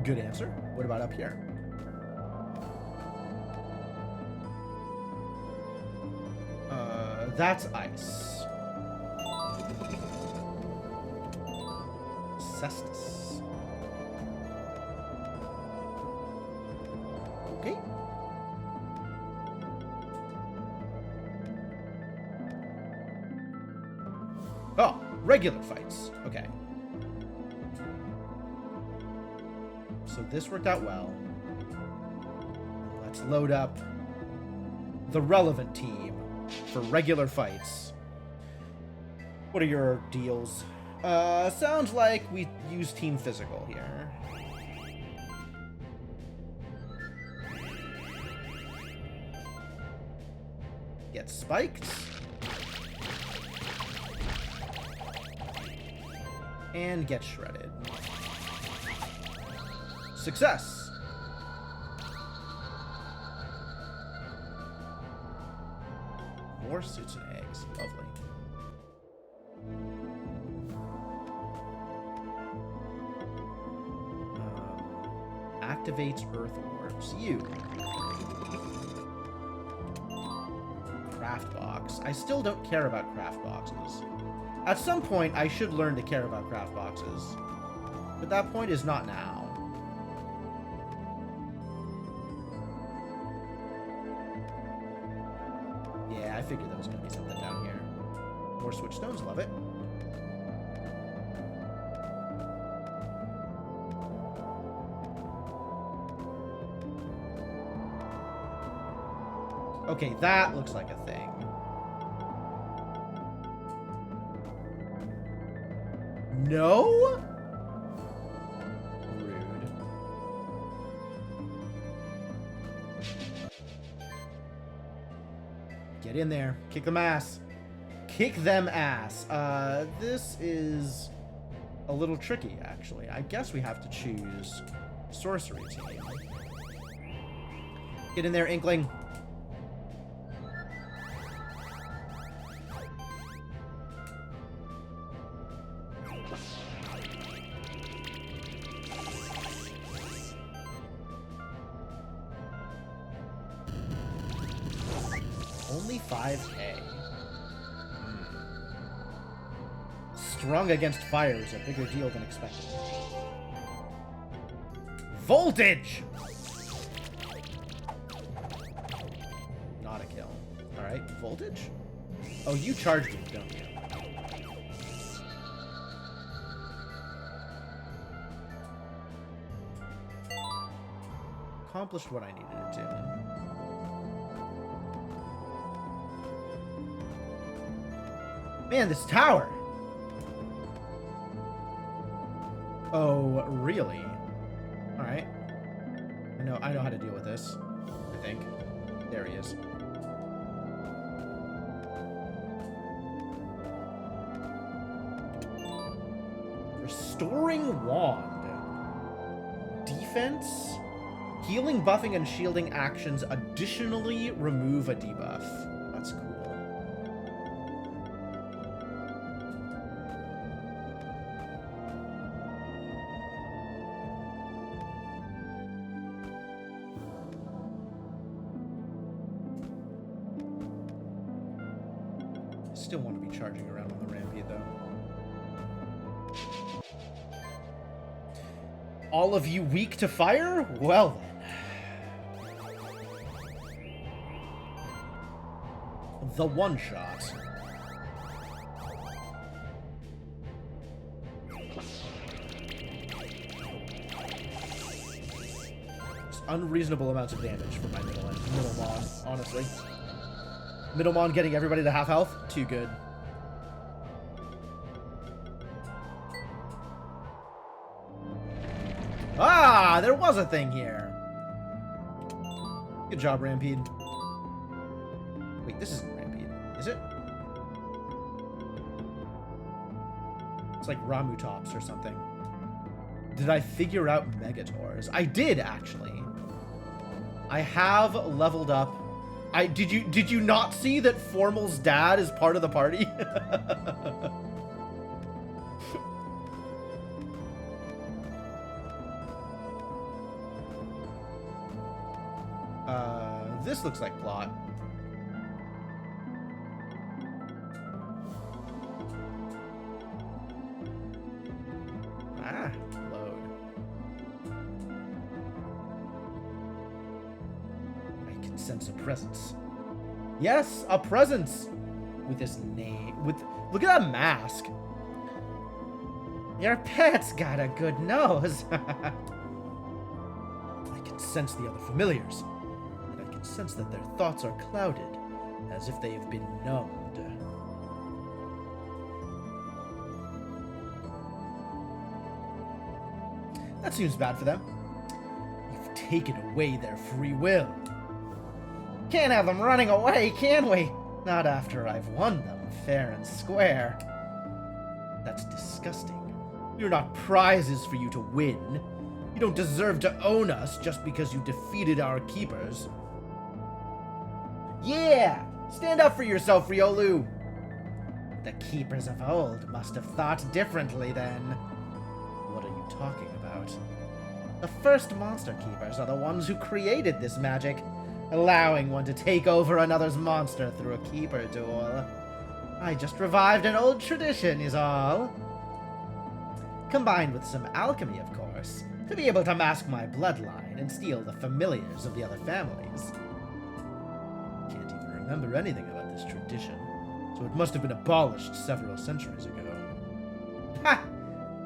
good answer. What about up here? That's ice. Cestus. Okay. Oh, regular fights. Okay. So this worked out well. Let's load up the relevant team for regular fights. What are your deals? Sounds like we use Team Physical here. Get spiked. And get shredded. Success! More suits and eggs. Lovely. activates Earth Orbs? You. Craft box. I still don't care about craft boxes. At some point, I should learn to care about craft boxes. But that point is not now. Yeah, I figured there was going to be something down here. More switch stones, love it. Okay, that looks like a thing. No? Rude. Get in there. Kick them ass. Kick them ass. This is a little tricky, actually. I guess we have to choose sorcery team. Get in there, Inkling. Only 5K. Strung against fire is a bigger deal than expected. Voltage! Not a kill. Alright, voltage? Oh, you charged him, don't you? Accomplished what I needed it to. Man, this tower! Oh, really? Alright. I know how to deal with this. I think. There he is. Restoring Wand. Defense? Healing, buffing, and shielding actions additionally remove a debuff. That's cool. Still want to be charging around on the Rampede, though. All of you weak to fire? Well, then. The one-shot. Just unreasonable amounts of damage for my Middlemon, honestly. Middlemon getting everybody to half health? Too good. Ah, there was a thing here. Good job, Rampede. Wait, this isn't Rampede, is it? It's like Ramutops or something. Did I figure out Megators? I did, actually. I have leveled up. Did you not see that Formal's dad is part of the party? This looks like plot. Ah, load. I can sense a presence. Yes, a presence! With this name. Look at that mask. Your pet's got a good nose. I can sense the other familiars. And I can sense that their thoughts are clouded, as if they have been numbed. That seems bad for them. You've taken away their free will. Can't have them running away, can we? Not after I've won them fair and square. That's disgusting. We're not prizes for you to win. You don't deserve to own us just because you defeated our keepers. Yeah! Stand up for yourself, Riolu! The keepers of old must have thought differently then. What are you talking about? The first Monster Keepers are the ones who created this magic, allowing one to take over another's monster through a Keeper duel. I just revived an old tradition, is all. Combined with some alchemy, of course, to be able to mask my bloodline and steal the familiars of the other families. Can't even remember anything about this tradition, so it must have been abolished several centuries ago. Ha!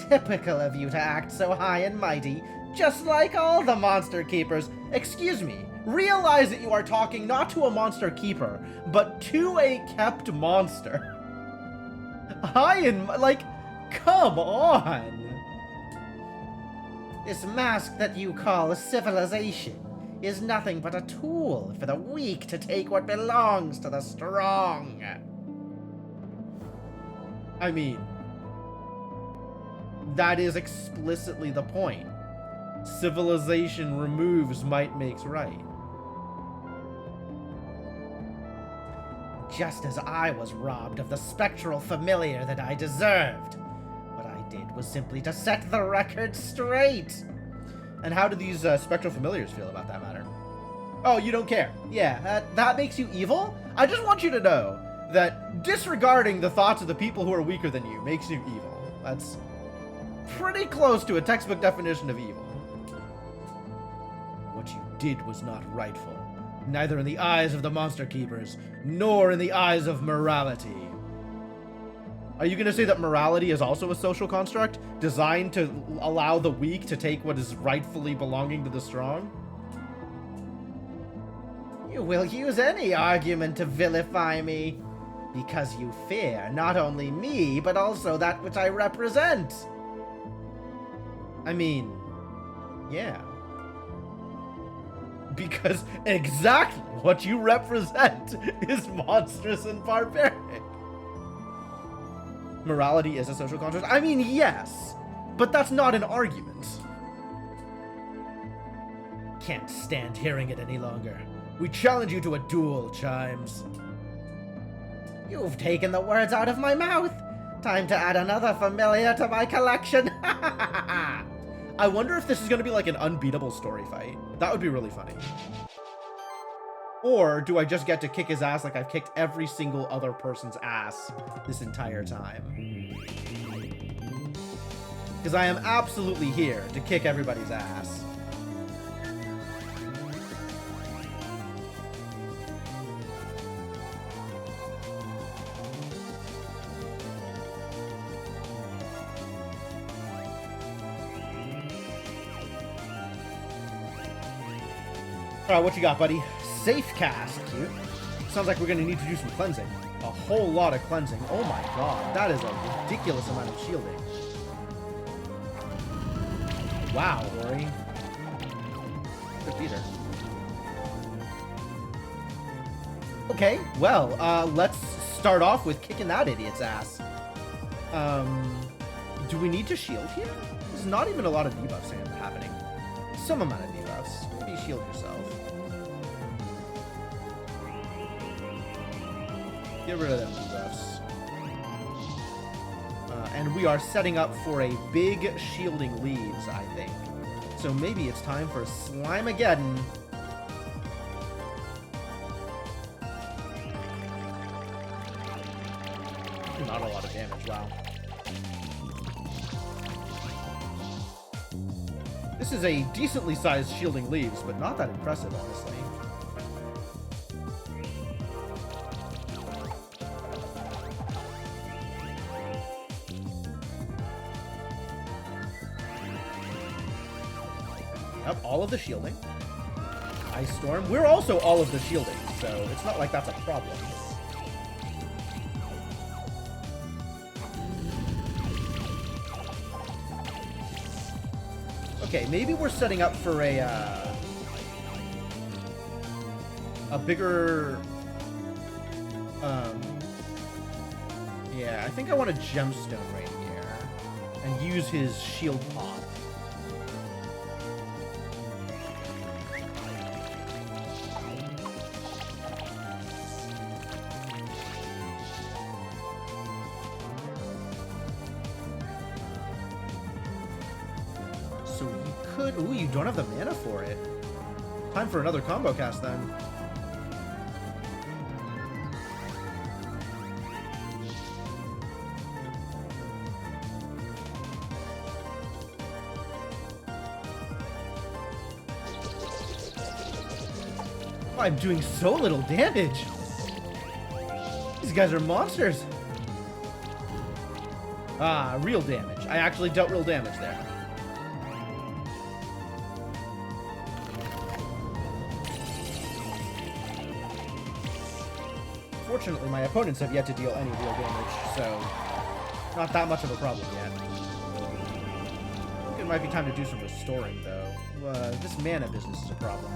Typical of you to act so high and mighty, just like all the Monster Keepers. Excuse me, realize that you are talking not to a Monster Keeper, but to a kept monster. High and, like, come on! This mask that you call civilization is nothing but a tool for the weak to take what belongs to the strong. I mean, that is explicitly the point. Civilization removes might makes right. Just as I was robbed of the spectral familiar that I deserved. What I did was simply to set the record straight. And how do these spectral familiars feel about that matter? Oh, you don't care. Yeah, that makes you evil? I just want you to know that disregarding the thoughts of the people who are weaker than you makes you evil. That's pretty close to a textbook definition of evil. What you did was not rightful, neither in the eyes of the Monster Keepers, nor in the eyes of morality. Are you going to say that morality is also a social construct, designed to allow the weak to take what is rightfully belonging to the strong? You will use any argument to vilify me, because you fear not only me, but also that which I represent. I mean, yeah. Because exactly what you represent is monstrous and barbaric. Morality is a social construct? I mean, yes, but that's not an argument. Can't stand hearing it any longer. We challenge you to a duel, Chimes. You've taken the words out of my mouth. Time to add another familiar to my collection. I wonder if this is going to be like an unbeatable story fight. That would be really funny. Or do I just get to kick his ass like I've kicked every single other person's ass this entire time? Because I am absolutely here to kick everybody's ass. Alright, what you got, buddy? Safe cast. Cute. Sounds like we're going to need to do some cleansing. A whole lot of cleansing. Oh my god, that is a ridiculous amount of shielding. Wow, Ori. Good beater. Okay, well, let's start off with kicking that idiot's ass. Do we need to shield here? There's not even a lot of debuffs happening. Some amount of debuffs. Maybe shield yourself. Get rid of them debuffs. And we are setting up for a big shielding leaves, I think. So maybe it's time for Slimeageddon. Not a lot of damage, wow. This is a decently sized shielding leaves, but not that impressive, honestly. Yep, all of the shielding. Ice Storm. We're also all of the shielding, so it's not like that's a problem. Okay, maybe we're setting up for a bigger, yeah, I think I want a gemstone right here, and use his shield pop. So we could... Ooh, you don't have the mana for it. Time for another combo cast, then. Oh, I'm doing so little damage. These guys are monsters. Ah, real damage. I actually dealt real damage there. Fortunately, my opponents have yet to deal any real damage, so not that much of a problem yet. I think it might be time to do some restoring, though. This mana business is a problem.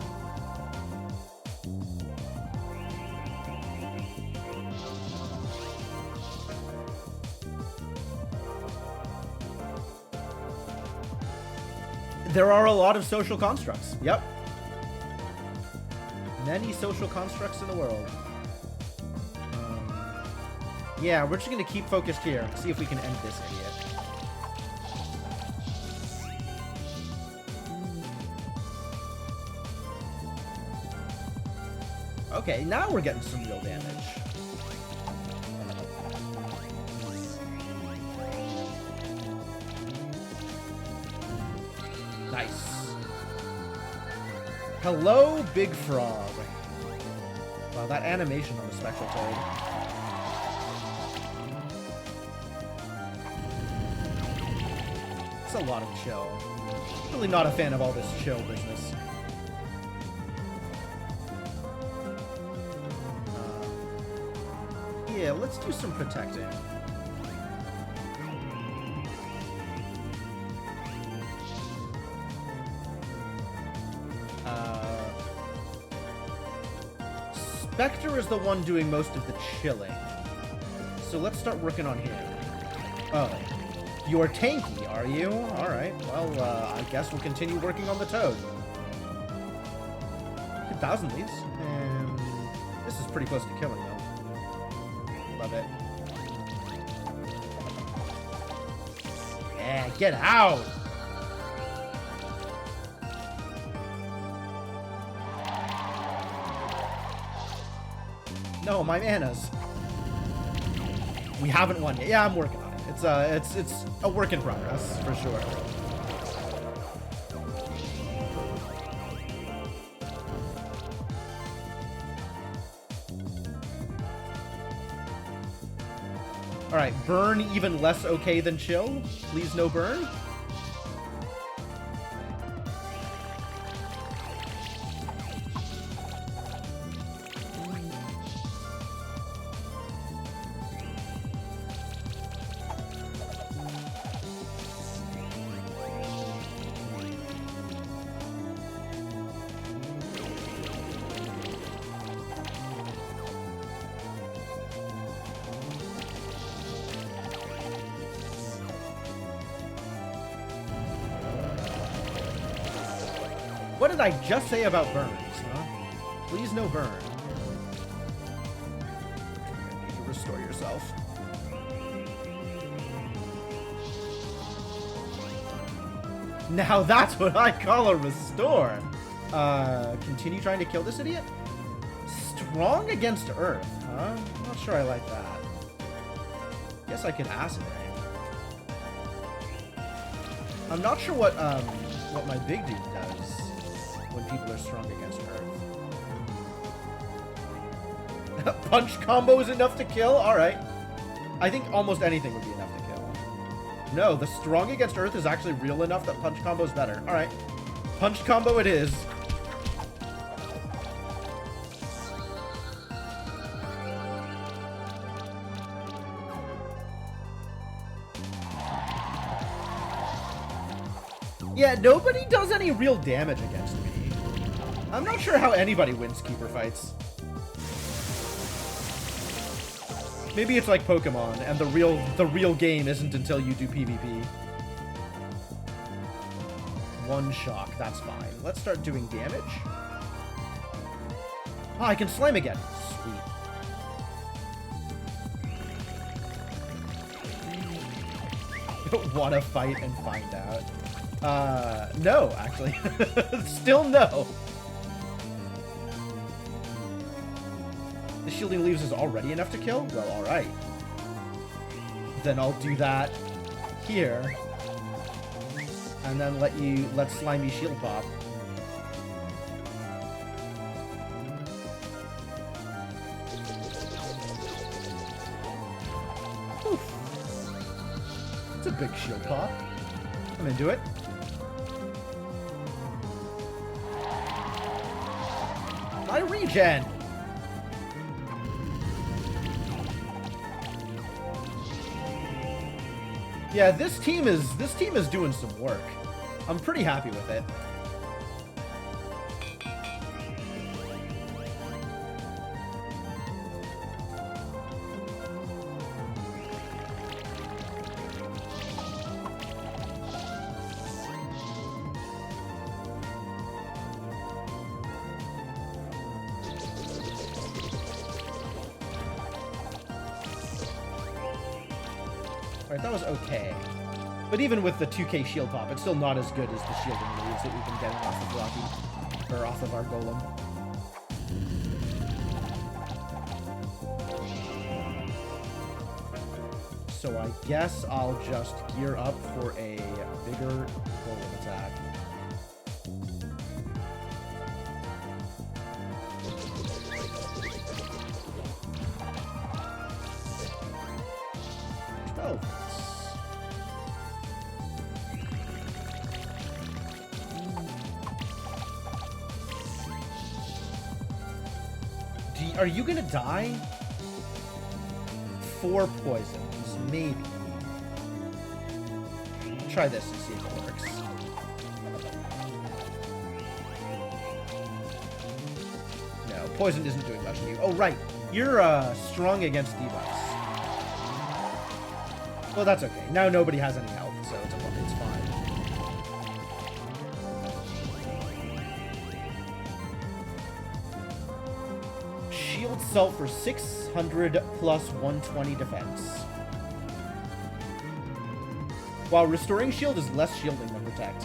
There are a lot of social constructs. Yep. Many social constructs in the world. Yeah, we're just going to keep focused here. See if we can end this idiot. Okay, now we're getting some real damage. Nice. Hello, Big Frog. Wow, that animation on the Spectral Toad. It's a lot of chill. Really not a fan of all this chill business. Yeah, let's do some protecting. Spectre is the one doing most of the chilling. So let's start working on him. Oh. You're tanky, are you? Alright, well, I guess we'll continue working on the Toad. 2,000 leads. And this is pretty close to killing, though. Love it. Yeah, get out! No, my manas. We haven't won yet. Yeah, I'm working on it. It's a work in progress, for sure. Alright, burn even less okay than chill. Please no burn. What did I just say about burns, huh? Please no burn. You need to restore yourself. Now that's what I call a restore. Continue trying to kill this idiot? Strong against Earth, huh? I'm not sure I like that. Guess I could Acid Rain. I'm not sure what my big dude does when people are strong against Earth. Punch combo is enough to kill? Alright. I think almost anything would be enough to kill. No, the strong against Earth is actually real enough that punch combo is better. Alright. Punch combo it is. Yeah, nobody does any real damage against me. I'm not sure how anybody wins Keeper fights. Maybe it's like Pokemon, and the real game isn't until you do PvP. One shock, that's fine. Let's start doing damage. Oh, I can Slime again. Sweet. Want to fight and find out? No, actually. Still no. The shielding leaves is already enough to kill? Well, alright. Then I'll do that here. And then let Slimy shield pop. Oof. It's a big shield pop. I'm into it. My regen! Yeah, this team is doing some work. I'm pretty happy with it. Alright, that was okay. But even with the 2k shield pop, it's still not as good as the shielding moves that we've been getting off of Rocky. Or off of our golem. So I guess I'll just gear up for a bigger golem attack. Are you gonna die? 4 poisons, maybe. Try this and see if it works. No, poison isn't doing much to you. Oh, right. You're strong against debuffs. Well, that's okay. Now nobody has any health, so it's fine. Shield Self for 600 plus 120 defense. While restoring shield is less shielding than protect.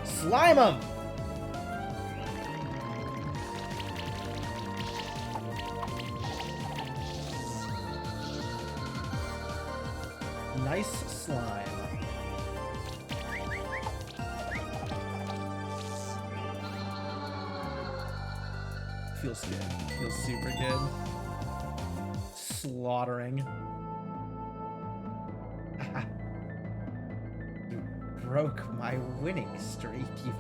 Slime 'em! Nice slime. Feels good. Feels super good. Slaughtering. You broke my winning streak, you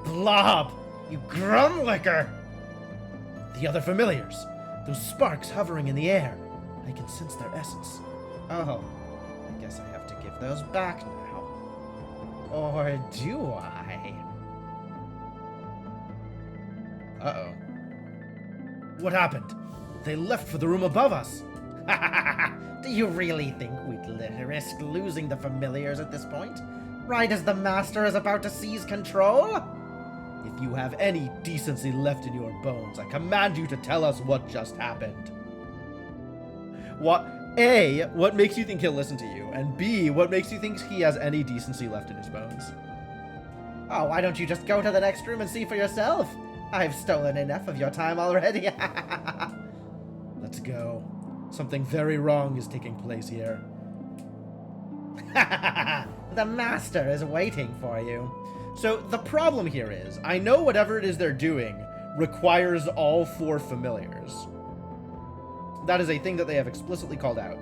blob! You grumlicker! The other familiars. Those sparks hovering in the air. I can sense their essence. Oh. I guess I have to give those back now. Or do I? Uh-oh. What happened? They left for the room above us. Do you really think we'd risk losing the familiars at this point? Right as the master is about to seize control? If you have any decency left in your bones, I command you to tell us what just happened. A, what makes you think he'll listen to you? And B, what makes you think he has any decency left in his bones? Oh, why don't you just go to the next room and see for yourself? I've stolen enough of your time already. Let's go. Something very wrong is taking place here. The master is waiting for you. So the problem here is, I know whatever it is they're doing requires all 4 familiars. That is a thing that they have explicitly called out.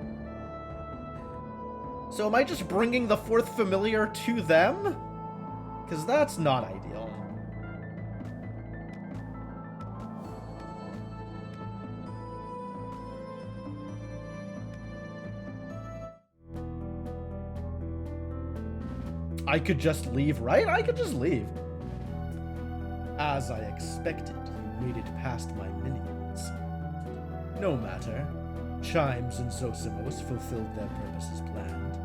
So am I just bringing the 4th familiar to them? Because that's not ideal. I could just leave, right? I could just leave. As I expected, you made it past my minions. No matter. Chimes and Zosimos fulfilled their purpose as planned.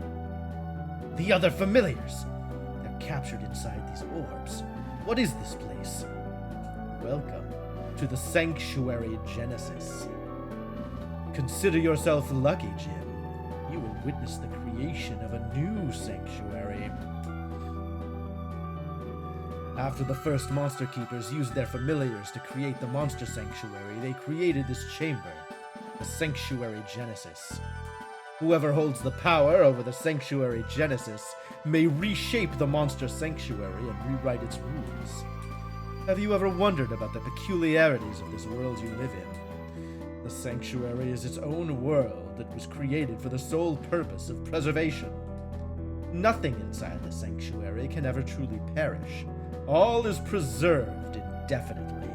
The other familiars! They're captured inside these orbs. What is this place? Welcome to the Sanctuary Genesis. Consider yourself lucky, Jim. You will witness the creation of a new sanctuary. After the first Monster Keepers used their familiars to create the Monster Sanctuary, they created this chamber, the Sanctuary Genesis. Whoever holds the power over the Sanctuary Genesis may reshape the Monster Sanctuary and rewrite its rules. Have you ever wondered about the peculiarities of this world you live in? The Sanctuary is its own world that was created for the sole purpose of preservation. Nothing inside the Sanctuary can ever truly perish. All is preserved indefinitely.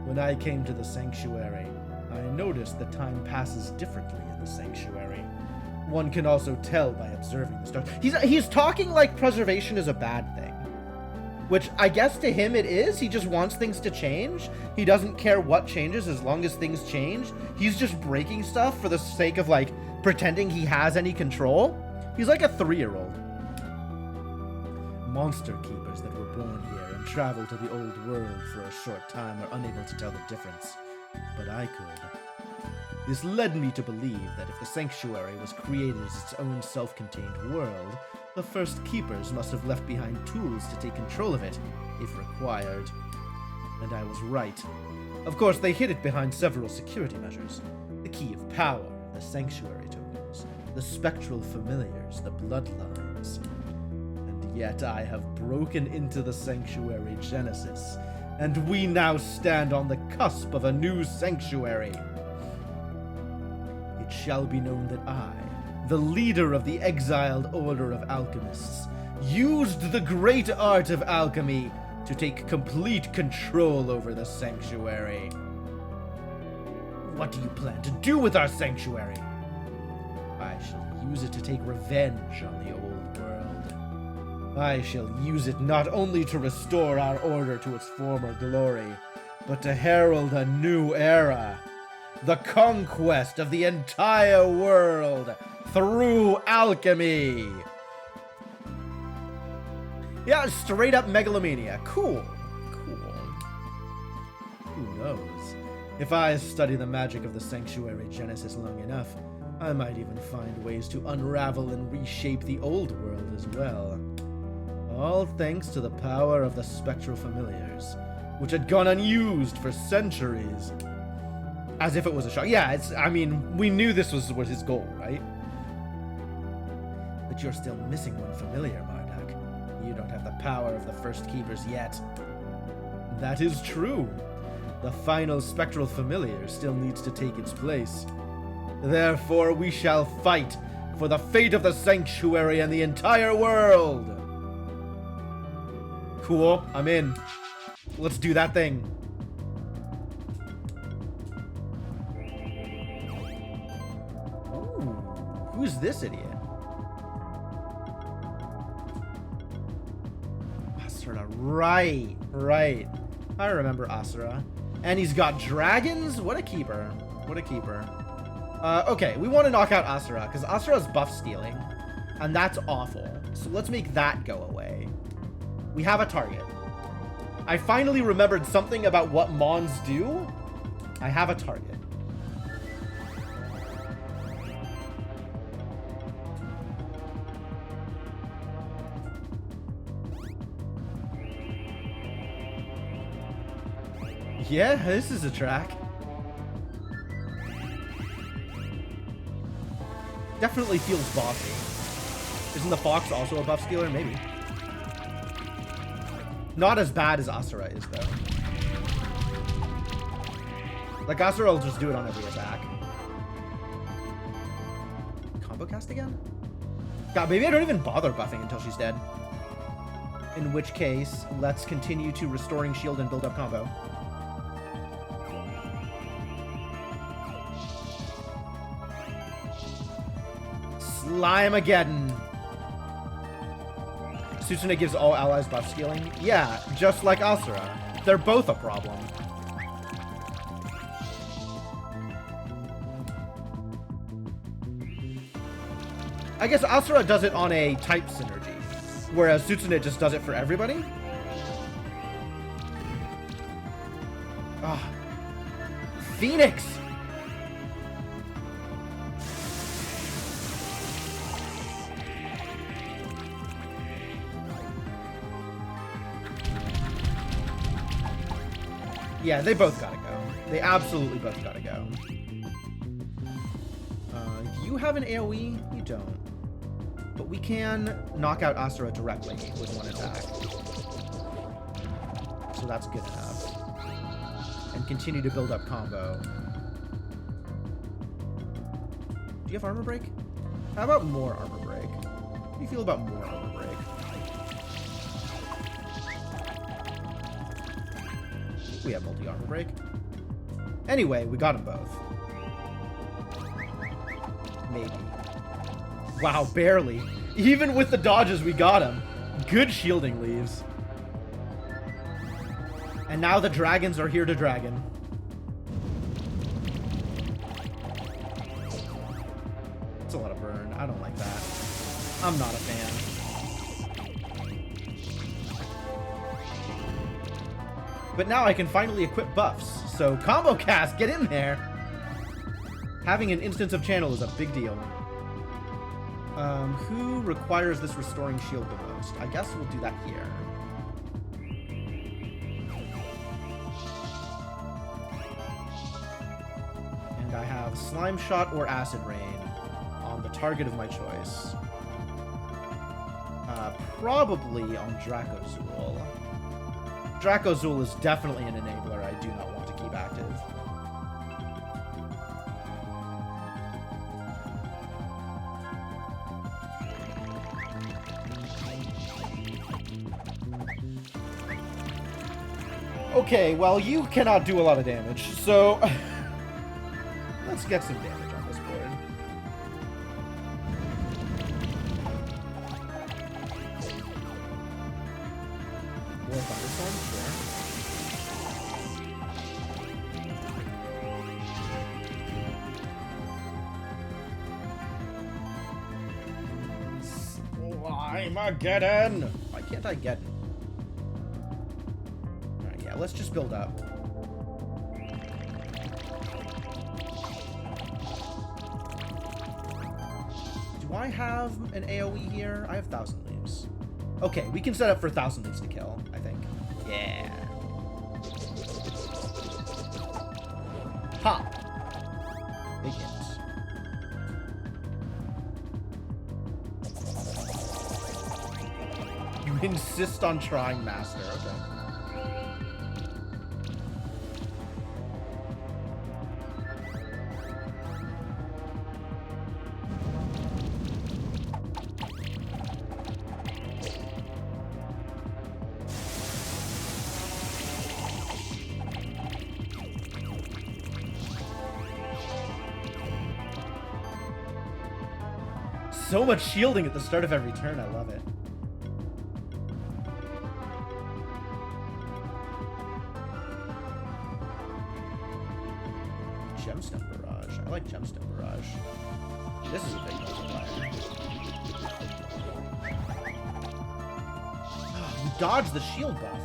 When I came to the Sanctuary, I noticed that time passes differently in the Sanctuary. One can also tell by observing the stars. He's talking like preservation is a bad thing. Which I guess to him it is. He just wants things to change. He doesn't care what changes as long as things change. He's just breaking stuff for the sake of, like, pretending he has any control. He's like a 3-year-old. Monster keepers that were born here and travel to the old world for a short time are unable to tell the difference. But I could. This led me to believe that if the Sanctuary was created as its own self-contained world, the first keepers must have left behind tools to take control of it, if required. And I was right. Of course, they hid it behind several security measures. The Key of Power, the Sanctuary tokens, the Spectral Familiars, the Bloodlines. And yet I have broken into the Sanctuary Genesis, and we now stand on the cusp of a new sanctuary. It shall be known that I, the leader of the exiled order of alchemists, used the great art of alchemy to take complete control over the sanctuary. What do you plan to do with our sanctuary? I shall use it to take revenge on the old world. I shall use it not only to restore our order to its former glory, but to herald a new era. The conquest of the entire world through alchemy. Yeah, straight up megalomania. Cool. Who knows? If I study the magic of the Sanctuary Genesis long enough, I might even find ways to unravel and reshape the old world as well. All thanks to the power of the Spectral Familiars, which had gone unused for centuries. As if it was a shock. Yeah, we knew this was his goal, right? But you're still missing one familiar, Marduk. You don't have the power of the First Keepers yet. That is true. The final Spectral Familiar still needs to take its place. Therefore, we shall fight for the fate of the Sanctuary and the entire world. Cool, I'm in. Let's do that thing. Who's this idiot? Asura, right. I remember Asura. And he's got dragons? What a keeper. Okay, we want to knock out Asura, because Asura's buff stealing. And that's awful. So let's make that go away. We have a target. I finally remembered something about what Mons do. I have a target. Yeah, this is a track. Definitely feels bossy. Isn't the fox also a buff stealer? Maybe. Not as bad as Asura is, though. Like, Asura will just do it on every attack. Combo cast again? God, maybe I don't even bother buffing until she's dead. In which case, let's continue to restoring shield and build up combo. Slimeageddon. Sutsune gives all allies buff scaling. Yeah, just like Asura. They're both a problem. I guess Asura does it on a type synergy, whereas Tsutsune just does it for everybody. Ah, Phoenix! Yeah, they both gotta go. They absolutely both gotta go. You have an AoE? You don't. But we can knock out Asura directly with one attack. So that's good enough. And continue to build up combo. Do you have armor break? How about more armor break? How do you feel about more armor break? We have multi-armor break. Anyway, we got them both. Maybe. Wow, barely. Even with the dodges, we got him. Good shielding leaves. And now the dragons are here to dragon. It's a lot of burn. I don't like that. I'm not a fan. But now I can finally equip buffs. So combo cast, get in there. Having an instance of channel is a big deal. Who requires this restoring shield the most? I guess we'll do that here. And I have Slime Shot or Acid Rain on the target of my choice. Probably on Dracozool. Dracozool is definitely an enabler I do not want to keep active. Okay, well, you cannot do a lot of damage, so let's get some damage on this board. More Thunderstorm, sure. Slimageddon! Why can't I get it? Let's just build up. Do I have an AoE here? I have 1,000 Leaves. Okay, we can set up for 1,000 Leaves to kill, I think. Yeah. Pop. Big hits. You insist on trying Master, okay. So much shielding at the start of every turn, I love it. Gemstone Barrage. I like Gemstone Barrage. This is a big multiplier. Oh, you dodged the shield buff.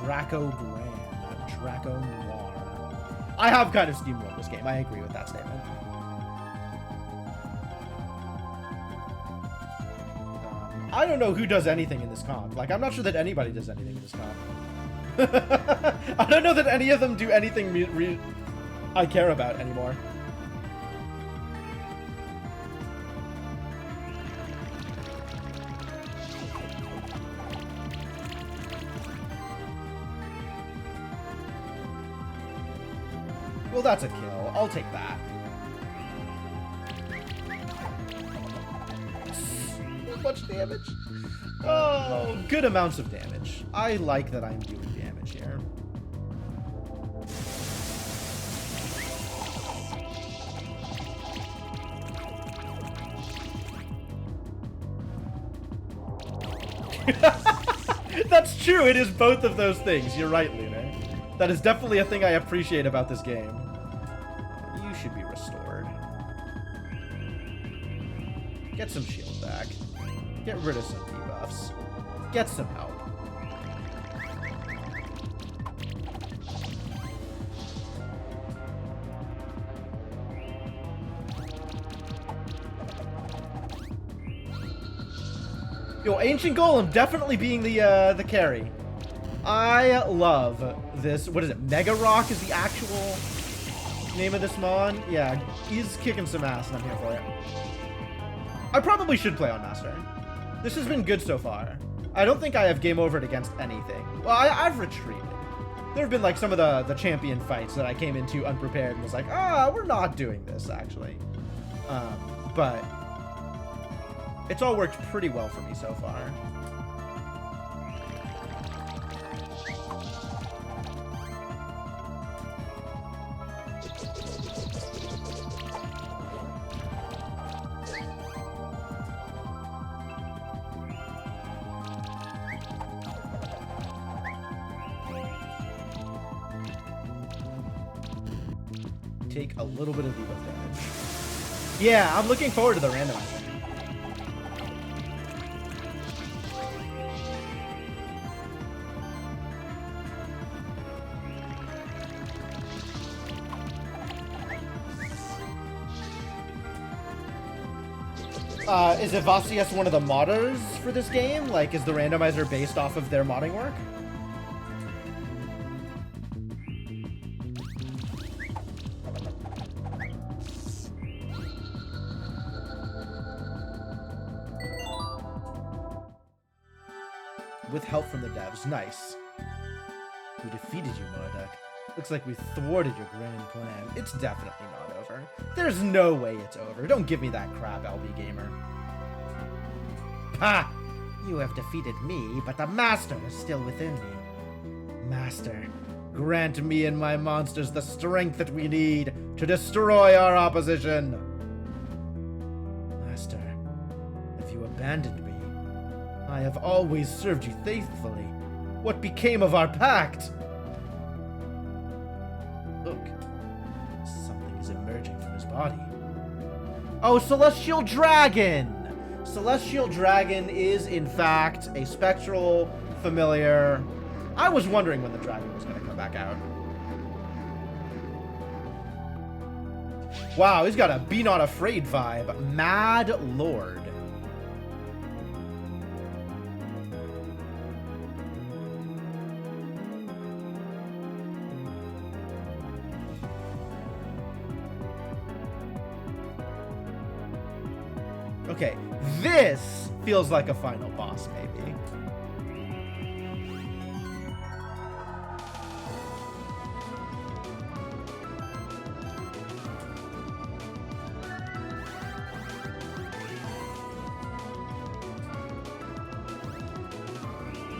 Draco Grand. Draco Noir. I have kind of steamrolled this game. I agree with that statement. I don't know who does anything in this comp. Like, I'm not sure that anybody does anything in this comp. I don't know that any of them do anything I care about anymore. Well, that's a kill. I'll take that. So much damage. Oh, good amounts of damage. I like that I'm doing damage here. That's true. It is both of those things. You're right, Luna. That is definitely a thing I appreciate about this game. You should be restored. Get some shield back. Get rid of some debuffs. Get some help. Yo, Ancient Golem definitely being the carry. I love this. What is it? Mega Rock is the actual name of this mon. Yeah, he's kicking some ass, and I'm here for it. I probably should play on Master. This has been good so far. I don't think I have game overed against anything. Well, I've retreated. There have been like some of the champion fights that I came into unprepared and was like, we're not doing this actually. But it's all worked pretty well for me so far. Take a little bit of debuff damage. Yeah, I'm looking forward to the randomizer. Is Evasius one of the modders for this game? Like, is the randomizer based off of their modding work? With help from the devs. Nice. We defeated you, Marduk. Looks like we thwarted your grand plan. It's definitely not over. There's no way it's over. Don't give me that crap, LB Gamer. Ha! You have defeated me, but the Master is still within me. Master, grant me and my monsters the strength that we need to destroy our opposition. Master, have you abandoned me? I have always served you faithfully. What became of our pact? Look, something is emerging from his body. Oh, Celestial Dragon! Celestial Dragon is, in fact, a spectral familiar. I was wondering when the dragon was going to come back out. Wow, he's got a Be Not Afraid vibe. Mad Lord. Okay, this feels like a final boss, maybe.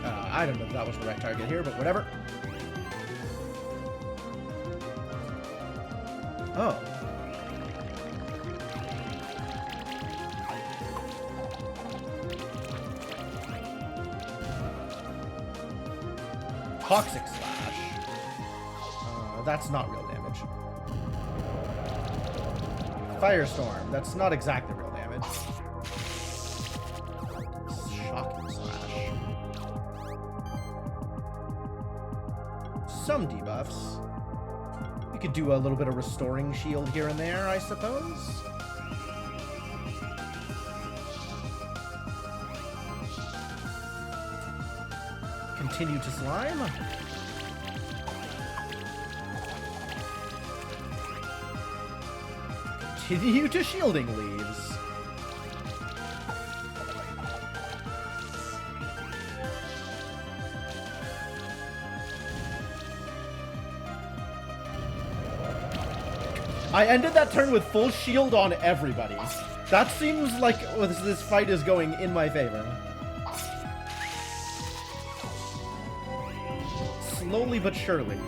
I don't know if that was the right target here, but whatever. Oh. Toxic Slash. That's not real damage. Firestorm. That's not exactly real damage. Shocking Slash. Some debuffs. You could do a little bit of Restoring Shield here and there, I suppose. Continue to slime. Continue to Shielding Leaves. I ended that turn with full shield on everybody. That seems like this fight is going in my favor. Slowly but surely.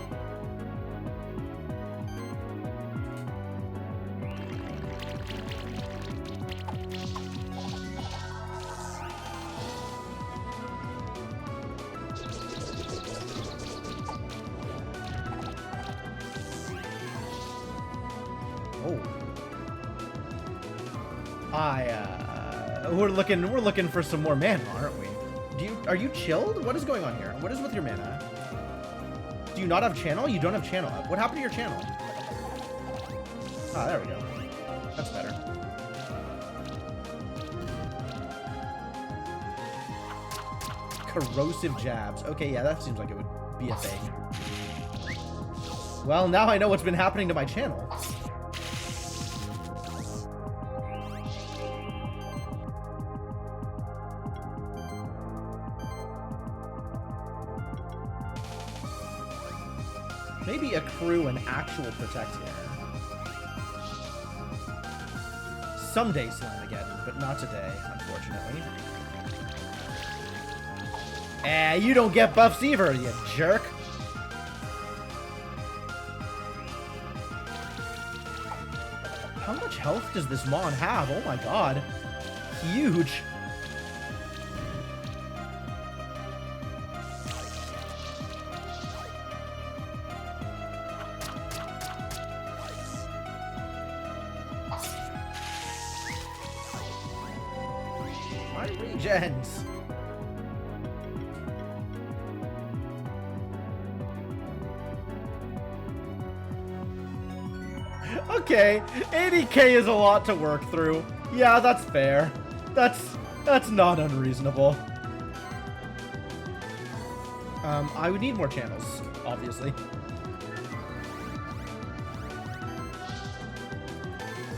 Oh. We're looking for some more mana, aren't we? Are you chilled? What is going on here? What is with your mana? Do you not have channel? You don't have channel up. What happened to your channel? Ah, there we go. That's better. Corrosive jabs. Okay, yeah, that seems like it would be a thing. Well, now I know what's been happening to my channel. Maybe accrue an actual protect here. Someday Slamageddon, but not today, unfortunately. You don't get buffs either, you jerk. How much health does this Mon have? Oh my god. Huge. My regens. Okay, 80k is a lot to work through. Yeah, that's fair. That's not unreasonable. I would need more channels, obviously.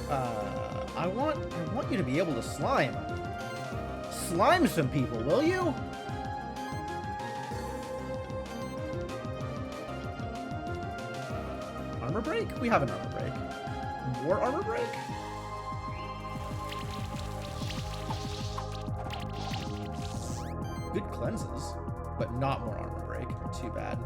I want you to be able to slime. Slime some people, will you? Armor break? We have an armor break. More armor break? Good cleanses, but not more armor break. Too bad.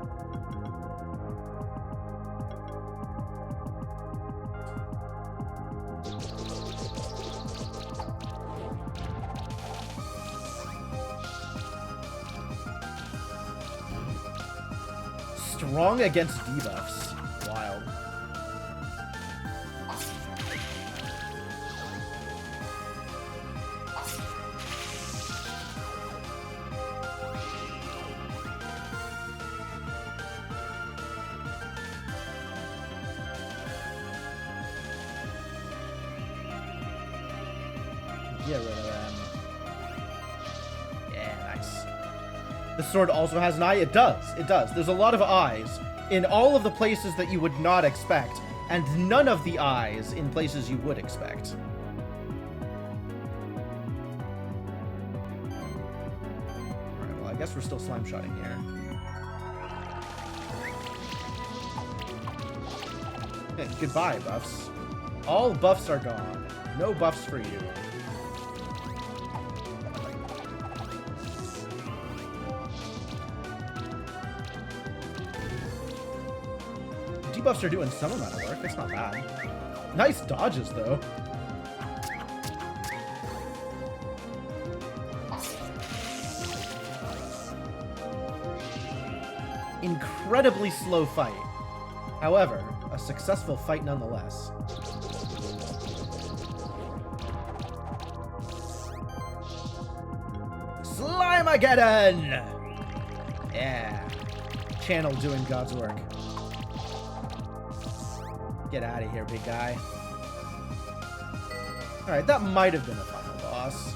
Strong against debuffs. Wild. Get rid of them. Yeah, nice. The sword also has an eye? It does. It does. There's a lot of eyes in all of the places that you would not expect, and none of the eyes in places you would expect. Alright, well, I guess we're still slime shotting here. Hey, goodbye, buffs. All buffs are gone. No buffs for you. Debuffs are doing some amount of work. That's not bad. Nice dodges, though. Incredibly slow fight. However, a successful fight nonetheless. Slamageddon! Yeah. Channel doing God's work. Get out of here, big guy. Alright, that might have been a final boss.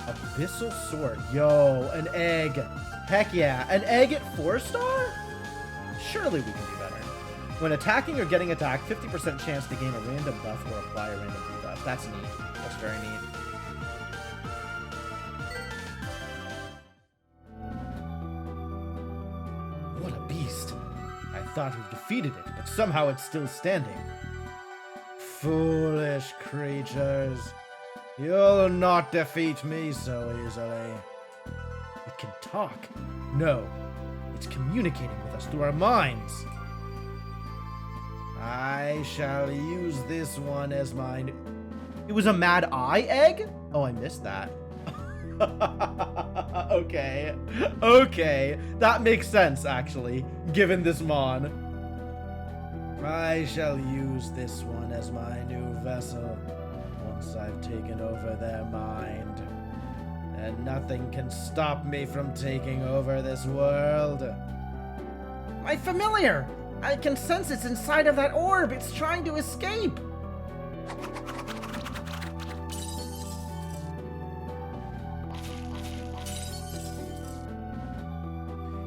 Abyssal Sword. Yo, an egg. Heck yeah. An egg at 4-star? Surely we can do better. When attacking or getting attacked, 50% chance to gain a random buff or apply a random debuff. That's neat. That's very neat. What a beast. I thought we defeated it, but somehow it's still standing. Foolish creatures. You'll not defeat me so easily. It can talk. No, it's communicating with us through our minds. I shall use this one as mine. It was a Mad Eye egg? Oh, I missed that. Okay. Okay. That makes sense, actually, given this Mon. I shall use this one as my new vessel once I've taken over their mind. And nothing can stop me from taking over this world. My familiar! I can sense it's inside of that orb. It's trying to escape.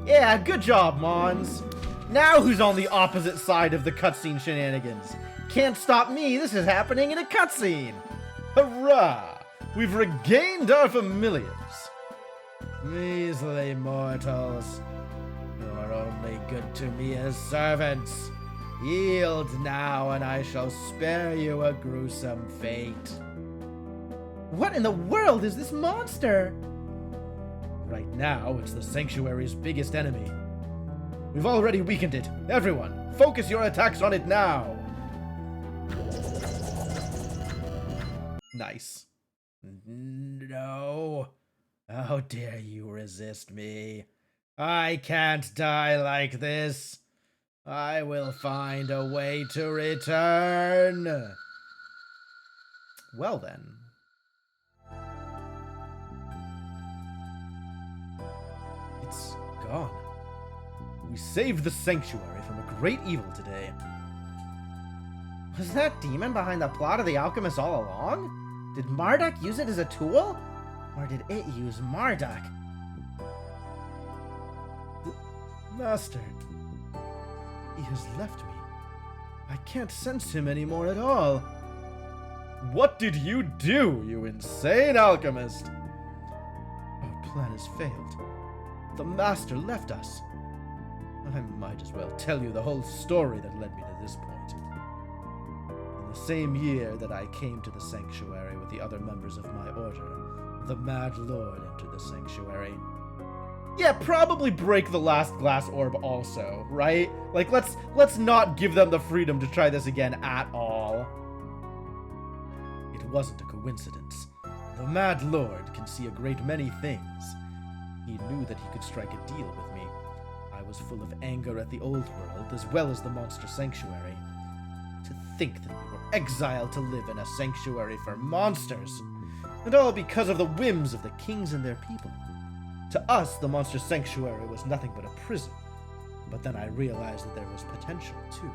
Yeah, good job, Mons. Now who's on the opposite side of the cutscene shenanigans? Can't stop me, this is happening in a cutscene! Hurrah! We've regained our familiars. Measly mortals, you're only good to me as servants. Yield now, and I shall spare you a gruesome fate. What in the world is this monster? Right now, it's the Sanctuary's biggest enemy. We've already weakened it. Everyone, focus your attacks on it now. Nice. No. How dare you resist me? I can't die like this. I will find a way to return. Well then. It's gone. We saved the Sanctuary from a great evil today. Was that demon behind the plot of The Alchemist all along? Did Marduk use it as a tool? Or did it use Marduk? Master, he has left me. I can't sense him anymore at all. What did you do, you insane alchemist? Our plan has failed. The Master left us. I might as well tell you the whole story that led me to this point. In the same year that I came to the Sanctuary with the other members of my order, the Mad Lord entered the Sanctuary. Yeah, probably break the last glass orb also, right? Like, let's not give them the freedom to try this again at all. It wasn't a coincidence. The Mad Lord can see a great many things. He knew that he could strike a deal with me. I was full of anger at the old world as well as the monster sanctuary. To think that we were exiled to live in a sanctuary for monsters, and all because of the whims of the kings and their people. To us, the monster sanctuary was nothing but a prison, but then I realized that there was potential too.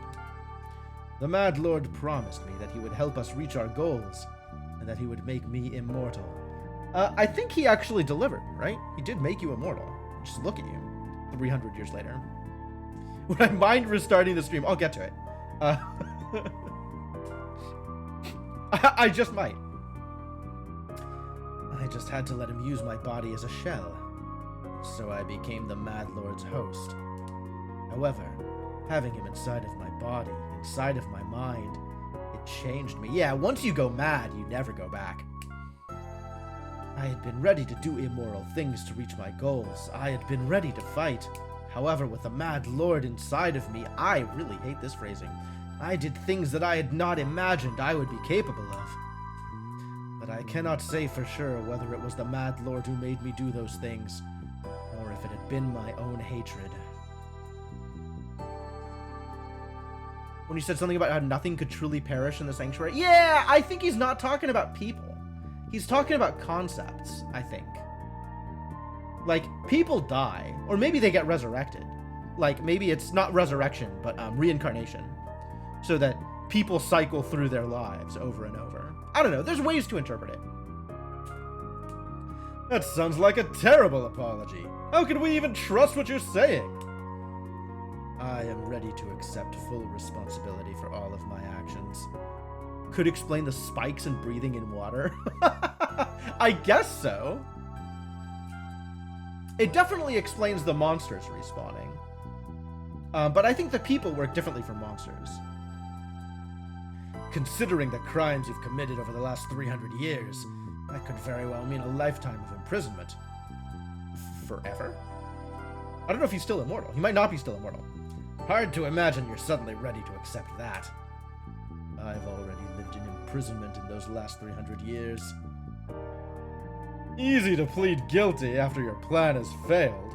The Mad Lord promised me that he would help us reach our goals, and that he would make me immortal. I think he actually delivered, right? He did make you immortal. Just look at you. 300 years later. Would I mind restarting the stream? I'll get to it. I just might. I just had to let him use my body as a shell. So I became the Mad Lord's host. However, having him inside of my body, inside of my mind, it changed me. Yeah, once you go mad, you never go back. I had been ready to do immoral things to reach my goals. I had been ready to fight. However, with the Mad Lord inside of me, I really hate this phrasing. I did things that I had not imagined I would be capable of. But I cannot say for sure whether it was the Mad Lord who made me do those things, or if it had been my own hatred. When you said something about how nothing could truly perish in the sanctuary, yeah, I think he's not talking about people. He's talking about concepts, I think. Like, people die, or maybe they get resurrected. Like, maybe it's not resurrection, but reincarnation. So that people cycle through their lives over and over. I don't know, there's ways to interpret it. That sounds like a terrible apology. How can we even trust what you're saying? I am ready to accept full responsibility for all of my actions. Could explain the spikes and breathing in water. I guess so. It definitely explains the monsters respawning. But I think the people work differently from monsters. Considering the crimes you've committed over the last 300 years, that could very well mean a lifetime of imprisonment. Forever? I don't know if he's still immortal. He might not be still immortal. Hard to imagine you're suddenly ready to accept that. I've already lived in imprisonment in those last 300 years. Easy to plead guilty after your plan has failed.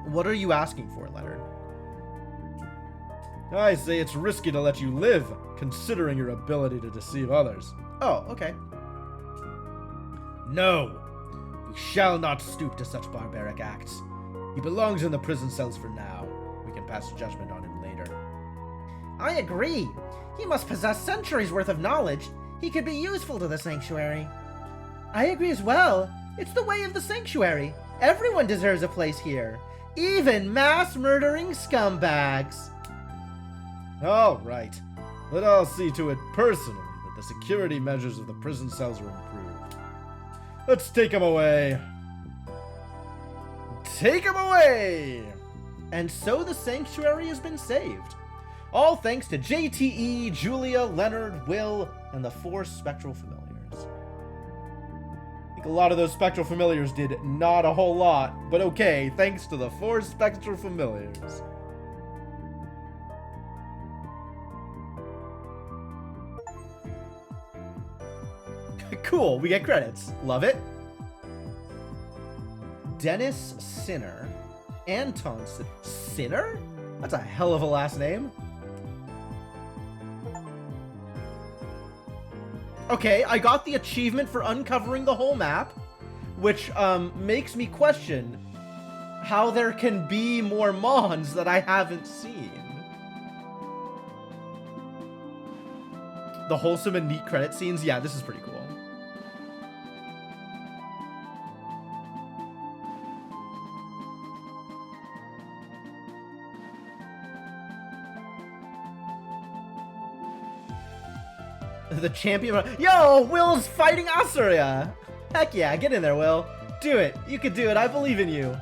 What are you asking for, Leonard? I say it's risky to let you live, considering your ability to deceive others. Oh, okay. No, we shall not stoop to such barbaric acts. He belongs in the prison cells for now. We can pass judgment on him later. I agree. He must possess centuries worth of knowledge. He could be useful to the Sanctuary. I agree as well. It's the way of the Sanctuary. Everyone deserves a place here. Even mass-murdering scumbags. All right. Let us see to it personally that the security measures of the prison cells are improved. Let's take him away. Take him away! And so the Sanctuary has been saved. All thanks to JTE, Julia, Leonard, Will, and the 4 Spectral Familiars. I think a lot of those Spectral Familiars did not a whole lot, but okay, thanks to the 4 Spectral Familiars. Cool, we get credits. Love it. Dennis Sinner. Anton Sinner? That's a hell of a last name. Okay, I got the achievement for uncovering the whole map, which makes me question how there can be more Mons that I haven't seen. The wholesome and neat credit scenes? Yeah, this is pretty cool. The champion. Yo, Will's fighting Asuria. Heck yeah, get in there, Will. Do it. You can do it. I believe in you.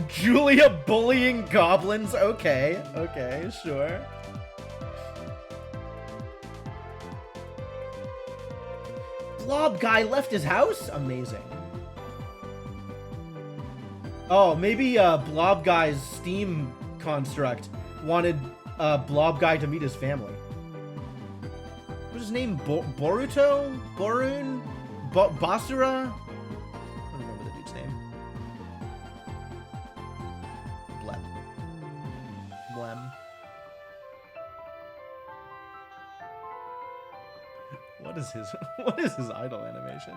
Julia bullying goblins. Okay, okay, sure. Blob guy left his house? Amazing. Oh, maybe Blob Guy's Steam construct wanted Blob Guy to meet his family. What's his name? Boruto? Borun? Basura? I don't remember the dude's name. Blem. Blem. What is his idle animation?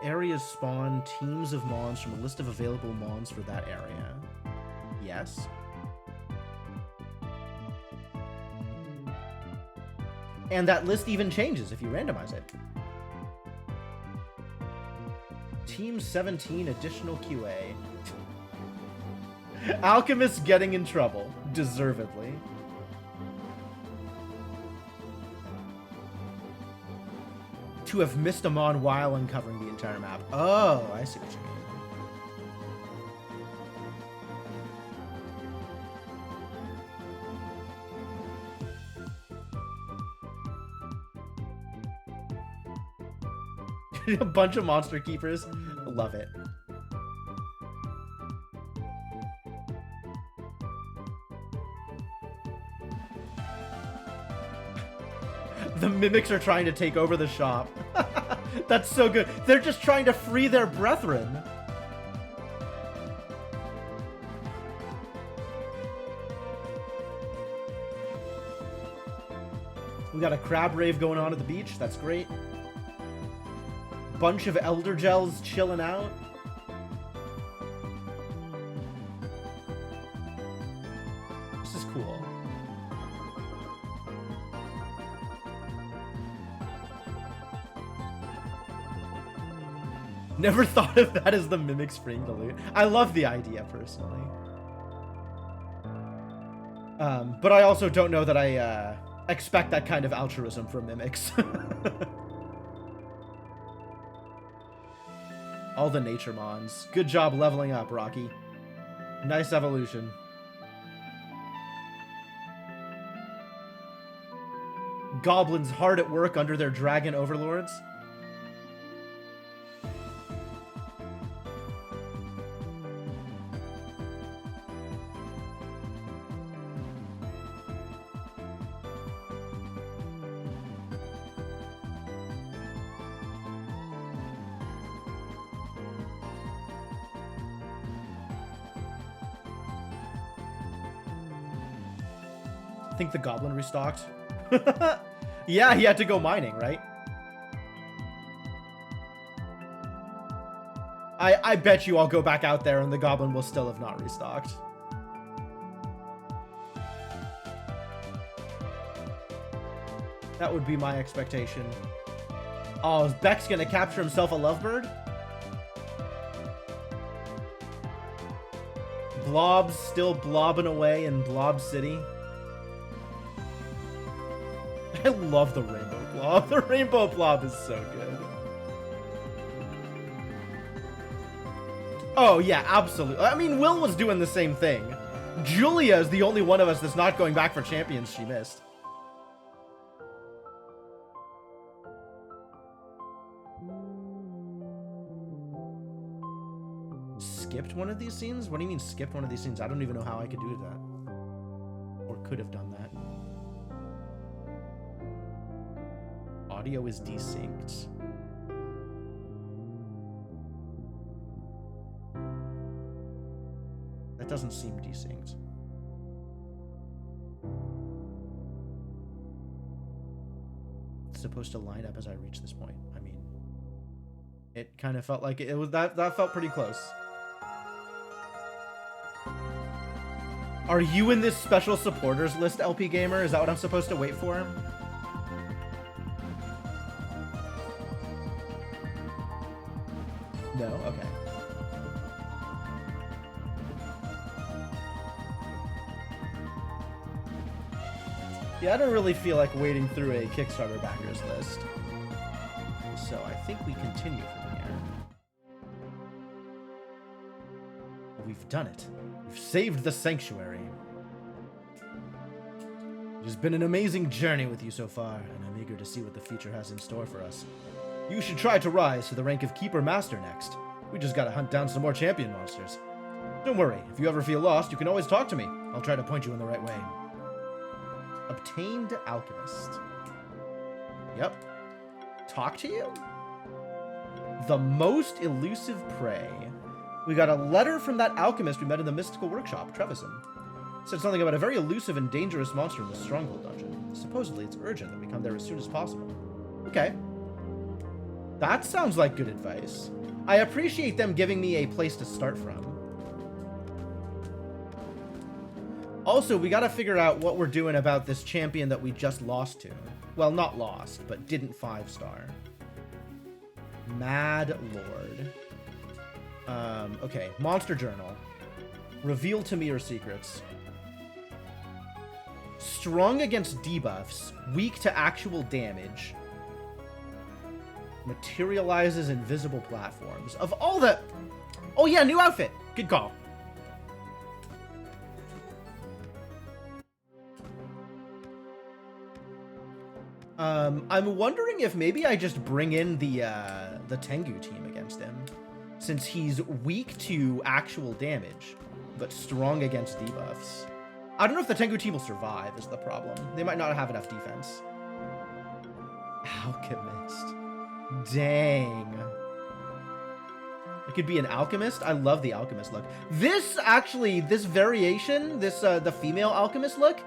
Areas spawn teams of Mons from a list of available Mons for that area. Yes. And that list even changes if you randomize it. Team 17 additional QA. Alchemist getting in trouble, deservedly. To have missed a Mon while uncovering the entire map. Oh, I see what you mean. A bunch of monster keepers. Love it. The mimics are trying to take over the shop. That's so good. They're just trying to free their brethren. We got a crab rave going on at the beach. That's great. Bunch of elder gels chilling out. This is cool. Never thought of that as the mimic spring to loot. I love the idea personally. But I also don't know that I expect that kind of altruism from mimics. All the nature mons. Good job leveling up, Rocky. Nice evolution. Goblins hard at work under their dragon overlords. I think the goblin restocked. Yeah, he had to go mining, right? I bet you I'll go back out there and the goblin will still have not restocked. That would be my expectation. Oh, is Beck's gonna capture himself a lovebird? Blob's still blobbing away in Blob City. I love the rainbow blob. The rainbow blob is so good. Oh, yeah, absolutely. I mean, Will was doing the same thing. Julia is the only one of us that's not going back for champions she missed. Skipped one of these scenes? What do you mean skipped one of these scenes? I don't even know how I could do that. Or could have done that. Audio is desynced. That doesn't seem desynced. It's supposed to line up as I reach this point. I mean, it kind of felt like it was that felt pretty close. Are you in this special supporters list, LP Gamer? Is that what I'm supposed to wait for? No? Okay. Yeah, I don't really feel like wading through a Kickstarter backers list. So I think we continue from here. We've done it. We've saved the sanctuary. It has been an amazing journey with you so far, and I'm eager to see what the future has in store for us. You should try to rise to the rank of Keeper Master next. We just gotta hunt down some more champion monsters. Don't worry, if you ever feel lost, you can always talk to me. I'll try to point you in the right way. Obtained Alchemist. Yep. Talk to you? The most elusive prey. We got a letter from that alchemist we met in the mystical workshop, Trevison. Said something about a very elusive and dangerous monster in the Stronghold dungeon. Supposedly it's urgent that we come there as soon as possible. Okay. That sounds like good advice. I appreciate them giving me a place to start from. Also, we gotta figure out what we're doing about this champion that we just lost to. Well, not lost, but didn't 5-star. Mad Lord. Okay. Monster Journal. Reveal to me your secrets. Strong against debuffs. Weak to actual damage. Materializes invisible platforms. Of all the... Oh yeah, new outfit. Good call. I'm wondering if maybe I just bring in the Tengu team against him, since he's weak to actual damage, but strong against debuffs. I don't know if the Tengu team will survive is the problem. They might not have enough defense. Alchemist. Dang. It could be an alchemist. I love the alchemist look. This actually, this variation, this the female alchemist look,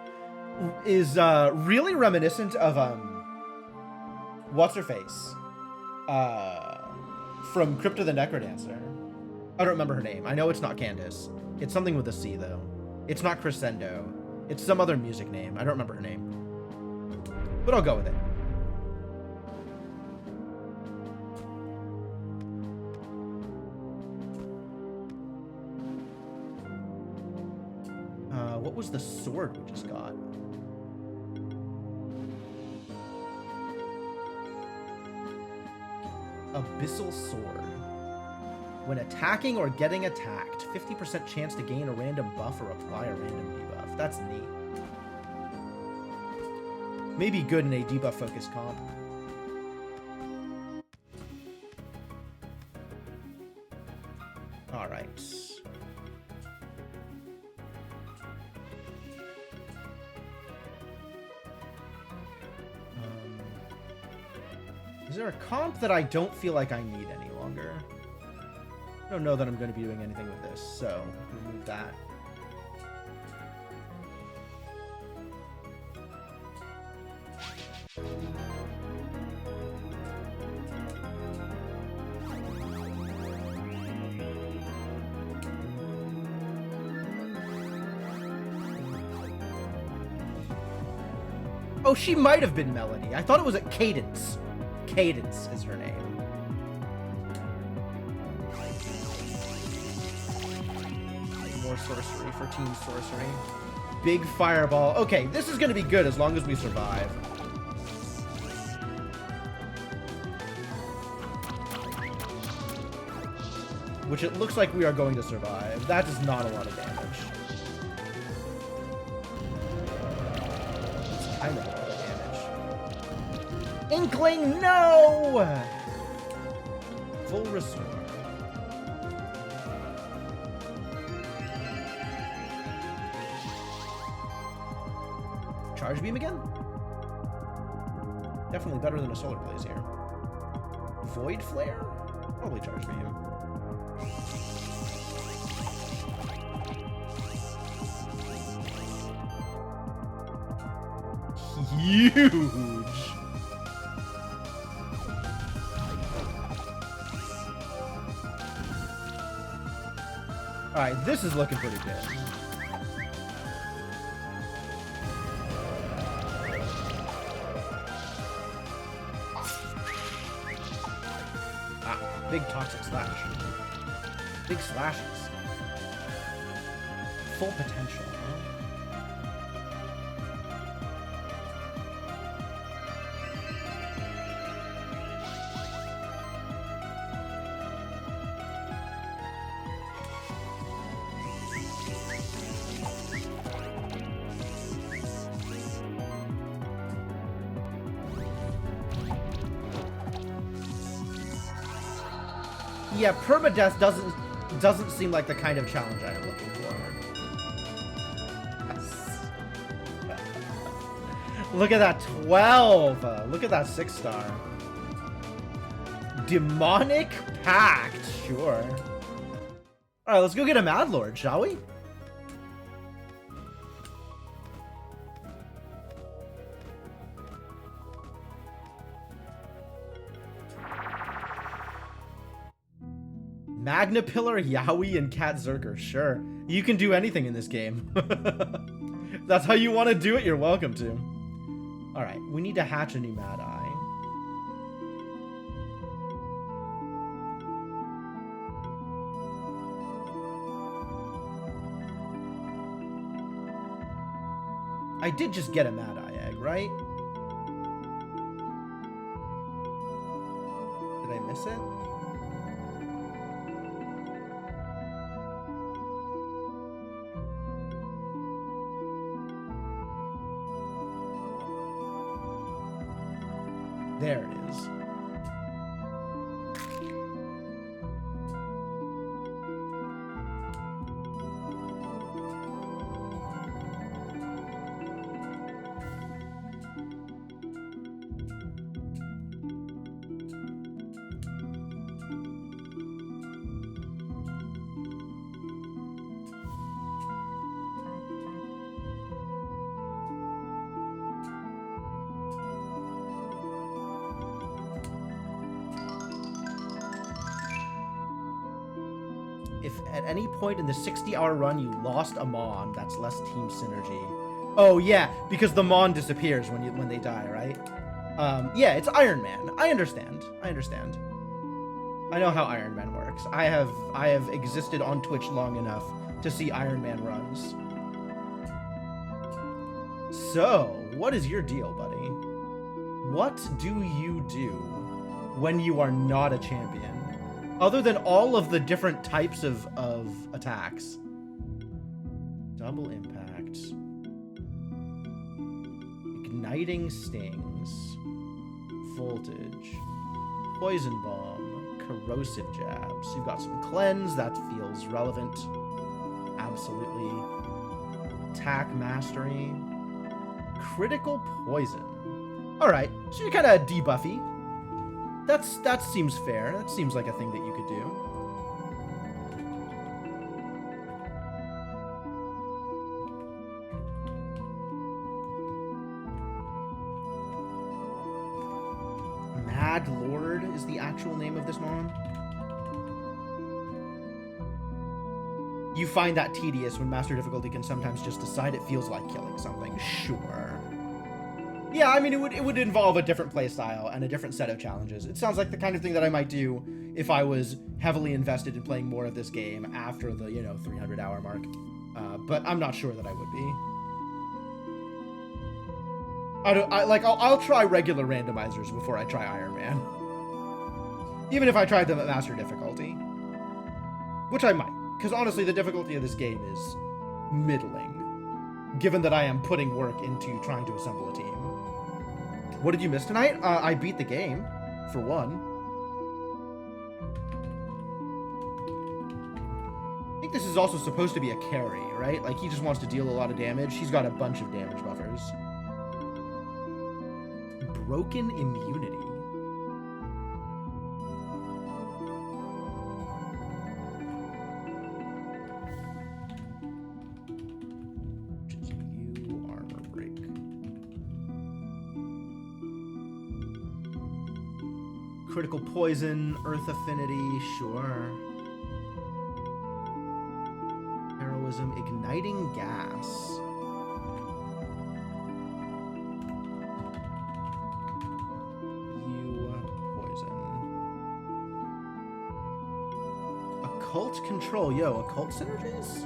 is really reminiscent of what's her face? From Crypto the Necrodancer. I don't remember her name. I know it's not Candace. It's something with a C though. It's not Crescendo. It's some other music name. I don't remember her name. But I'll go with it. What was the sword we just got? Abyssal Sword. When attacking or getting attacked, 50% chance to gain a random buff or apply a random debuff. That's neat. Maybe good in a debuff-focused comp. Alright. Is there a comp that I don't feel like I need any longer? I don't know that I'm going to be doing anything with this, so remove that. Oh, she might have been Melody. I thought it was at Cadence. Cadence is her name. More sorcery for Team Sorcery. Big fireball. Okay, this is going to be good as long as we survive. Which it looks like we are going to survive. That is not a lot of damage. It's kind of a lot of damage. Inkling, no! Full restore. Charge beam again? Definitely better than a solar blaze here. Void flare? Probably charge beam. Huge. All right, this is looking pretty good. Big toxic slash. Big slashes. Full potential. Yeah, permadeath doesn't seem like the kind of challenge I am looking for. Yes. Look at that 12. Look at that 6-star. Demonic Pact, sure. All right, let's go get a Mad Lord, shall we? Magna Pillar, Yowie, and Cat Zerker. Sure. You can do anything in this game. That's how you want to do it, you're welcome to. Alright, we need to hatch a new Mad Eye. I did just get a Mad Eye egg, right? Did I miss it? There it is. If at any point in the 60-hour run you lost a Mon, that's less team synergy. Oh yeah, because the Mon disappears when they die, right? Yeah, it's Iron Man. I understand. I know how Iron Man works. I have existed on Twitch long enough to see Iron Man runs. So, what is your deal, buddy? What do you do when you are not a champion? Other than all of the different types of attacks. Double impact. Igniting stings. Voltage. Poison bomb. Corrosive jabs. You've got some cleanse. That feels relevant. Absolutely. Attack mastery. Critical poison. Alright, so you're kind of debuffy. That seems fair. That seems like a thing that you could do. Mad Lord is the actual name of this Mon. You find that tedious when Master Difficulty can sometimes just decide it feels like killing something. Sure. Yeah, I mean, it would involve a different playstyle and a different set of challenges. It sounds like the kind of thing that I might do if I was heavily invested in playing more of this game after the, 300-hour mark. But I'm not sure that I would be. I'll try regular randomizers before I try Iron Man. Even if I tried them at master difficulty. Which I might, because honestly, the difficulty of this game is middling, given that I am putting work into trying to assemble a team. What did you miss tonight? I beat the game, for one. I think this is also supposed to be a carry, right? Like, he just wants to deal a lot of damage. He's got a bunch of damage buffers. Broken immunity. Critical poison, earth affinity, sure. Heroism, igniting gas. You poison. Occult control, yo, occult synergies?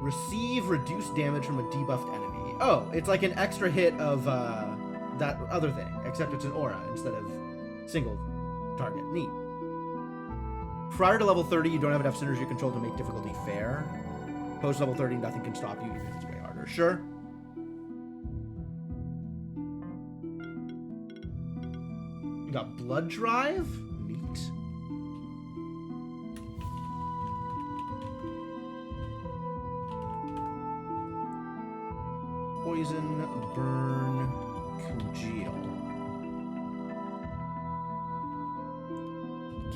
Receive reduced damage from a debuffed enemy. Oh, it's like an extra hit of that other thing, except it's an aura instead of single target. Neat. Prior to level 30, you don't have enough synergy control to make difficulty fair. Post level 30, nothing can stop you, even if it's way harder. Sure. You got Blood Drive? Neat. Poison, burn, congeal.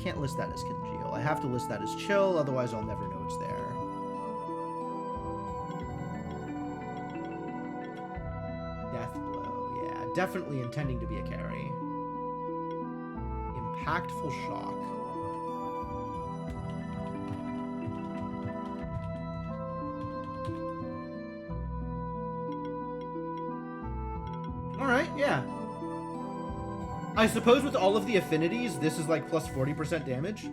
Can't list that as congeal. I have to list that as chill, otherwise I'll never know it's there. Death blow, yeah. Definitely intending to be a carry. Impactful shock. Alright, yeah. I suppose with all of the affinities, this is like plus 40% damage.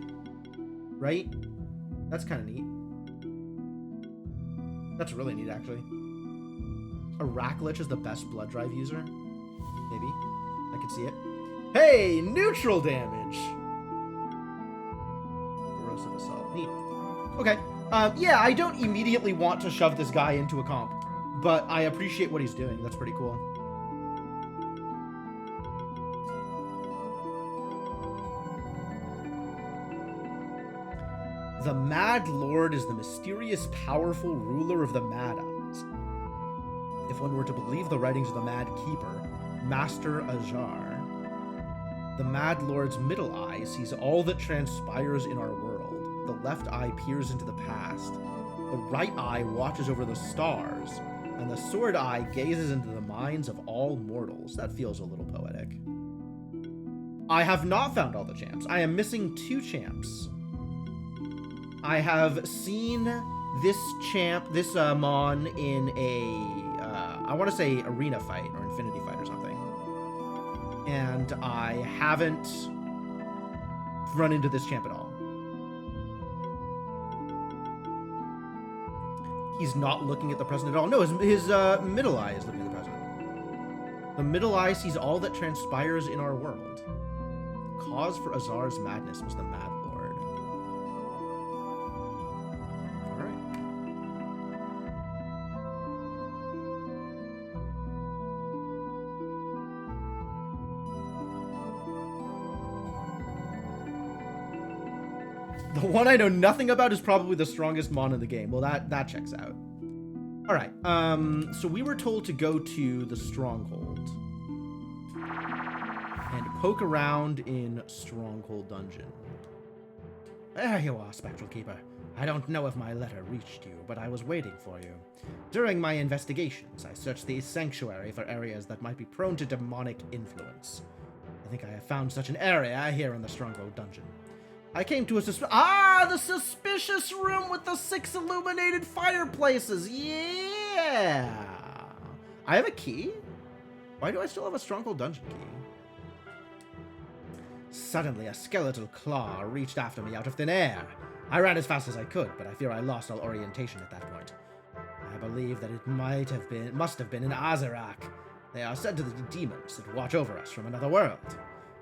Right? That's kind of neat. That's really neat, actually. Araklich is the best blood drive user. Maybe. I could see it. Hey! Neutral damage! Corrosive assault. Neat. Okay. Yeah, I don't immediately want to shove this guy into a comp, but I appreciate what he's doing. That's pretty cool. The Mad Lord is the mysterious, powerful ruler of the Mad Isles. If one were to believe the writings of the Mad Keeper, Master Ajar, the Mad Lord's middle eye sees all that transpires in our world. The left eye peers into the past. The right eye watches over the stars, and the sword eye gazes into the minds of all mortals. That feels a little poetic. I have not found all the champs. I am missing 2 champs. I have seen this champ, this Mon, in a, I want to say arena fight or infinity fight or something. And I haven't run into this champ at all. He's not looking at the present at all. No, his middle eye is looking at the present. The middle eye sees all that transpires in our world. The cause for Azar's madness was the Mad Lord. The one I know nothing about is probably the strongest Mon in the game. Well, that checks out. All right. So we were told to go to the Stronghold and poke around in Stronghold Dungeon. There you are, Spectral Keeper. I don't know if my letter reached you, but I was waiting for you. During my investigations, I searched the sanctuary for areas that might be prone to demonic influence. I think I have found such an area here in the Stronghold Dungeon. I came to a the suspicious room with the 6 illuminated fireplaces. Yeah. I have a key? Why do I still have a Stronghold dungeon key? Suddenly, a skeletal claw reached after me out of thin air. I ran as fast as I could, but I fear I lost all orientation at that point. I believe that it must have been an Azarak. They are said to be demons that watch over us from another world.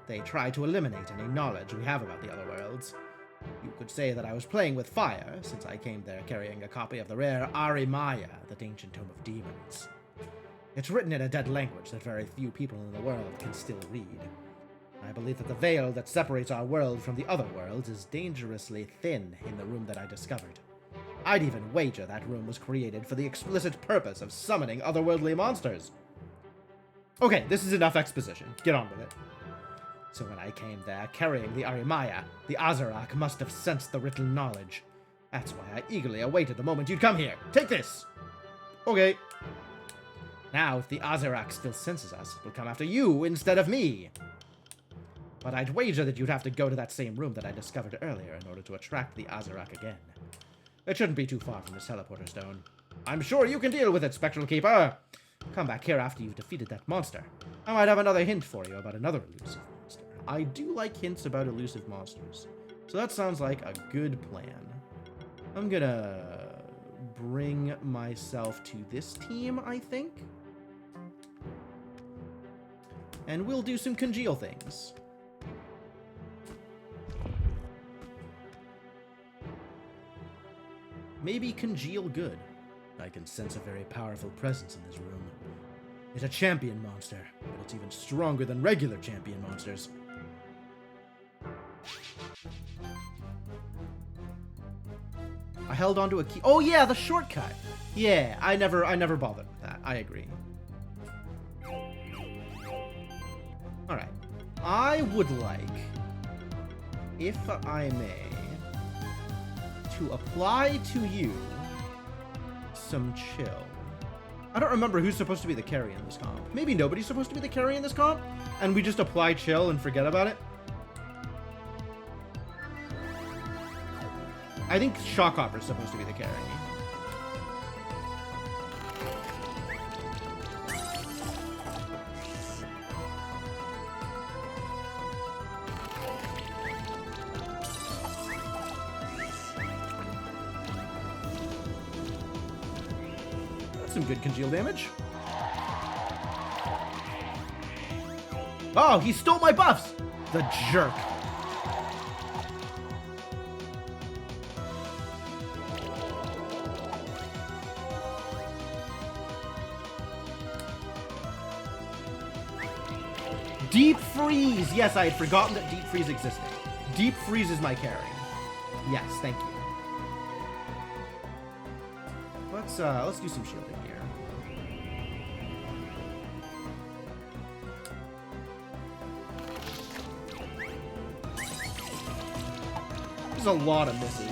They try to eliminate any knowledge we have about the other worlds. You could say that I was playing with fire, since I came there carrying a copy of the rare Arimaya, the ancient tome of demons. It's written in a dead language that very few people in the world can still read. I believe that the veil that separates our world from the other worlds is dangerously thin in the room that I discovered. I'd even wager that room was created for the explicit purpose of summoning otherworldly monsters. Okay, this is enough exposition. Get on with it. So when I came there carrying the Arimaya, the Azarak must have sensed the written knowledge. That's why I eagerly awaited the moment you'd come here. Take this! Okay. Now, if the Azarak still senses us, it will come after you instead of me. But I'd wager that you'd have to go to that same room that I discovered earlier in order to attract the Azarak again. It shouldn't be too far from the Teleporter Stone. I'm sure you can deal with it, Spectral Keeper. Come back here after you've defeated that monster. I might have another hint for you about another elusive monster. I do like hints about elusive monsters. So that sounds like a good plan. I'm gonna bring myself to this team, I think. And we'll do some congeal things. Maybe congeal good. I can sense a very powerful presence in this room. It's a champion monster, but it's even stronger than regular champion monsters. I held onto a key. Oh yeah, the shortcut. Yeah, I never bothered with that. I agree. All right. I would like, if I may, to apply to you some chill. I don't remember who's supposed to be the carry in this comp. Maybe nobody's supposed to be the carry in this comp, and we just apply chill and forget about it. I think Shockhopper's supposed to be the carry. That's some good congeal damage. Oh, he stole my buffs! The jerk. Deep Freeze! Yes, I had forgotten that Deep Freeze existed. Deep Freeze is my carry. Yes, thank you. Let's do some shielding here. There's a lot of misses.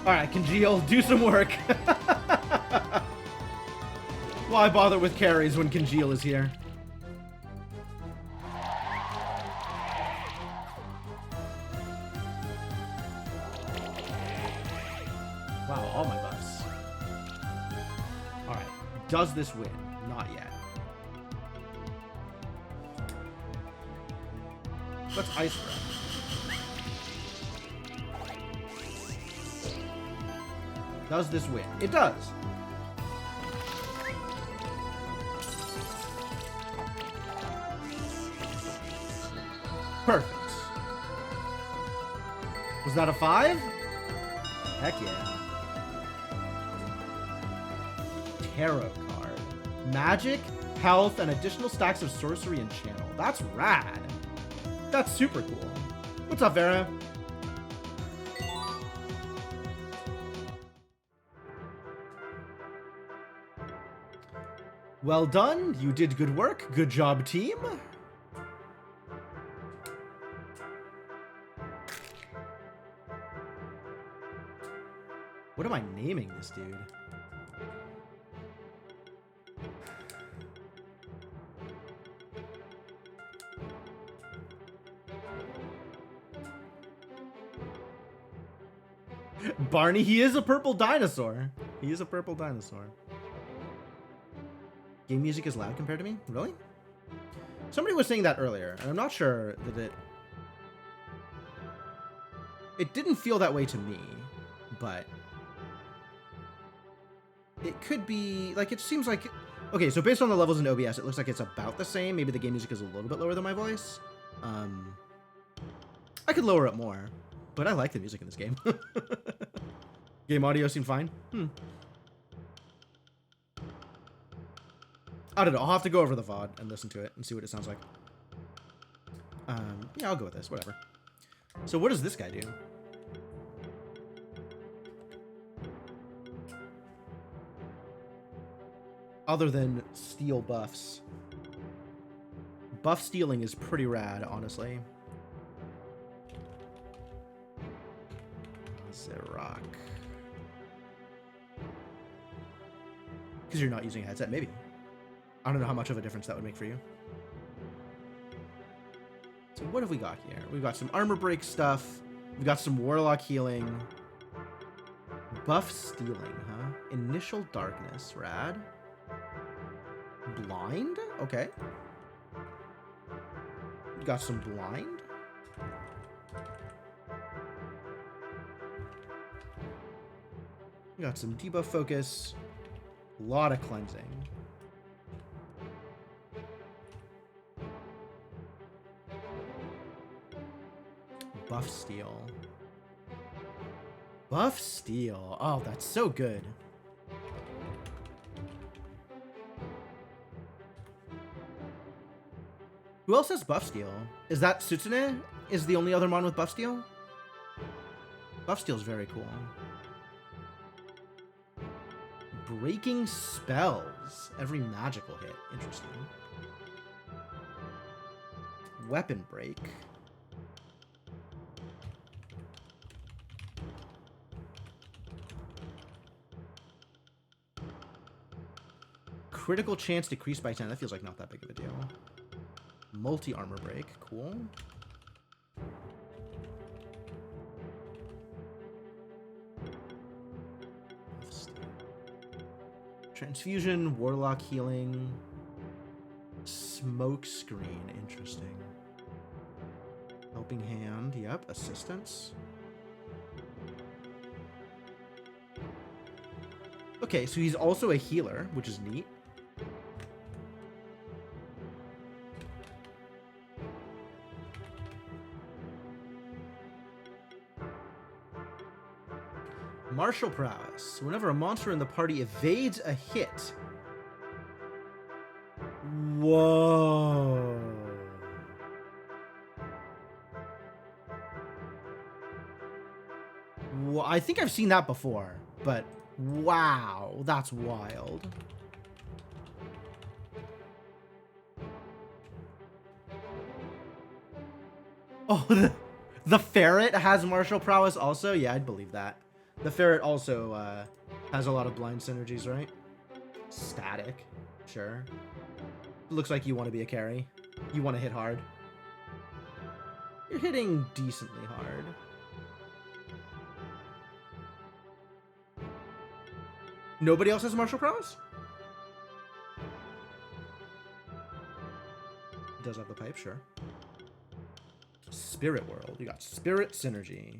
Alright, Congeal, do some work. Why bother with carries when Congeal is here? Wow, all my buffs. Alright, does this win? Not yet. Let's Ice Breath. Does this win? It does. Perfect. Was that a 5? Heck yeah. Tarot card. Magic, health, and additional stacks of sorcery and channel. That's rad. That's super cool. What's up, Vera? Well done. You did good work. Good job, team. What am I naming this dude? Barney, he is a purple dinosaur. He is a purple dinosaur. Game music is loud compared to me? Really? Somebody was saying that earlier, and I'm not sure that it didn't feel that way to me, but it could be, like, it seems like, okay, so based on the levels in OBS, it looks like it's about the same. Maybe the game music is a little bit lower than my voice. I could lower it more, but I like the music in this game. Game audio seemed fine. I don't know. I'll have to go over the VOD and listen to it and see what it sounds like. Yeah, I'll go with this. Whatever. So what does this guy do? Other than steal buffs. Buff stealing is pretty rad, honestly. Zerok. Because you're not using a headset, maybe. I don't know how much of a difference that would make for you. So what have we got here? We've got some armor break stuff. We've got some warlock healing. Buff stealing, huh? Initial darkness, rad. Blind? Okay. We've got some blind. We got some debuff focus. A lot of cleansing. Buff steal. Buff steal. Oh, that's so good. Who else has buff steal? Is that Tsutsune? Is the only other mon with buff steal? Buff steal is very cool. Breaking spells. Every magical hit. Interesting. Weapon break. Critical chance decreased by 10. That feels like not that big of a deal. Multi-armor break. Cool. Transfusion, warlock healing, smoke screen. Interesting. Helping hand. Yep. Assistance. Okay, so he's also a healer, which is neat. Martial prowess. Whenever a monster in the party evades a hit. Whoa. I think I've seen that before, but wow, that's wild. Oh, the ferret has martial prowess also? Yeah, I'd believe that. The ferret also has a lot of blind synergies, right? Static. Sure. Looks like you want to be a carry. You want to hit hard. You're hitting decently hard. Nobody else has martial prowess? Does have the pipe, sure. Spirit world. You got spirit synergy.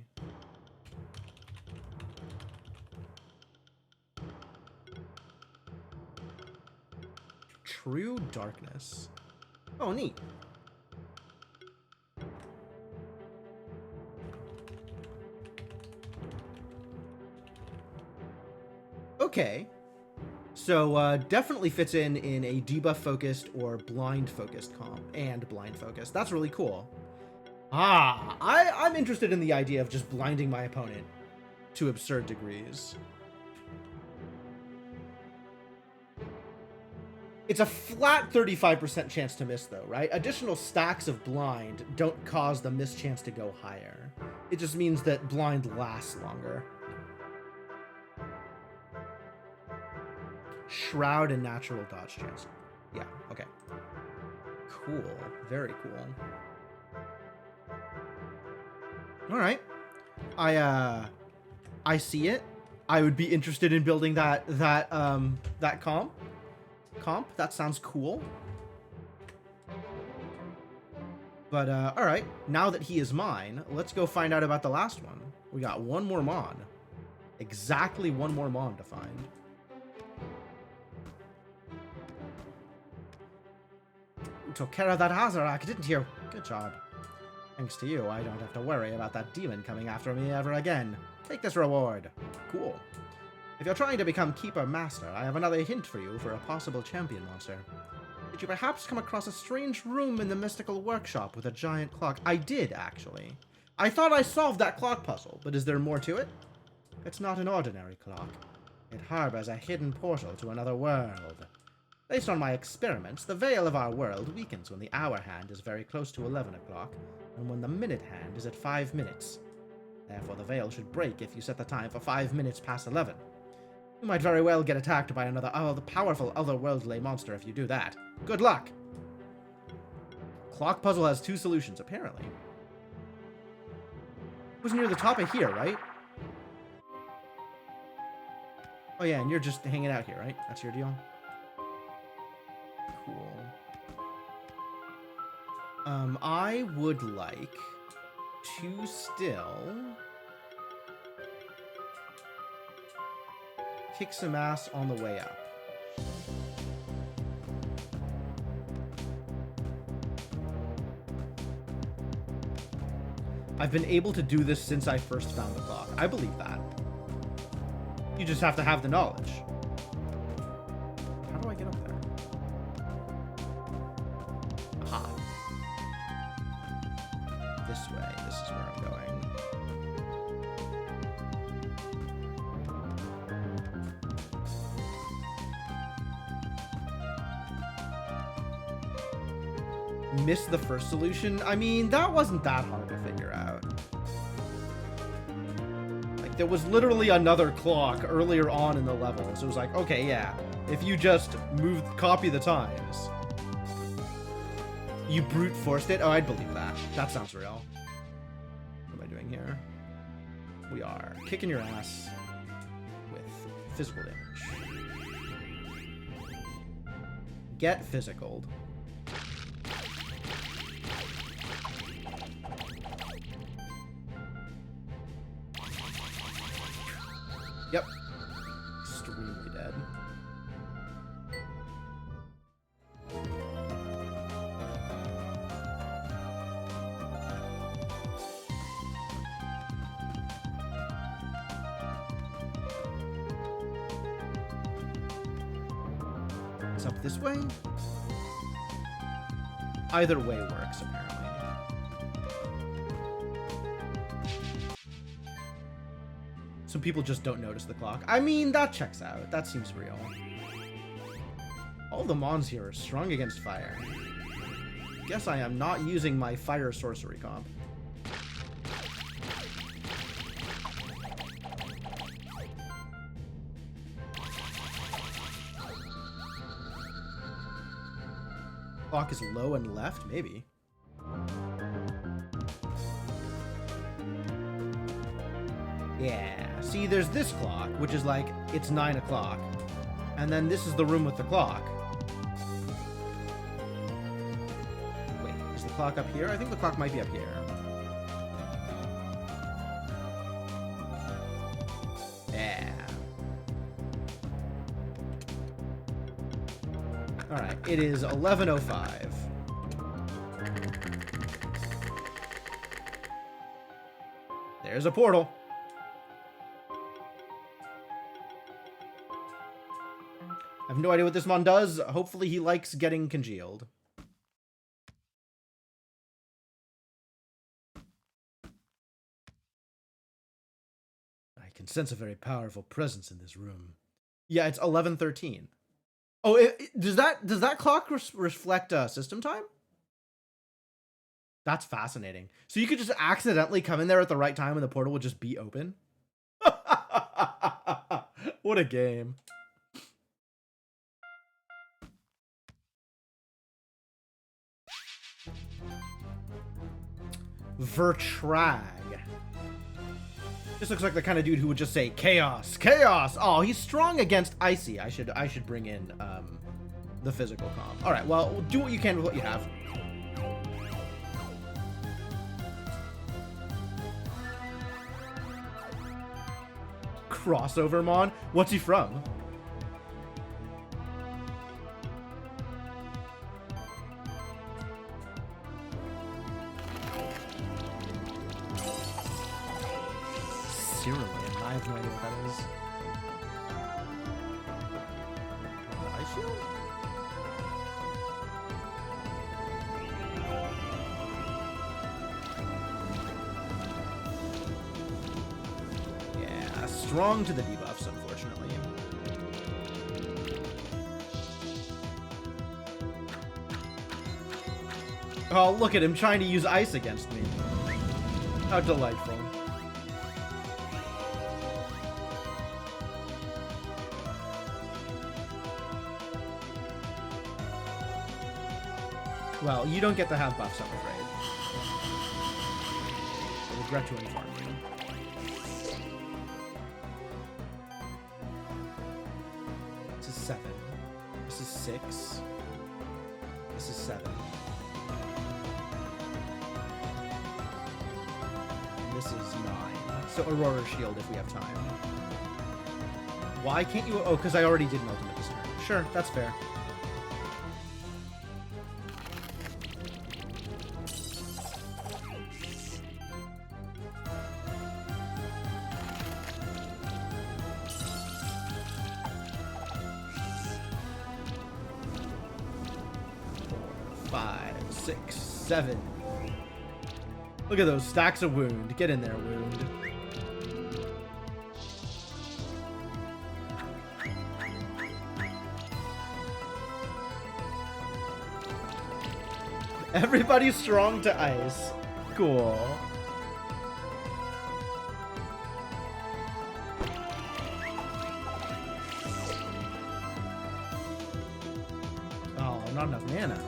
True darkness. Oh, neat. Okay. So, definitely fits in a debuff-focused or blind-focused comp, and blind-focused. That's really cool. I'm interested in the idea of just blinding my opponent to absurd degrees. It's a flat 35% chance to miss, though, right? Additional stacks of blind don't cause the miss chance to go higher. It just means that blind lasts longer. Shroud and natural dodge chance. Yeah, okay. Cool. Very cool. Alright. I see it. I would be interested in building that comp. That sounds cool. But all right, now that he is mine, let's go find out about the last one. We got one more Mon. Exactly one more Mon to find. You took care of that Hazarak, didn't you? Good job. Thanks to you, I don't have to worry about that demon coming after me ever again. Take this reward. Cool. If you're trying to become Keeper Master, I have another hint for you for a possible champion monster. Did you perhaps come across a strange room in the mystical workshop with a giant clock? I did, actually. I thought I solved that clock puzzle, but is there more to it? It's not an ordinary clock. It harbors a hidden portal to another world. Based on my experiments, the veil of our world weakens when the hour hand is very close to 11 o'clock, and when the minute hand is at 5 minutes. Therefore, the veil should break if you set the time for 5 minutes past 11. You might very well get attacked by another powerful otherworldly monster if you do that. Good luck! Clock puzzle has 2 solutions, apparently. It was near the top of here, right? Oh yeah, and you're just hanging out here, right? That's your deal? Cool. I would like to still kick some ass on the way up. I've been able to do this since I first found the clock. I believe that. You just have to have the knowledge. How do I get up there? Aha. This way. This is where I'm going. Missed the first solution? I mean, that wasn't that hard to figure out. Like, there was literally another clock earlier on in the level, so it was like, okay, yeah, if you just copy the times. You brute forced it? Oh, I'd believe that. That sounds real. What am I doing here? We are kicking your ass with physical damage. Get physicaled. Yep. Extremely dead. It's up this way? Either way works, apparently. Some people just don't notice the clock. I mean, that checks out. That seems real. All the mons here are strong against fire. Guess I am not using my fire sorcery comp. Clock is low and left? Maybe. Yeah. See, there's this clock, which is like, it's 9 o'clock. And then this is the room with the clock. Wait, is the clock up here? I think the clock might be up here. Yeah. Alright, it is 11:05. There's a portal. I have no idea what this mon does. Hopefully he likes getting congealed. I can sense a very powerful presence in this room. Yeah, it's 11:13. Oh, does that clock reflect system time? That's fascinating. So you could just accidentally come in there at the right time and the portal would just be open? What a game. Vertrag. This looks like the kind of dude who would just say chaos, chaos. Oh, he's strong against icy. I should bring in the physical comp. All right, well, do what you can with what you have. Crossover Mon? What's he from? Cerulean. I have no idea what that is. Ice Shield? Yeah, strong to the debuffs, unfortunately. Oh, look at him trying to use ice against me. How delightful. Well, you don't get to have buffs, I'm afraid. I regret to inform you. This is 7. This is 6. This is 7. And this is 9. So Aurora Shield if we have time. Why can't you? Oh, because I already did an ultimate this turn. Sure, that's fair. Seven. Look at those stacks of wound. Get in there, wound. Everybody's strong to ice. Cool. Oh, not enough mana.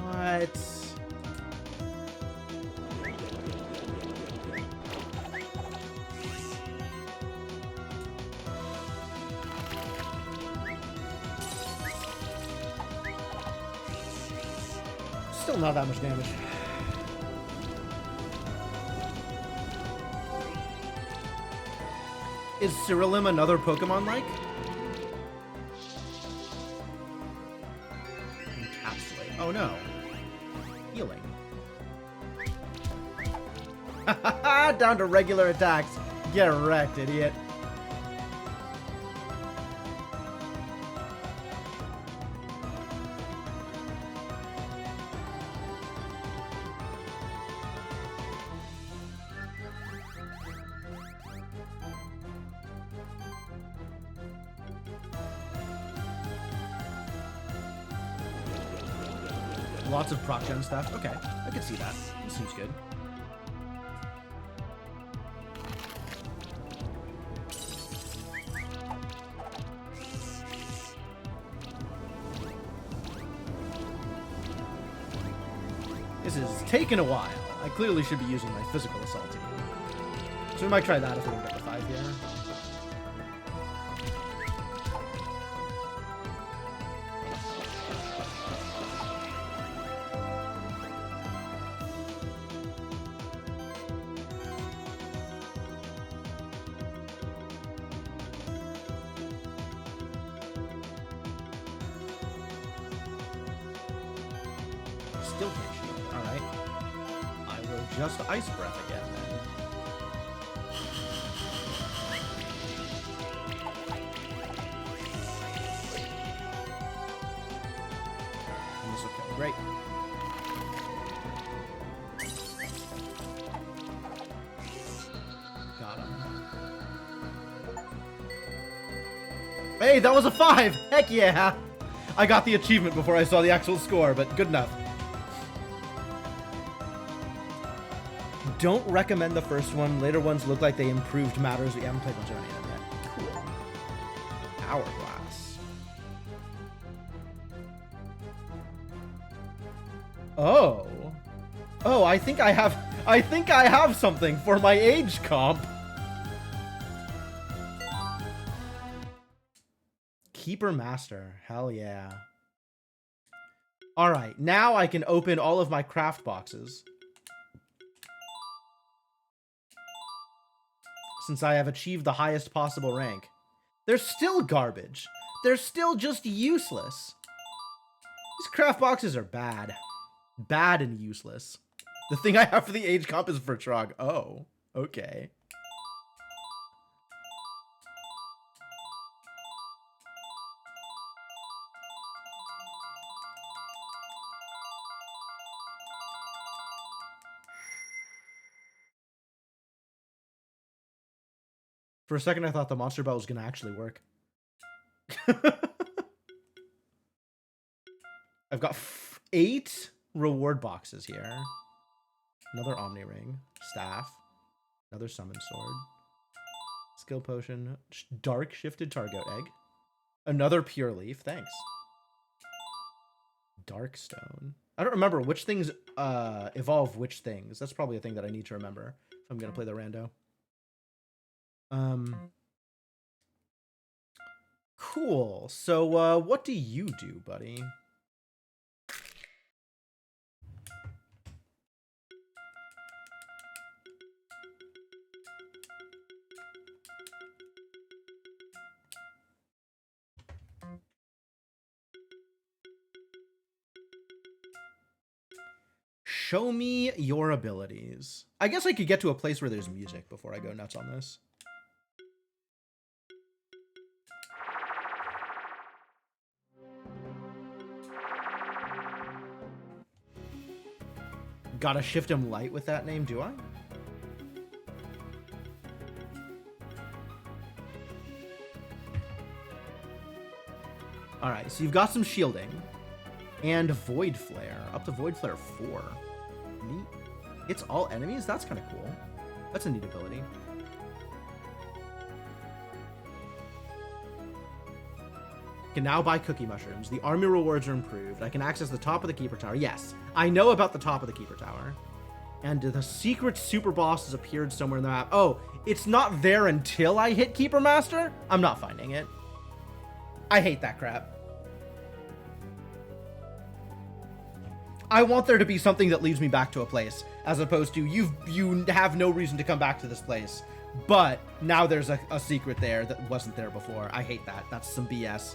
What? Still not that much damage. Is Cerulean another Pokemon like? Encapsulate. Oh no. Healing. Down to regular attacks. Get wrecked, idiot. Lots of proc gen stuff. Okay, I can see that. That seems good. This is taking a while. I clearly should be using my physical assault team. So we might try that if we don't get the 5 here. Still can't shield. Alright. I will just Ice Breath again then. And this will kill. Great. Got him. Hey, that was a 5! Heck yeah! I got the achievement before I saw the actual score, but good enough. Don't recommend the first one. Later ones look like they improved matters. We haven't played much of any of them yet. Cool. Hourglass. Oh. Oh, I think I have... I think I have something for my age comp. Keeper Master. Hell yeah. Alright, now I can open all of my craft boxes. Since I have achieved the highest possible rank. They're still garbage. They're still just useless. These craft boxes are bad. Bad and useless. The thing I have for the age comp is for Trog. Oh, okay. For a second, I thought the monster belt was going to actually work. I've got 8 reward boxes here. Another Omni Ring. Staff. Another Summon Sword. Skill Potion. Dark Shifted Target Egg. Another Pure Leaf. Thanks. Dark Stone. I don't remember which things evolve which things. That's probably a thing that I need to remember if I'm going to play the rando. Cool. So, what do you do, buddy? Show me your abilities. I guess I could get to a place where there's music before I go nuts on this. Gotta shift him light with that name, do I? Alright, so you've got some shielding. And Void Flare. Up to Void Flare 4. Neat. It's all enemies? That's kind of cool. That's a neat ability. Can now buy Cookie Mushrooms. The army rewards are improved. I can access the top of the Keeper Tower. Yes, I know about the top of the Keeper Tower. And the secret super boss has appeared somewhere in the map. Oh, it's not there until I hit Keeper Master? I'm not finding it. I hate that crap. I want there to be something that leads me back to a place, as opposed to you have no reason to come back to this place, but now there's a secret there that wasn't there before. I hate that. That's some BS.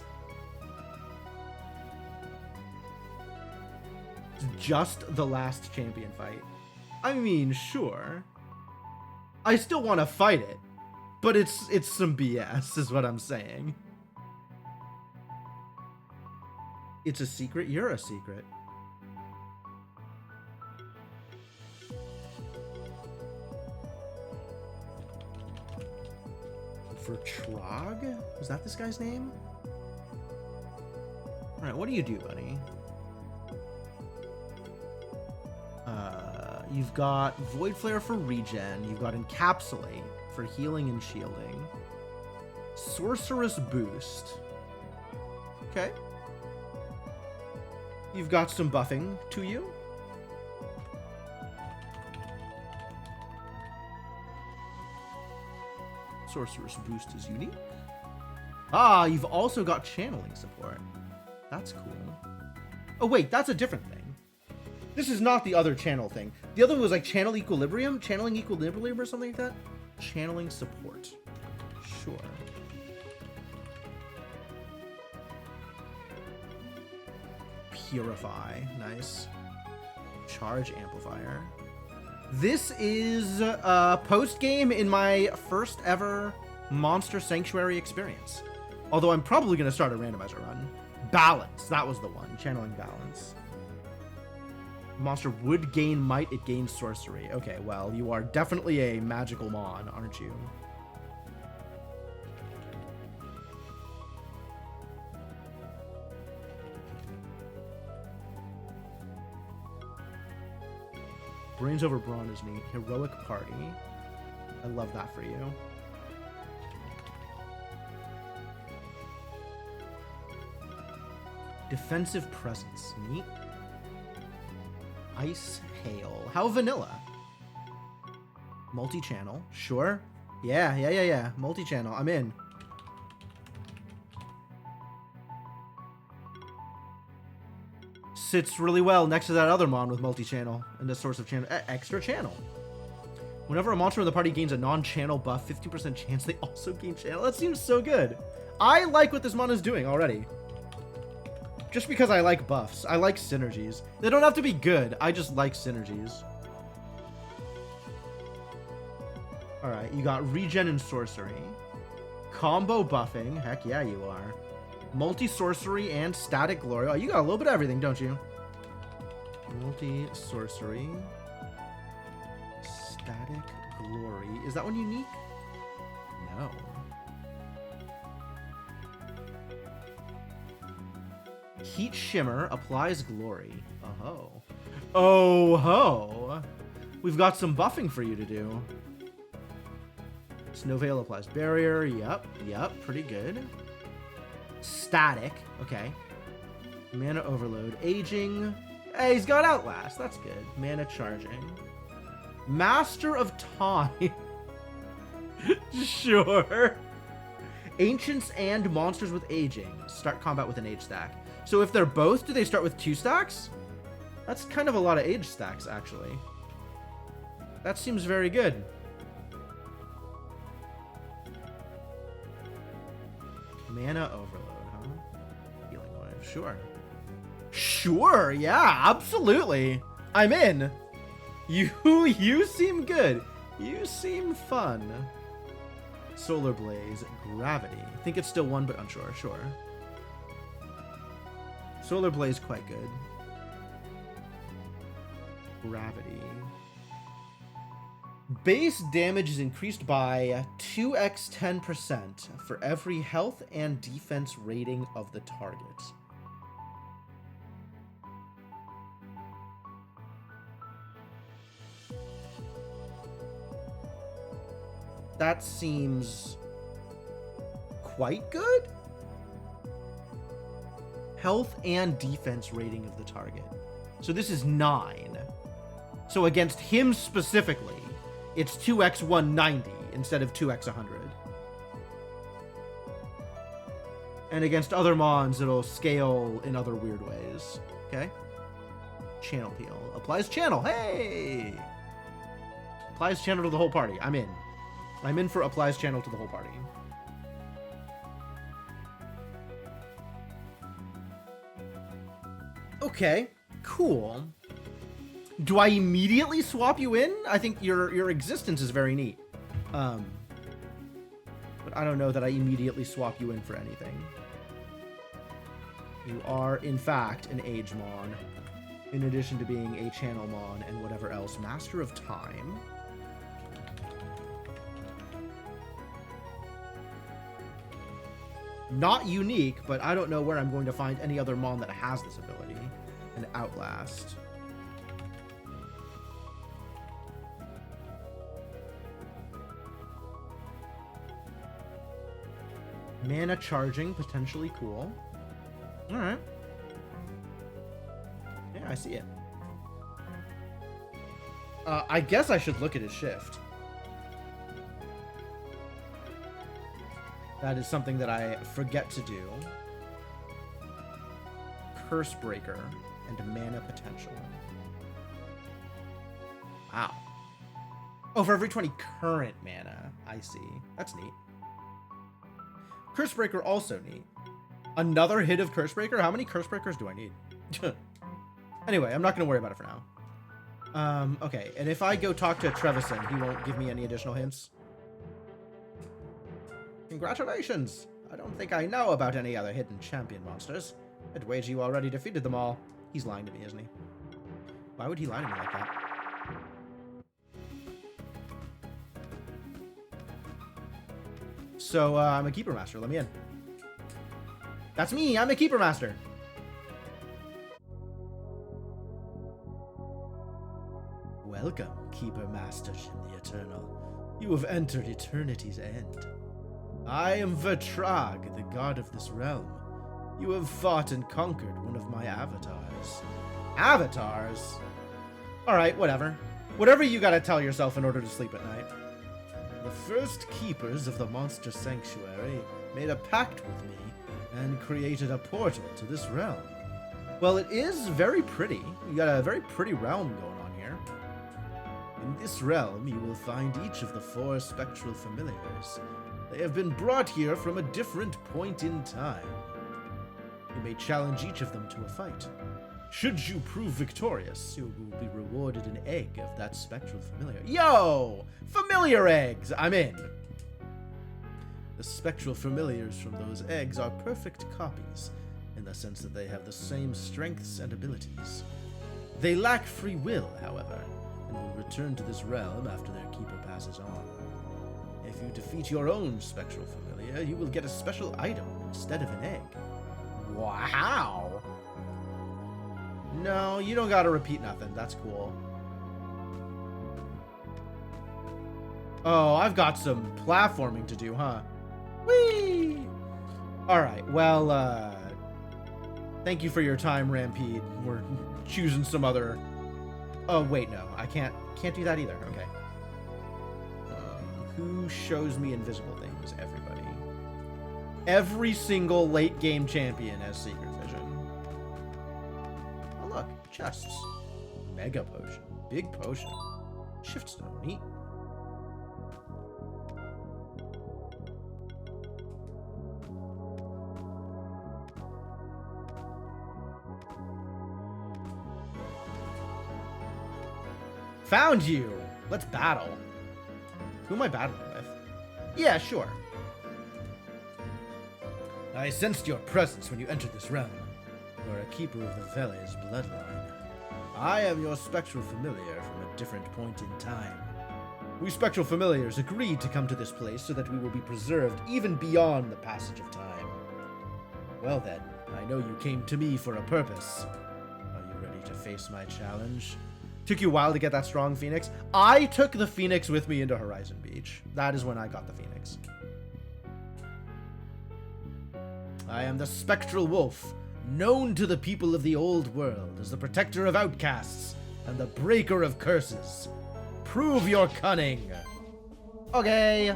It's just the last champion fight. I mean, sure. I still want to fight it, but it's some BS, is what I'm saying. It's a secret? You're a secret. For Trog? Was that this guy's name? Alright, what do you do, buddy? You've got Void Flare for regen. You've got Encapsulate for healing and shielding. Sorceress Boost. Okay. You've got some buffing to you. Sorceress Boost is unique. Ah, you've also got channeling support. That's cool. Oh wait, that's a different thing. This is not the other channel thing. The other one was like channel equilibrium, channeling equilibrium or something like that. Channeling support. Sure. Purify. Nice. Charge amplifier. This is post-game in my first ever Monster Sanctuary experience. Although I'm probably going to start a randomizer run. Balance. That was the one. Channeling balance. Monster would gain might, it gains sorcery. Okay, well, you are definitely a magical mon, aren't you? Brains over brawn is neat. Heroic Party. I love that for you. Defensive Presence. Neat. Ice Hail. How vanilla. Multi-channel. Sure. Yeah. Multi-channel. I'm in. Sits really well next to that other mon with multi-channel and the source of channel. Extra channel. Whenever a monster in the party gains a non-channel buff, 50% chance they also gain channel. That seems so good. I like what this mon is doing already. Just because I like buffs. I like synergies. They don't have to be good. I just like synergies. Alright, you got regen and sorcery. Combo buffing. Heck yeah, you are. Multi-sorcery and static glory. Oh, you got a little bit of everything, don't you? Multi-sorcery. Static glory. Is that one unique? No. Heat shimmer applies glory. Oh-ho. Oh-ho. We've got some buffing for you to do. Snow Veil applies barrier. Yep. Pretty good. Static. Okay. Mana overload. Aging. Hey, he's got Outlast. That's good. Mana charging. Master of Time. Sure. Ancients and monsters with aging. Start combat with an age stack. So if they're both, do they start with 2 stacks? That's kind of a lot of age stacks, actually. That seems very good. Mana overload, huh? Healing wave, sure. Sure, yeah, absolutely. I'm in. You seem good. You seem fun. Solar Blaze, Gravity. I think it's still 1, but unsure. Sure. Solar Blaze, quite good. Gravity. Base damage is increased by 2x 10% for every health and defense rating of the target. That seems quite good. Health and defense rating of the target. So this is 9. So against him specifically, it's 2x 190 instead of 2x 100. And against other mons, it'll scale in other weird ways. Okay? Channel peel. Applies channel. Hey! Applies channel to the whole party. I'm in. I'm in for applies channel to the whole party. Okay, cool. Do I immediately swap you in? I think your existence is very neat. But I don't know that I immediately swap you in for anything. You are, in fact, an Age Mon, in addition to being a Channel Mon and whatever else. Master of Time. Not unique, but I don't know where I'm going to find any other Mon that has this ability. And Outlast. Mana charging, potentially cool. Alright. Yeah, I see it. I guess I should look at his shift. That is something that I forget to do. Curse Breaker and Mana Potential. Wow. Oh, for every 20 current mana. I see. That's neat. Curse Breaker also neat. Another hit of Curse Breaker? How many Curse Breakers do I need? Anyway, I'm not going to worry about it for now. Okay, and if I go talk to Trevisan, he won't give me any additional hints? Congratulations! I don't think I know about any other hidden champion monsters. I'd wager you already defeated them all. He's lying to me, isn't he? Why would he lie to me like that? So, I'm a Keeper Master. Let me in. That's me! I'm a Keeper Master! Welcome, Keeper Master Shin the Eternal. You have entered Eternity's End. I am Vertrag, the god of this realm. You have fought and conquered one of my avatars. Avatars? Alright, whatever. Whatever you gotta tell yourself in order to sleep at night. The first keepers of the Monster Sanctuary made a pact with me and created a portal to this realm. Well, it is very pretty. You got a very pretty realm going on here. In this realm, you will find each of the 4 spectral familiars. They have been brought here from a different point in time. You may challenge each of them to a fight. Should you prove victorious, you will be rewarded an egg of that spectral familiar. Yo! Familiar eggs! I'm in! The spectral familiars from those eggs are perfect copies, in the sense that they have the same strengths and abilities. They lack free will, however, and will return to this realm after their keeper passes on. If you defeat your own spectral familiar, you will get a special item instead of an egg. Wow! No, you don't gotta repeat nothing. That's cool. Oh, I've got some platforming to do, huh? Whee! Alright, well, thank you for your time, Rampede. We're choosing some other... Oh, wait, no. I can't do that either. Okay. Who shows me invisible things? Everybody. Every single late game champion has secret vision. Oh, look. Chests. Mega potion. Big potion. Shift stone. Neat. Found you! Let's battle. Who am I battling with? Yeah, sure. I sensed your presence when you entered this realm. You are a keeper of the Vele's bloodline. I am your spectral familiar from a different point in time. We spectral familiars agreed to come to this place so that we will be preserved even beyond the passage of time. Well then, I know you came to me for a purpose. Are you ready to face my challenge? Took you a while to get that strong Phoenix. I took the Phoenix with me into Horizon Beach. That is when I got the Phoenix. I am the Spectral Wolf, known to the people of the old world as the protector of outcasts and the breaker of curses. Prove your cunning. Okay.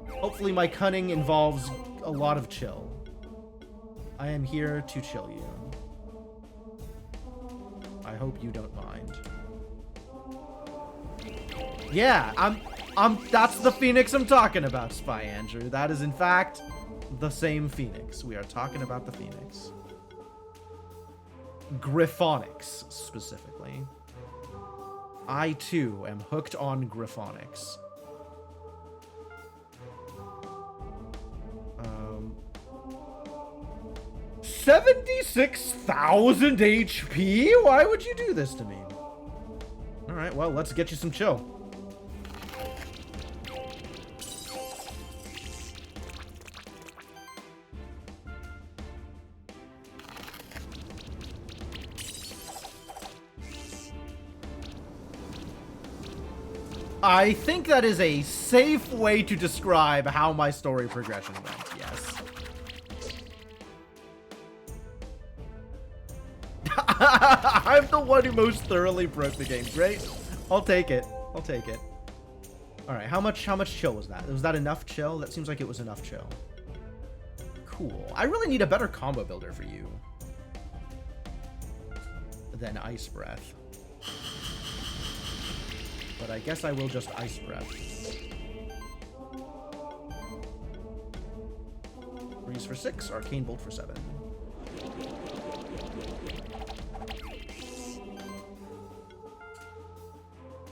Hopefully my cunning involves a lot of chill. I am here to chill you. I hope you don't mind. Yeah, that's the Phoenix I'm talking about, Spy Andrew. That is, in fact, the same Phoenix. We are talking about the Phoenix. Gryphonics, specifically. I, too, am hooked on Gryphonics. 76,000 HP? Why would you do this to me? Alright, well, let's get you some chill. I think that is a safe way to describe how my story progression went, yes. I'm the one who most thoroughly broke the game. Great. I'll take it. I'll take it. Alright, how much chill was that? Was that enough chill? That seems like it was enough chill. Cool. I really need a better combo builder for you than Ice Breath. But I guess I will just Ice Breath. Freeze for 6, Arcane Bolt for 7.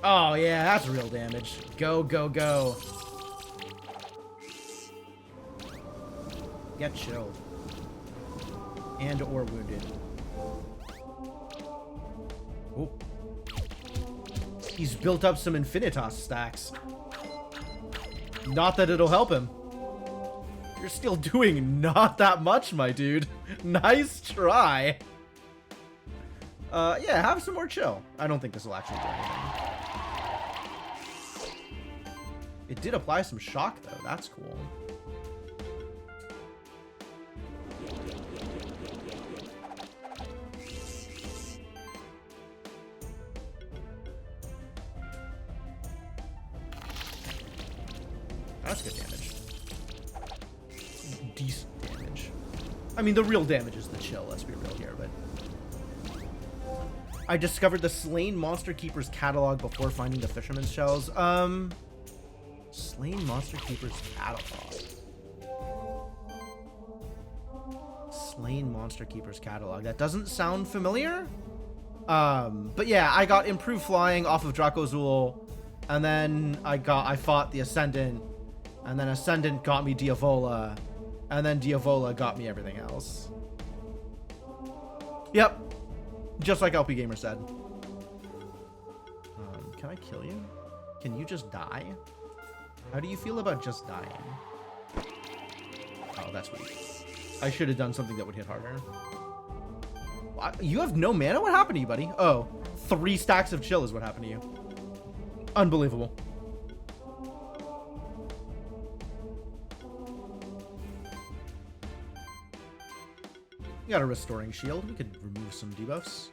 Oh yeah, that's real damage. Go, go, go. Get chilled. And or wounded. Oh. He's built up some Infinitas stacks. Not that it'll help him. You're still doing not that much, my dude. Nice try. Yeah, have some more chill. I don't think this will actually do anything. It did apply some shock, though. That's cool. That's good damage. Decent damage. I mean, the real damage is the chill, let's be real here, but... I discovered the Slain Monster Keeper's catalog before finding the Fisherman's Shells. Slain Monster Keeper's catalog. Slain Monster Keeper's catalog. That doesn't sound familiar. But yeah, I got improved flying off of Dracozool, and then I fought the Ascendant, and then Ascendant got me Diavola, and then Diavola got me everything else. Yep. Just like LP Gamer said. Can I kill you? Can you just die? How do you feel about just dying? Oh, that's weak. I should have done something that would hit harder. What? You have no mana? What happened to you, buddy? Oh, 3 stacks of chill is what happened to you. Unbelievable. You got a restoring shield. We could remove some debuffs.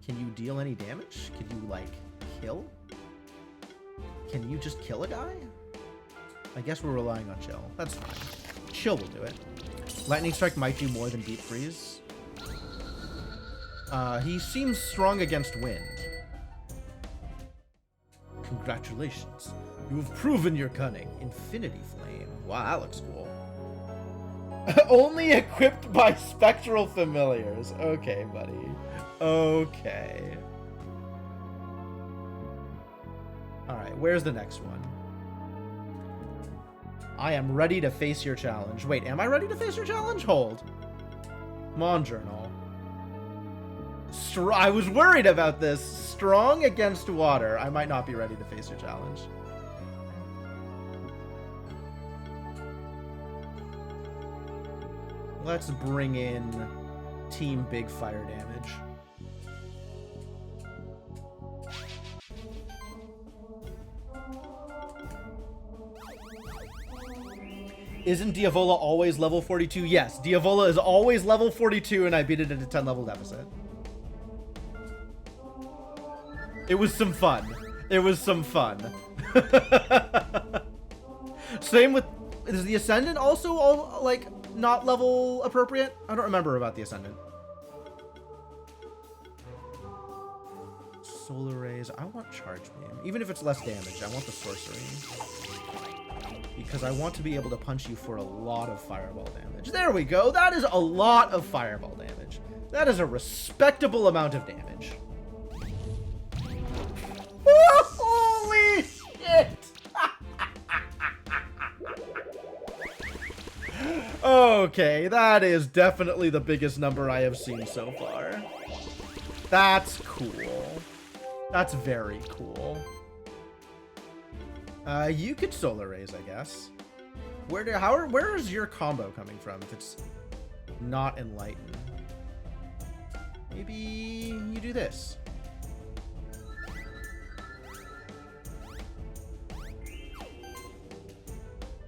Can you deal any damage? Can you, like, kill? Can you just kill a guy? I guess we're relying on chill. That's fine. Chill will do it. Lightning Strike might do more than Deep Freeze. He seems strong against wind. Congratulations. You have proven your cunning. Infinity Flame. Wow, that looks cool. Only equipped by Spectral Familiars. Okay, buddy. Okay. Alright, where's the next one? I am ready to face your challenge. Wait, am I ready to face your challenge? Hold. Mon Journal. I was worried about this. Strong against water. I might not be ready to face your challenge. Let's bring in Team Big Fire damage. Isn't Diavola always level 42? Yes, Diavola is always level 42, and I beat it at a 10 level deficit. It was some fun. It was some fun. Same with... Is the Ascendant also, all, like, not level appropriate? I don't remember about the Ascendant. Solar Rays. I want Charge Beam. Even if it's less damage, I want the Sorcery. Because I want to be able to punch you for a lot of Fireball damage. There we go. That is a lot of Fireball damage. That is a respectable amount of damage. Holy shit! Okay, that is definitely the biggest number I have seen so far. That's cool. That's very cool. You could Solar Rays, I guess. Where is your combo coming from if it's not Enlighten? Maybe you do this.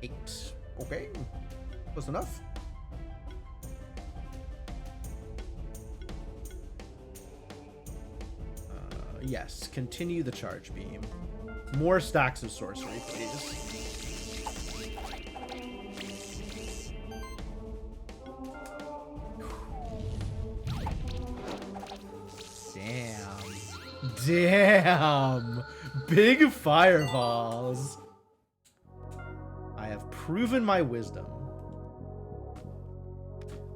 Eight. Okay. Close enough. Yes. Continue the Charge Beam. More stacks of sorcery, please. Damn. Big fireballs. I have proven my wisdom.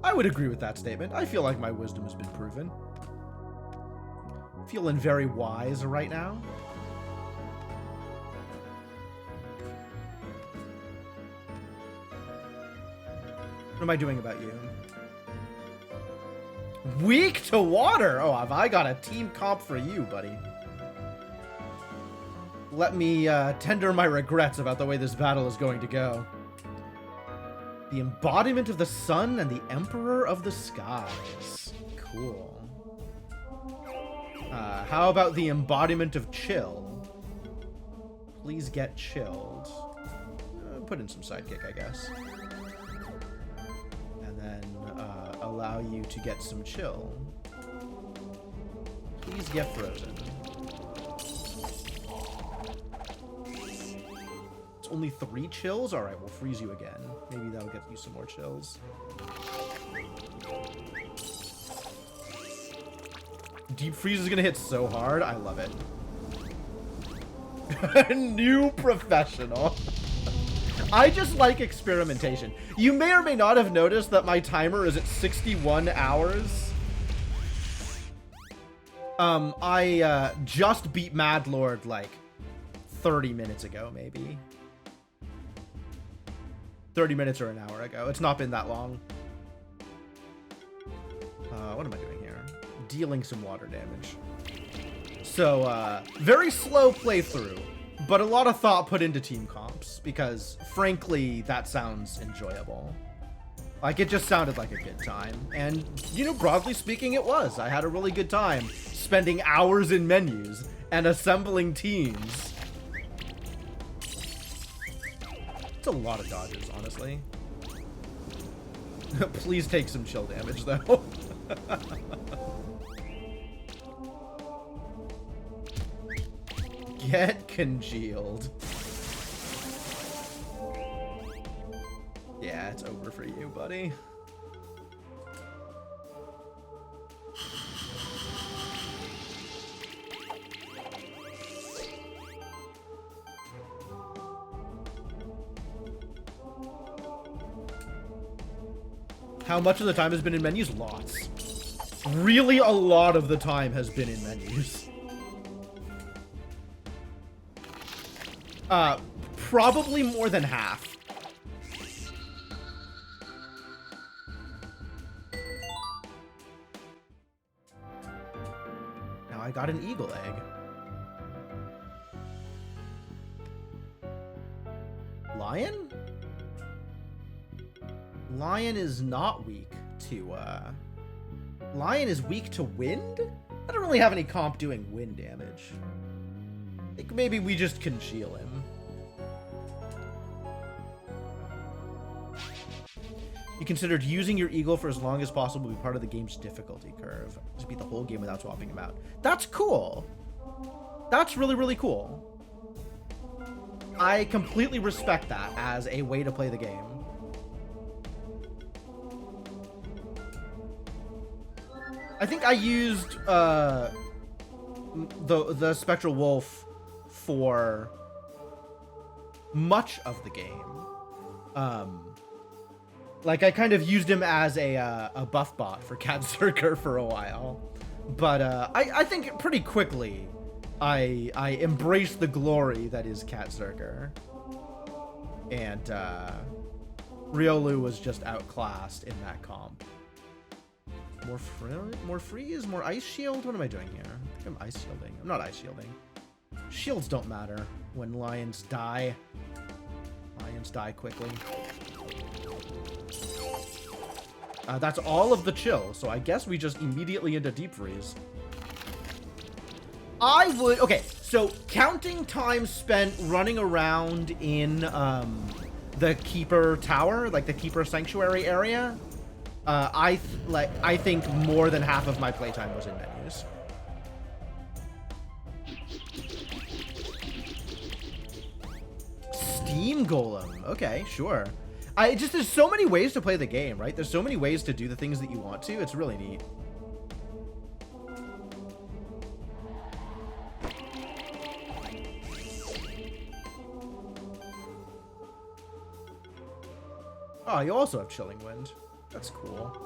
I would agree with that statement. I feel like my wisdom has been proven. Feeling very wise right now. What am I doing about you? Weak to water! Oh, have I got a team comp for you, buddy. Let me tender my regrets about the way this battle is going to go. The embodiment of the sun and the emperor of the skies. Cool. How about the embodiment of chill? Please get chilled. Put in some sidekick, I guess. And then allow you to get some chill. Please get frozen. Only 3 chills? Alright, we'll freeze you again. Maybe that'll get you some more chills. Deep freeze is gonna hit so hard. I love it. New professional. I just like experimentation. You may or may not have noticed that my timer is at 61 hours. I just beat Mad Lord like 30 minutes ago, maybe. 30 minutes or an hour ago. It's not been that long. What am I doing here? Dealing some water damage. So, very slow playthrough, but a lot of thought put into team comps, because, frankly, that sounds enjoyable. Like, it just sounded like a good time. And, you know, broadly speaking, it was. I had a really good time spending hours in menus and assembling teams. It's a lot of dodges, honestly. Please take some chill damage, though. Get congealed. Yeah, it's over for you, buddy. How much of the time has been in menus? Lots. Really, a lot of the time has been in menus. Probably more than half. Now I got an eagle egg. Lion? Lion is not weak to, Lion is weak to wind? I don't really have any comp doing wind damage. I think maybe we just congeal him. You considered using your eagle for as long as possible to be part of the game's difficulty curve. Just beat the whole game without swapping him out. That's cool. That's really, really cool. I completely respect that as a way to play the game. I think I used the Spectral Wolf for much of the game. Like, I kind of used him as a buff bot for Cat Zerker for a while. But I think pretty quickly I embraced the glory that is Cat Zerker. And Riolu was just outclassed in that comp. More freeze, more ice shield? What am I doing here? I think I'm ice shielding. I'm not ice shielding. Shields don't matter when lions die. Lions die quickly. That's all of the chill, so I guess we just immediately into deep freeze. I would... Okay, so counting time spent running around in the Keeper Tower, like the Keeper Sanctuary area, I think more than half of my playtime was in menus. Steam Golem. Okay, sure. There's so many ways to play the game, right? There's so many ways to do the things that you want to. It's really neat. Oh, you also have Chilling Wind. That's cool.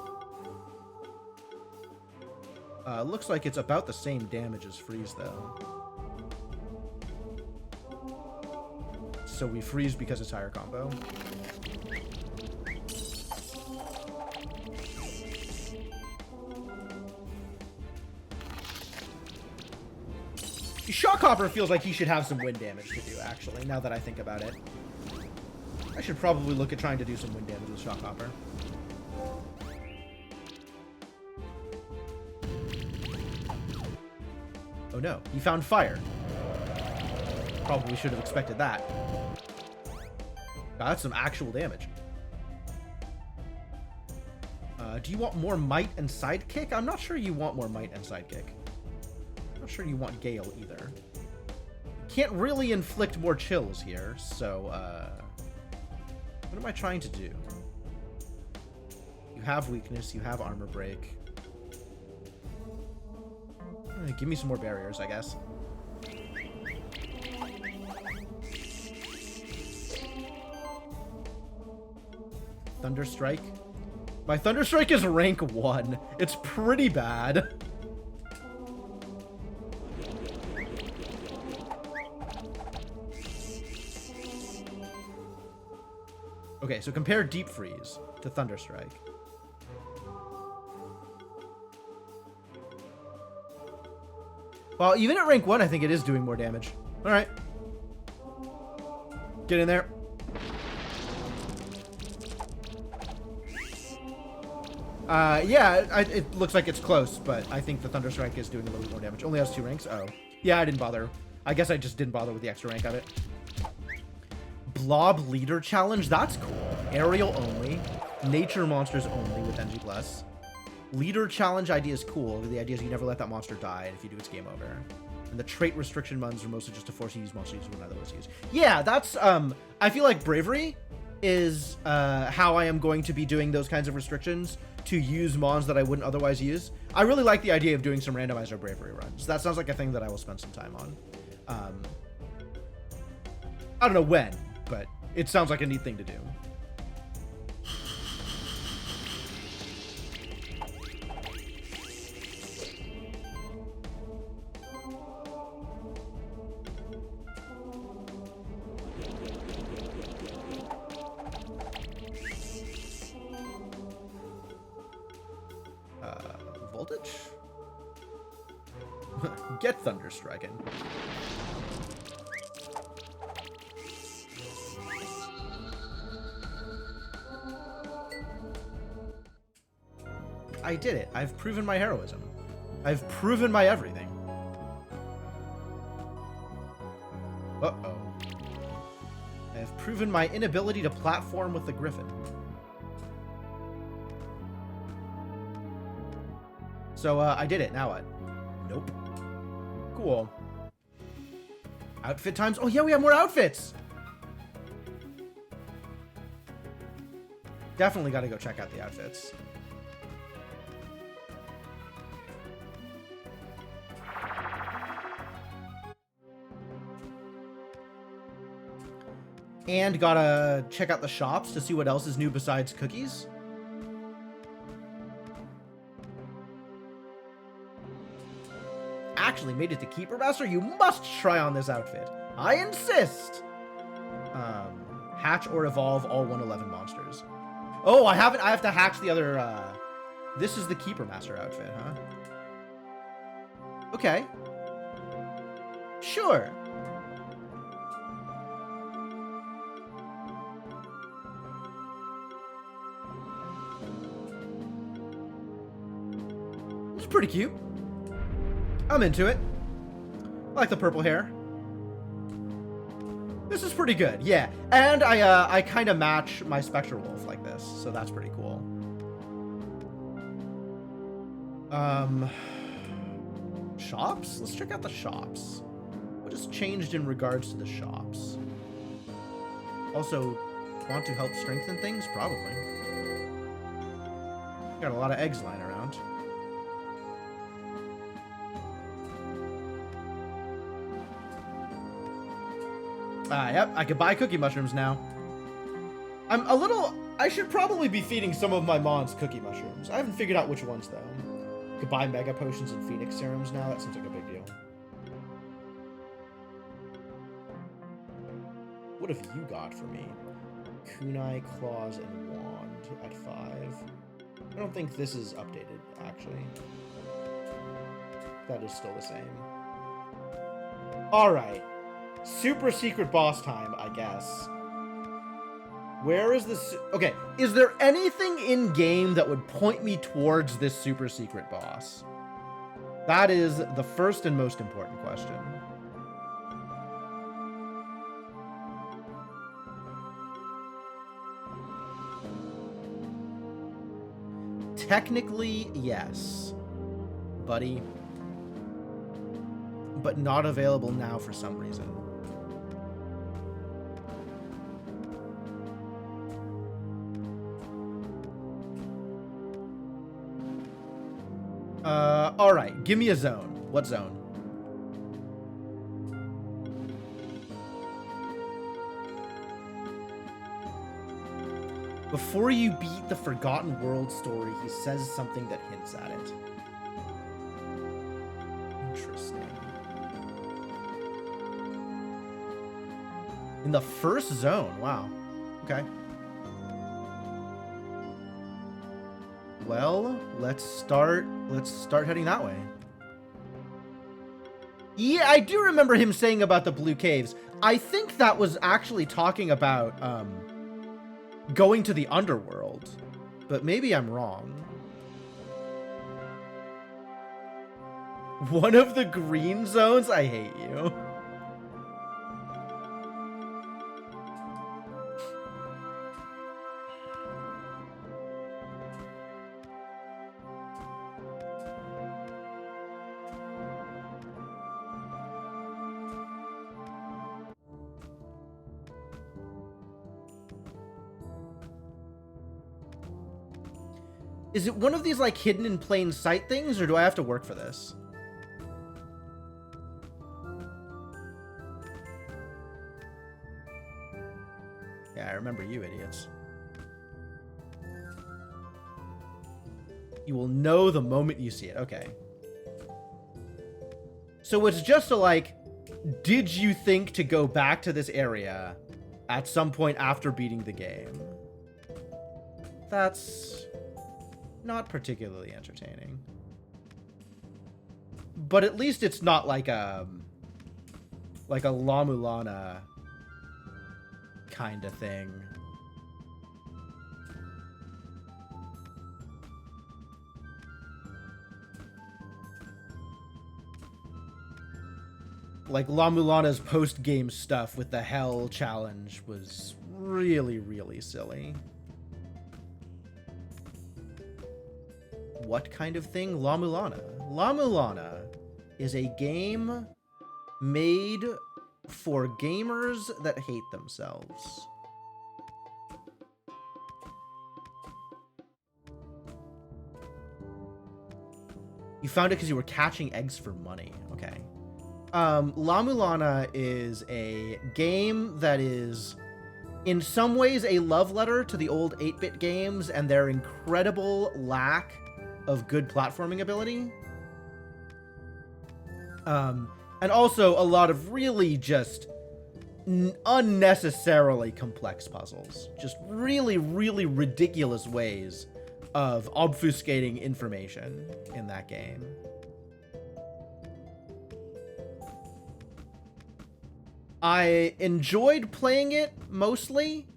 Looks like it's about the same damage as freeze, though. So we freeze because it's higher combo. Shockhopper feels like he should have some wind damage to do, actually, now that I think about it. I should probably look at trying to do some wind damage with Shockhopper. Oh no, he found fire. Probably should have expected that. That's some actual damage. Do you want more might and sidekick? I'm not sure you want more might and sidekick. I'm not sure you want Gale either. can't really inflict more chills here, so, what am I trying to do? You have weakness, you have armor break. Give me some more barriers, I guess. Thunderstrike. My Thunderstrike is rank 1. It's pretty bad. Okay, so compare Deep Freeze to Thunderstrike. Well, even at rank 1, I think it is doing more damage. Alright. Get in there. Yeah, it looks like it's close, but I think the Thunderstrike is doing a little bit more damage. Only has 2 ranks. Oh. Yeah, I didn't bother. I guess I just didn't bother with the extra rank of it. Blob Leader Challenge? That's cool. Aerial only. Nature monsters only with NG+. Leader Challenge idea is cool. The idea is you never let that monster die, and if you do, it's game over. And the trait restriction ones are mostly just to force you to use monsters when others use. Yeah, that's, I feel like Bravery is how I am going to be doing those kinds of restrictions to use mons that I wouldn't otherwise use. I really like the idea of doing some randomizer Bravery runs. That sounds like a thing that I will spend some time on. I don't know when, but it sounds like a neat thing to do. Voltage? Get Thunderstriken. I did it. I've proven my heroism. I've proven my everything. Uh-oh. I have proven my inability to platform with the Griffin. So, I did it. Now what? Nope. Cool. Outfit times. Oh, yeah, we have more outfits! Definitely gotta go check out the outfits. And gotta check out the shops to see what else is new besides cookies. Actually made it to Keeper Master, you must try on this outfit. I insist. Hatch or evolve all 111 monsters. Oh, I have to hatch the other, this is the Keeper Master outfit, huh? Okay. Sure. It's pretty cute. I'm into it. I like the purple hair. This is pretty good, yeah. And I kind of match my Spectre Wolf like this, so that's pretty cool. Shops? Let's check out the shops. What has changed in regards to the shops? Also, want to help strengthen things? Probably. Got a lot of eggs lying around. Yep, I could buy cookie mushrooms now. I should probably be feeding some of my mons cookie mushrooms. I haven't figured out which ones, though. Could buy mega potions and phoenix serums now. That seems like a big deal. What have you got for me? Kunai, claws, and wand at 5. I don't think this is updated, actually. That is still the same. Alright. Super secret boss time, I guess. Where is this? Okay, is there anything in game that would point me towards this super secret boss? That is the first and most important question. Technically, yes, buddy. But not available now for some reason. All right, give me a zone. What zone? Before you beat the Forgotten World story, he says something that hints at it. Interesting. In the first zone, wow. Okay. Well, let's start heading that way. Yeah, I do remember him saying about the Blue Caves. I think that was actually talking about going to the underworld, but maybe I'm wrong. One of the green zones? I hate you. Is it one of these, like, hidden in plain sight things, or do I have to work for this? Yeah, I remember you idiots. You will know the moment you see it. Okay. So it's just a, like, did you think to go back to this area at some point after beating the game? That's not particularly entertaining. But at least it's not like a La Mulana kind of thing. Like, La Mulana's post-game stuff with the Hell challenge was really, really silly. What kind of thing? La Mulana. La Mulana is a game made for gamers that hate themselves. You found it because you were catching eggs for money. Okay. La Mulana is a game that is in some ways a love letter to the old 8-bit games and their incredible lack of good platforming ability. And also a lot of really just unnecessarily complex puzzles. Just really, really ridiculous ways of obfuscating information in that game. I enjoyed playing it mostly.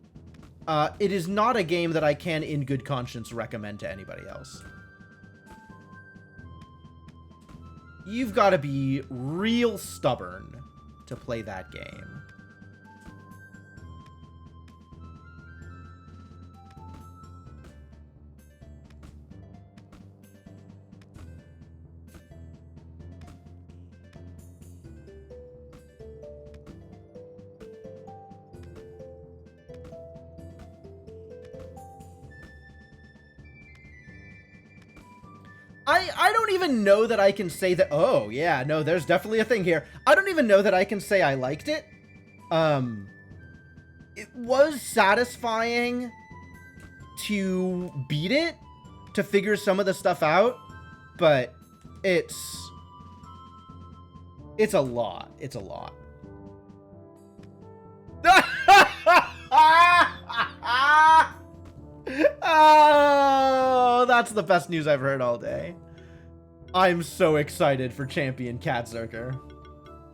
It is not a game that I can in good conscience recommend to anybody else. You've got to be real stubborn to play that game. I don't even know that I can say that. Oh, yeah, no, there's definitely a thing here. I don't even know that I can say I liked it. It was satisfying to beat it, to figure some of the stuff out, but it's a lot. It's a lot. Oh, that's the best news I've heard all day. I'm so excited for Champion Katzerker.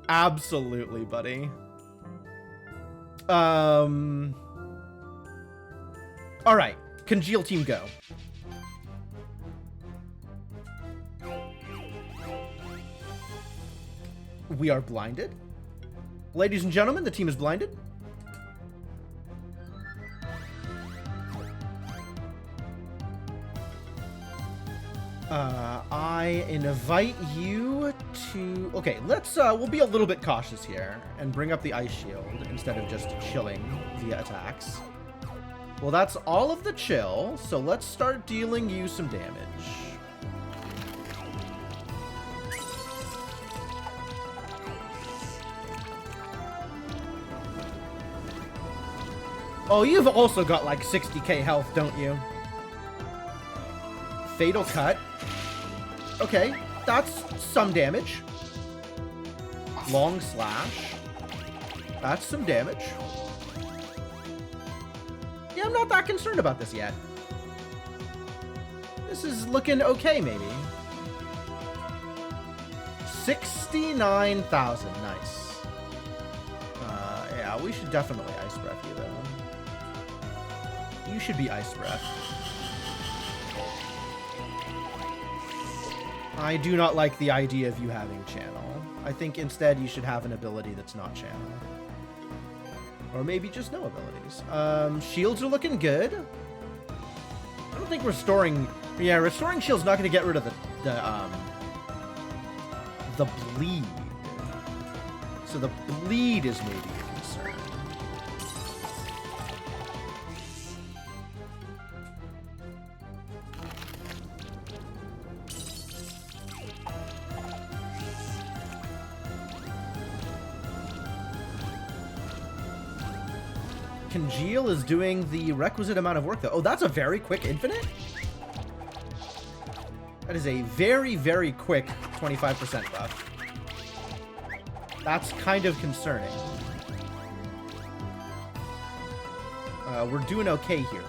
Absolutely, buddy. All right, Congeal team go. We are blinded. Ladies and gentlemen, the team is blinded. I invite you to... Okay, let's, we'll be a little bit cautious here and bring up the Ice Shield instead of just chilling via attacks. Well, that's all of the chill, so let's start dealing you some damage. Oh, you've also got like 60k health, don't you? Fatal Cut. Okay, that's some damage. Long Slash. That's some damage. Yeah, I'm not that concerned about this yet. This is looking okay, maybe. 69,000. Nice. Yeah, we should definitely Ice Breath you, though. You should be Ice Breath. I do not like the idea of you having Channel. I think instead you should have an ability that's not Channel. Or maybe just no abilities. Shields are looking good. I don't think restoring... Yeah, restoring shield's not going to get rid of the bleed. So the bleed is maybe a concern. Congeal is doing the requisite amount of work, though. Oh, that's a very quick infinite? That is a very, very quick 25% buff. That's kind of concerning. We're doing okay here, though.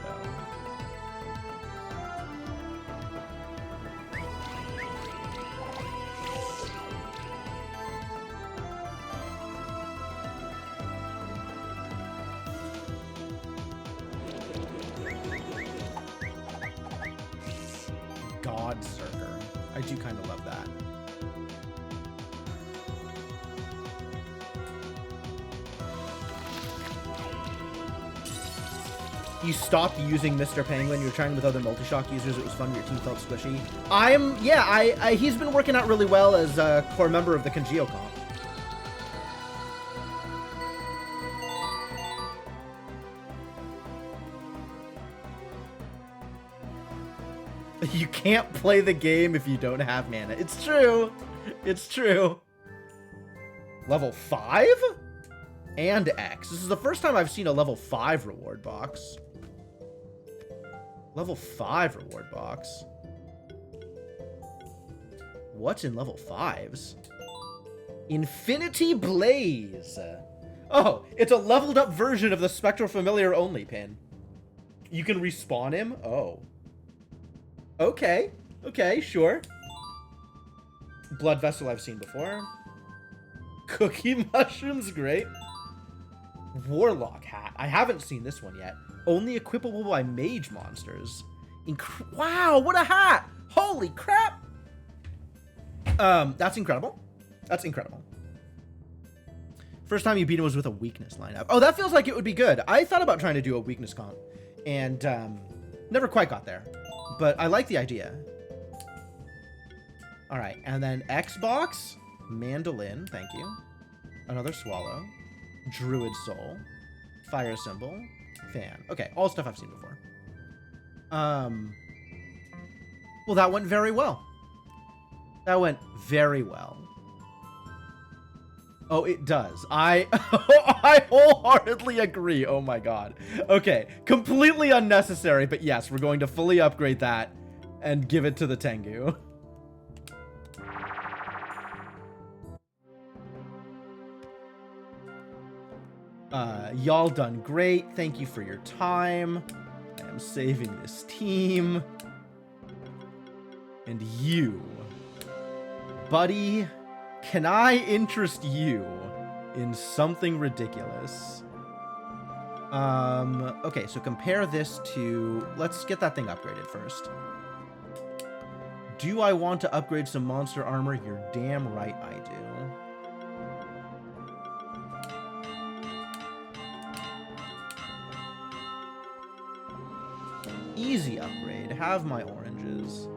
God Zerker. I do kind of love that. You stopped using Mr. Penguin. You were trying with other multi-shock users. It was fun. Your team felt squishy. He's been working out really well as a core member of the Congeal comp. You can't play the game if you don't have mana. It's true. It's true. Level 5? And X. This is the first time I've seen a level 5 reward box. Level 5 reward box. What's in level 5s? Infinity Blaze. Oh, it's a leveled up version of the Spectral Familiar only pin. You can respawn him? Oh. Okay. Okay, sure. Blood Vessel I've seen before. Cookie Mushroom's great. Warlock Hat. I haven't seen this one yet. Only equipable by mage monsters. Wow, what a hat! Holy crap! That's incredible. That's incredible. First time you beat him was with a weakness lineup. Oh, that feels like it would be good. I thought about trying to do a weakness comp. And, never quite got there. But I like the idea. Alright, and then Xbox. Mandolin, thank you. Another Swallow. Druid Soul. Fire Symbol. Fan. Okay, all stuff I've seen before. Well, that went very well. That went very well. Oh, it does. I wholeheartedly agree. Oh my god. Okay, completely unnecessary, but yes, we're going to fully upgrade that and give it to the Tengu. Y'all done great. Thank you for your time. I am saving this team. And you, buddy, can I interest you in something ridiculous? Okay, so compare this to... Let's get that thing upgraded first. Do I want to upgrade some monster armor? You're damn right I do. Easy upgrade. Have my oranges.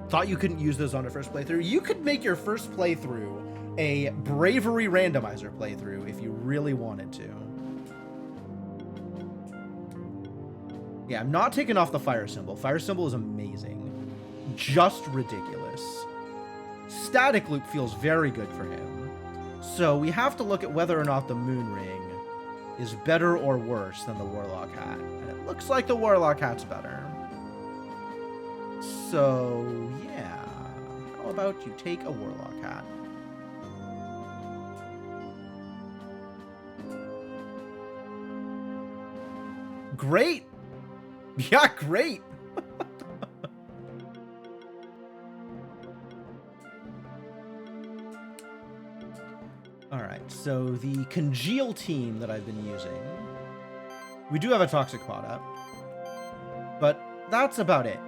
Thought you couldn't use those on a first playthrough. You could make your first playthrough a bravery randomizer playthrough if you really wanted to. Yeah, I'm not taking off the fire symbol. Fire symbol is amazing. Just ridiculous. Static Loop feels very good for him. So we have to look at whether or not the Moon Ring is better or worse than the Warlock Hat. And it looks like the Warlock Hat's better. So, yeah. How about you take a Warlock Hat? Great! Yeah, great! Alright, so the Congeal team that I've been using, we do have a Toxic Pod up, but that's about it.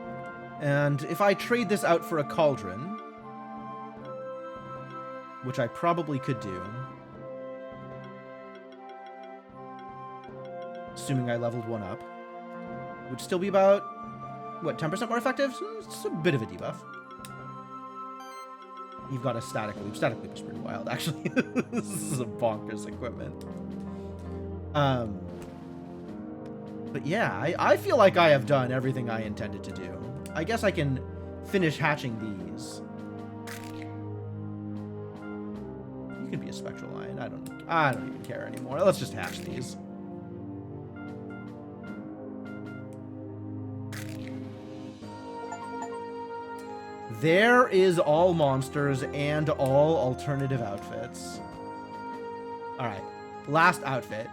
And if I trade this out for a Cauldron, which I probably could do, assuming I leveled one up, would still be about, what, 10% more effective? So it's a bit of a debuff. You've got a Static Loop. Static Loop is pretty wild, actually. This is a bonkers equipment. But yeah, I feel like I have done everything I intended to do. I guess I can finish hatching these. You can be a Spectral Lion. I don't even care anymore. Let's just hatch these. There is all monsters and all alternative outfits. Alright, last outfit.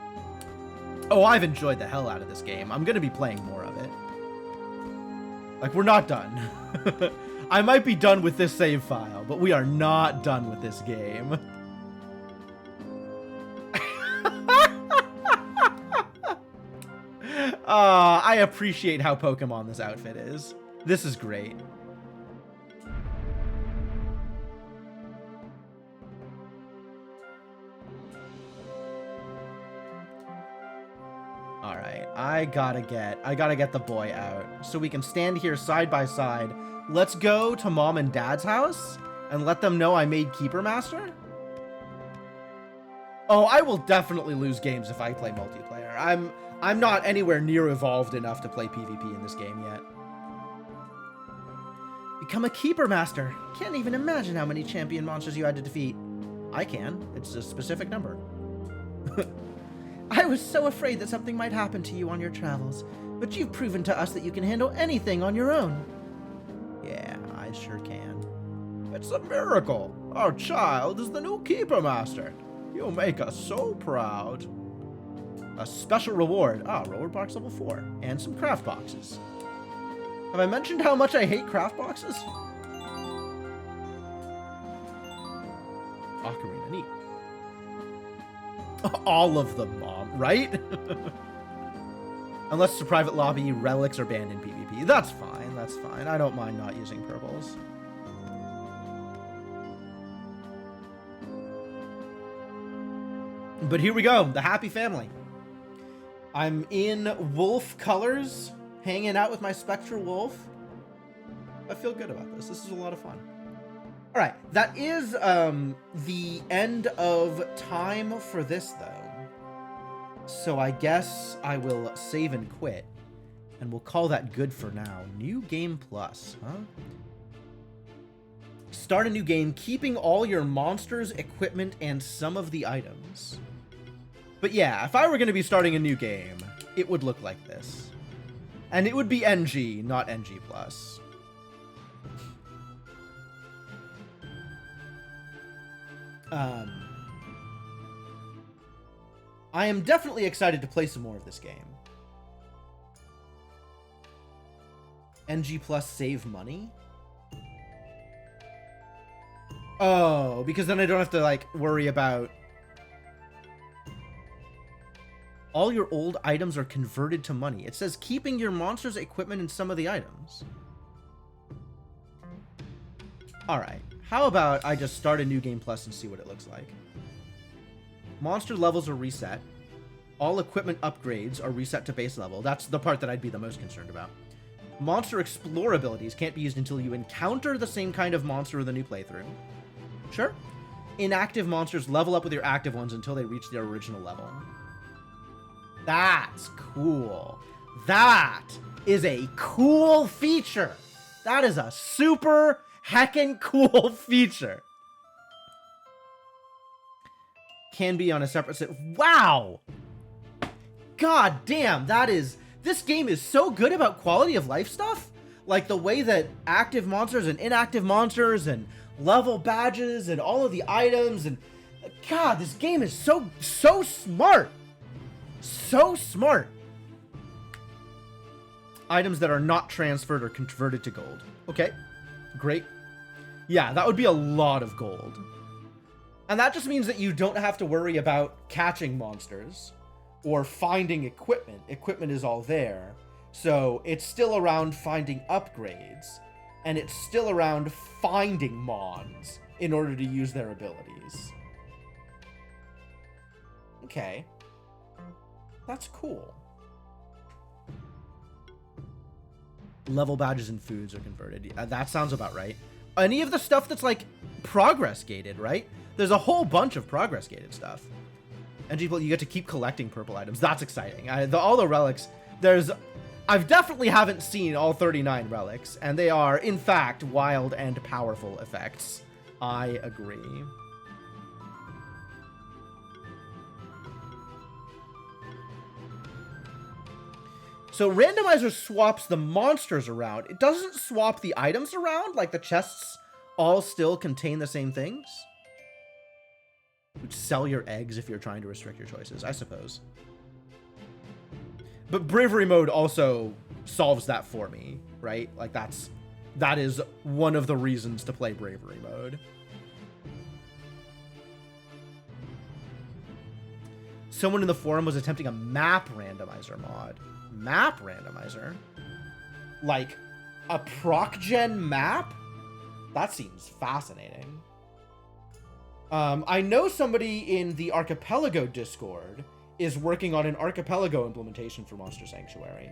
Oh, I've enjoyed the hell out of this game. I'm gonna be playing more of it. Like, we're not done. I might be done with this save file, but we are not done with this game. I appreciate how Pokemon this outfit is. This is great. Alright, I gotta get the boy out so we can stand here side by side. Let's go to Mom and Dad's house and let them know I made Keeper Master. Oh, I will definitely lose games if I play multiplayer. I'm not anywhere near evolved enough to play PvP in this game yet. Become a Keeper Master. Can't even imagine how many champion monsters you had to defeat. I can. It's a specific number. I was so afraid that something might happen to you on your travels, but you've proven to us that you can handle anything on your own. Yeah, I sure can. It's a miracle. Our child is the new Keeper Master. You'll make us so proud. A special reward. Reward box level 4. And some craft boxes. Have I mentioned how much I hate craft boxes? Ocarina, neat. All of them, Mom, right? Unless it's a private lobby, relics are banned in PvP. That's fine, that's fine. I don't mind not using purples. But here we go, the happy family. I'm in wolf colors, hanging out with my Spectral Wolf. I feel good about this. This is a lot of fun. All right, that is the end of time for this, though. So I guess I will save and quit, and we'll call that good for now. New game plus, huh? Start a new game, keeping all your monsters, equipment, and some of the items. But yeah, if I were going to be starting a new game, it would look like this. And it would be NG, not NG+. I am definitely excited to play some more of this game. NG+ save money? Oh, because then I don't have to, like, worry about... All your old items are converted to money. It says keeping your monster's equipment and some of the items. Alright, how about I just start a new game plus and see what it looks like. Monster levels are reset. All equipment upgrades are reset to base level. That's the part that I'd be the most concerned about. Monster explore abilities can't be used until you encounter the same kind of monster in the new playthrough. Sure. Inactive monsters level up with your active ones until they reach their original level. That's cool. That is a cool feature. That is a super heckin' cool feature. Can be on a separate set. Wow! God damn, this game is so good about quality of life stuff. Like the way that active monsters and inactive monsters and level badges and all of the items and... God, this game is so smart. So smart. Items that are not transferred or converted to gold. Okay, great. Yeah, that would be a lot of gold. And that just means that you don't have to worry about catching monsters or finding equipment. Equipment is all there. So it's still around finding upgrades, and it's still around finding mons in order to use their abilities. Okay. That's cool. Level badges and foods are converted. That sounds about right. Any of the stuff that's like progress gated, right? There's a whole bunch of progress gated stuff. And you get to keep collecting purple items. That's exciting. All the relics, I've definitely haven't seen all 39 relics, and they are, in fact, wild and powerful effects. I agree. So randomizer swaps the monsters around. It doesn't swap the items around, like the chests all still contain the same things. Would sell your eggs if you're trying to restrict your choices, I suppose. But bravery mode also solves that for me, right? Like that is one of the reasons to play bravery mode. Someone in the forum was attempting a map randomizer mod. Map randomizer? Like a proc-gen map? That seems fascinating. I know somebody in the Archipelago Discord is working on an Archipelago implementation for Monster Sanctuary.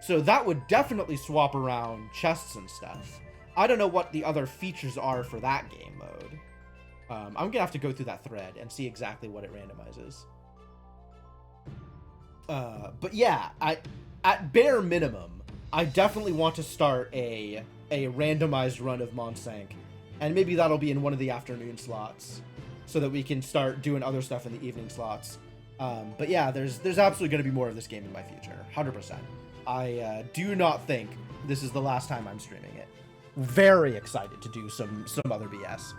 So that would definitely swap around chests and stuff. I don't know what the other features are for that game mode. I'm gonna have to go through that thread and see exactly what it randomizes. But yeah, at bare minimum, I definitely want to start a randomized run of Monsank, and maybe that'll be in one of the afternoon slots, so that we can start doing other stuff in the evening slots. But yeah, there's absolutely going to be more of this game in my future, 100%. I do not think this is the last time I'm streaming it. Very excited to do some other BS.